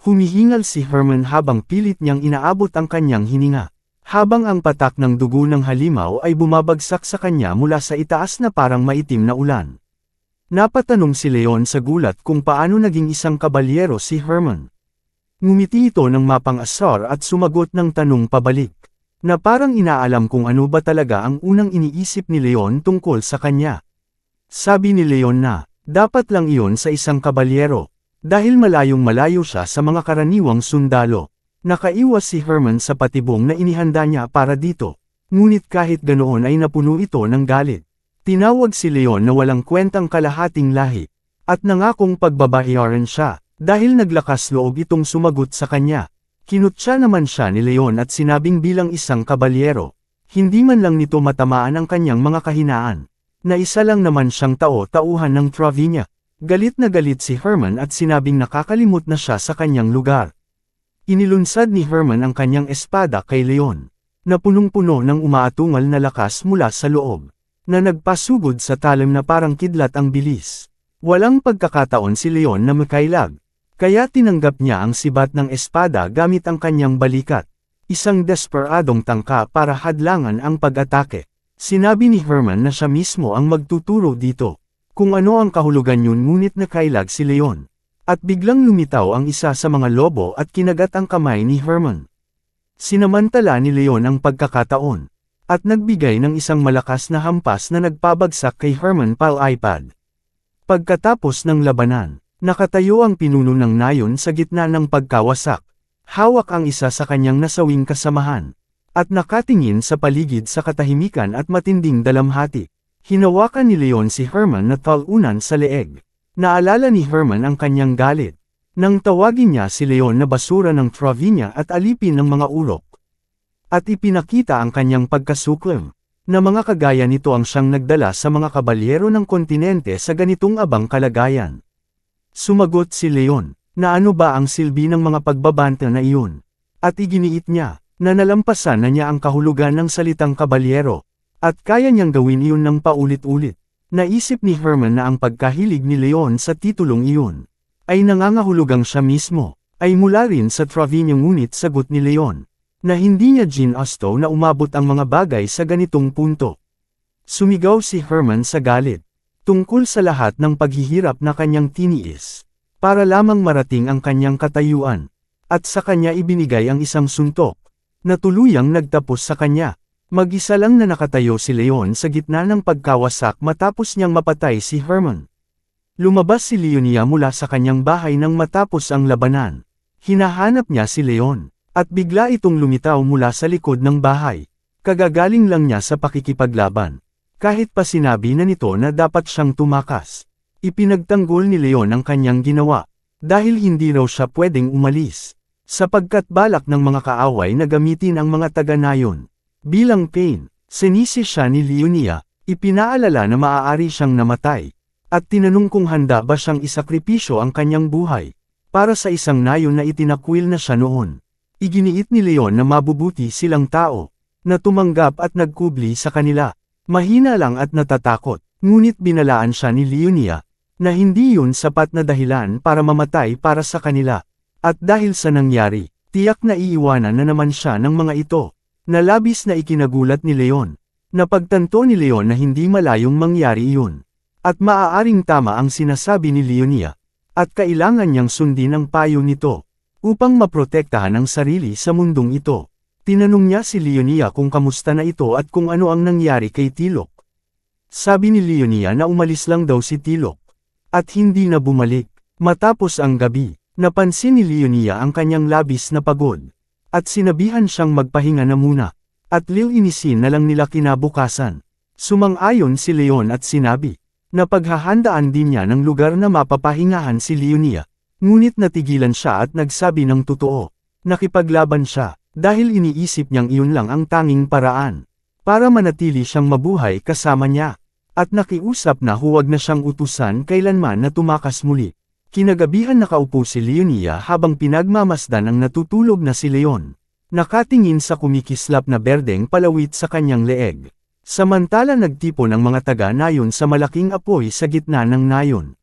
Humihingal si Herman habang pilit niyang inaabot ang kanyang hininga. Habang ang patak ng dugo ng halimaw ay bumabagsak sa kanya mula sa itaas na parang maitim na ulan. Napatanong si Leon sa gulat kung paano naging isang kabalyero si Herman. Ngumiti ito ng mapang-asar at sumagot ng tanong pabalik, na parang inaalam kung ano ba talaga ang unang iniisip ni Leon tungkol sa kanya. Sabi ni Leon na, dapat lang iyon sa isang kabalyero, dahil malayong malayo siya sa mga karaniwang sundalo. Nakaiwas si Herman sa patibong na inihanda niya para dito, ngunit kahit ganoon ay napuno ito ng galit. Tinawag si Leon na walang kwentang kalahating lahi, at nangakong pagbabayaran siya, dahil naglakas loob itong sumagot sa kanya. Kinutya naman siya ni Leon at sinabing bilang isang kabalyero, hindi man lang nito matamaan ang kanyang mga kahinaan, na isa lang naman siyang tao-tauhan ng Travinia. Galit na galit si Herman at sinabing nakakalimot na siya sa kanyang lugar. Inilunsad ni Herman ang kanyang espada kay Leon, na punong-puno ng umaatungal na lakas mula sa loob, na nagpasugod sa talim na parang kidlat ang bilis. Walang pagkakataon si Leon na makailag, kaya tinanggap niya ang sibat ng espada gamit ang kanyang balikat, isang desperadong tangka para hadlangan ang pag-atake. Sinabi ni Herman na siya mismo ang magtuturo dito, kung ano ang kahulugan yun, ngunit nakailag si Leon. At biglang lumitaw ang isa sa mga lobo at kinagat ang kamay ni Herman. Sinamantala ni Leon ang pagkakataon, at nagbigay ng isang malakas na hampas na nagpabagsak kay Herman pal-iPad. Pagkatapos ng labanan, nakatayo ang pinuno ng nayon sa gitna ng pagkawasak. Hawak ang isa sa kanyang nasawing kasamahan, at nakatingin sa paligid sa katahimikan at matinding dalamhati. Hinawakan ni Leon si Herman na talunan sa leeg. Naalala ni Herman ang kanyang galit, nang tawagin niya si Leon na basura ng Travinia at alipin ng mga urok. At ipinakita ang kanyang pagkasuklam, na mga kagaya nito ang siyang nagdala sa mga kabalyero ng kontinente sa ganitong abang kalagayan. Sumagot si Leon, na ano ba ang silbi ng mga pagbabanta na iyon, at iginiit niya, na nalampasan na niya ang kahulugan ng salitang kabalyero, at kaya niyang gawin iyon ng paulit-ulit. Naisip ni Herman na ang pagkahilig ni Leon sa titulong iyon ay nangangahulugang siya mismo ay mula rin sa Travinia, ngunit sagot ni Leon na hindi niya ginusto na umabot ang mga bagay sa ganitong punto. Sumigaw si Herman sa galit tungkol sa lahat ng paghihirap na kanyang tiniis para lamang marating ang kanyang katayuan, at sa kanya ibinigay ang isang suntok na tuluyang nagtapos sa kanya. Mag-isa lang na nakatayo si Leon sa gitna ng pagkawasak matapos niyang mapatay si Herman. Lumabas si Leonia mula sa kanyang bahay nang matapos ang labanan. Hinahanap niya si Leon, at bigla itong lumitaw mula sa likod ng bahay. Kagagaling lang niya sa pakikipaglaban. Kahit pa sinabi na nito na dapat siyang tumakas. Ipinagtanggol ni Leon ang kanyang ginawa, dahil hindi raw siya pwedeng umalis, sapagkat balak ng mga kaaway na gamitin ang mga taga-nayon. Bilang pain, sinisi siya ni Leonia, ipinaalala na maaari siyang namatay, at tinanong kung handa ba siyang isakripisyo ang kanyang buhay, para sa isang nayon na itinakwil na siya noon. Iginiit ni Leon na mabubuti silang tao, na tumanggap at nagkubli sa kanila. Mahina lang at natatakot, ngunit binalaan siya ni Leonia, na hindi yun sapat na dahilan para mamatay para sa kanila. At dahil sa nangyari, tiyak na iiwanan na naman siya ng mga ito. Na labis na ikinagulat ni Leon. Napagtanto ni Leon na hindi malayong mangyari iyon. At maaaring tama ang sinasabi ni Leonia. At kailangan niyang sundin ang payo nito, upang maprotektahan ang sarili sa mundong ito. Tinanong niya si Leonia kung kamusta na ito at kung ano ang nangyari kay Tilok. Sabi ni Leonia na umalis lang daw si Tilok, at hindi na bumalik. Matapos ang gabi, napansin ni Leonia ang kanyang labis na pagod. At sinabihan siyang magpahinga na muna, at lilinisin na lang nila kinabukasan. Sumang-ayon si Leon at sinabi, na paghahandaan din niya ng lugar na mapapahingahan si Leonia, ngunit natigilan siya at nagsabi ng totoo. Nakipaglaban siya, dahil iniisip niyang iyon lang ang tanging paraan, para manatili siyang mabuhay kasama niya, at nakiusap na huwag na siyang utusan kailanman na tumakas muli. Kinagabihan nakaupo si Leonia habang pinagmamasdan ang natutulog na si Leon. Nakatingin sa kumikislap na berdeng palawit sa kanyang leeg. Samantala nagtipon ang mga taga-nayon sa malaking apoy sa gitna ng nayon.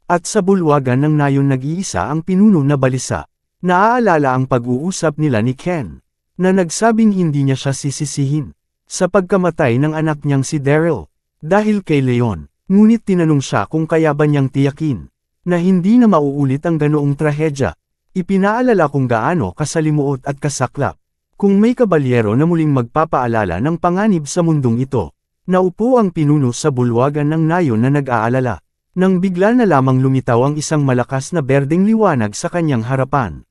At sa bulwagan ng nayon nag-iisa ang pinuno na balisa. Naaalala ang pag-uusap nila ni Ken, na nagsabing hindi niya siya sisisihin sa pagkamatay ng anak niyang si Daryl, dahil kay Leon. Ngunit tinanong siya kung kaya ba niyang tiyakin na hindi na mauulit ang ganoong trahedya. Ipinaalala kung gaano kasalimuot at kasaklap. Kung may kabalyero na muling magpapaalala ng panganib sa mundong ito, naupo ang pinuno sa bulwagan ng nayon na nag-aalala, nang bigla na lamang lumitaw ang isang malakas na berdeng liwanag sa kanyang harapan.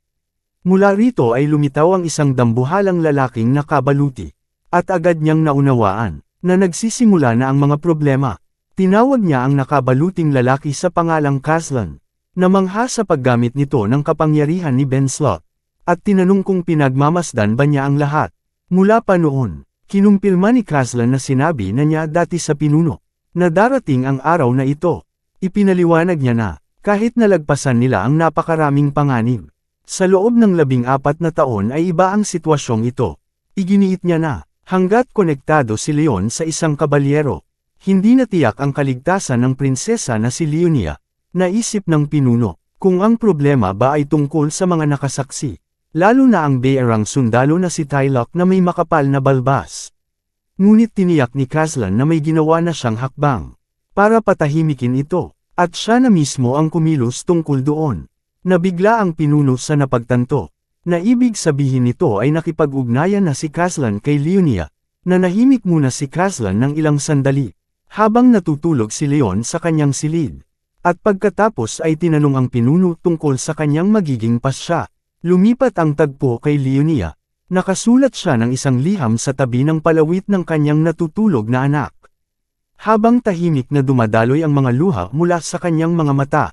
Mula rito ay lumitaw ang isang dambuhalang lalaking nakabaluti, at agad niyang naunawaan, na nagsisimula na ang mga problema. Tinawag niya ang nakabaluting lalaki sa pangalang Kazlan, na mangha sa paggamit nito ng kapangyarihan ni Ben Slot. At tinanong kung pinagmamasdan ba niya ang lahat. Mula pa noon, kinumpirma ni Kazlan na sinabi na niya dati sa pinuno, na darating ang araw na ito. Ipinaliwanag niya na, kahit nalagpasan nila ang napakaraming panganib, sa loob ng 14 na taon ay iba ang sitwasyong ito. Iginiit niya na, hanggat konektado si Leon sa isang kabalyero, hindi natiyak ang kaligtasan ng prinsesa na si Leonia. Naisip ng pinuno, kung ang problema ba ay tungkol sa mga nakasaksi. Lalo na ang bayarang sundalo na si Tylok na may makapal na balbas. Ngunit tiniyak ni Kazlan na may ginawa na siyang hakbang para patahimikin ito, at siya na mismo ang kumilos tungkol doon. Nabigla ang pinuno sa napagtanto, na ibig sabihin nito ay nakipag-ugnayan na si Kazlan kay Leonia, na nahimik muna si Kazlan ng ilang sandali, habang natutulog si Leon sa kanyang silid. At pagkatapos ay tinanong ang pinuno tungkol sa kanyang magiging pasya. Lumipat ang tagpo kay Leonia. Nakasulat siya ng isang liham sa tabi ng palawit ng kanyang natutulog na anak. Habang tahimik na dumadaloy ang mga luha mula sa kanyang mga mata,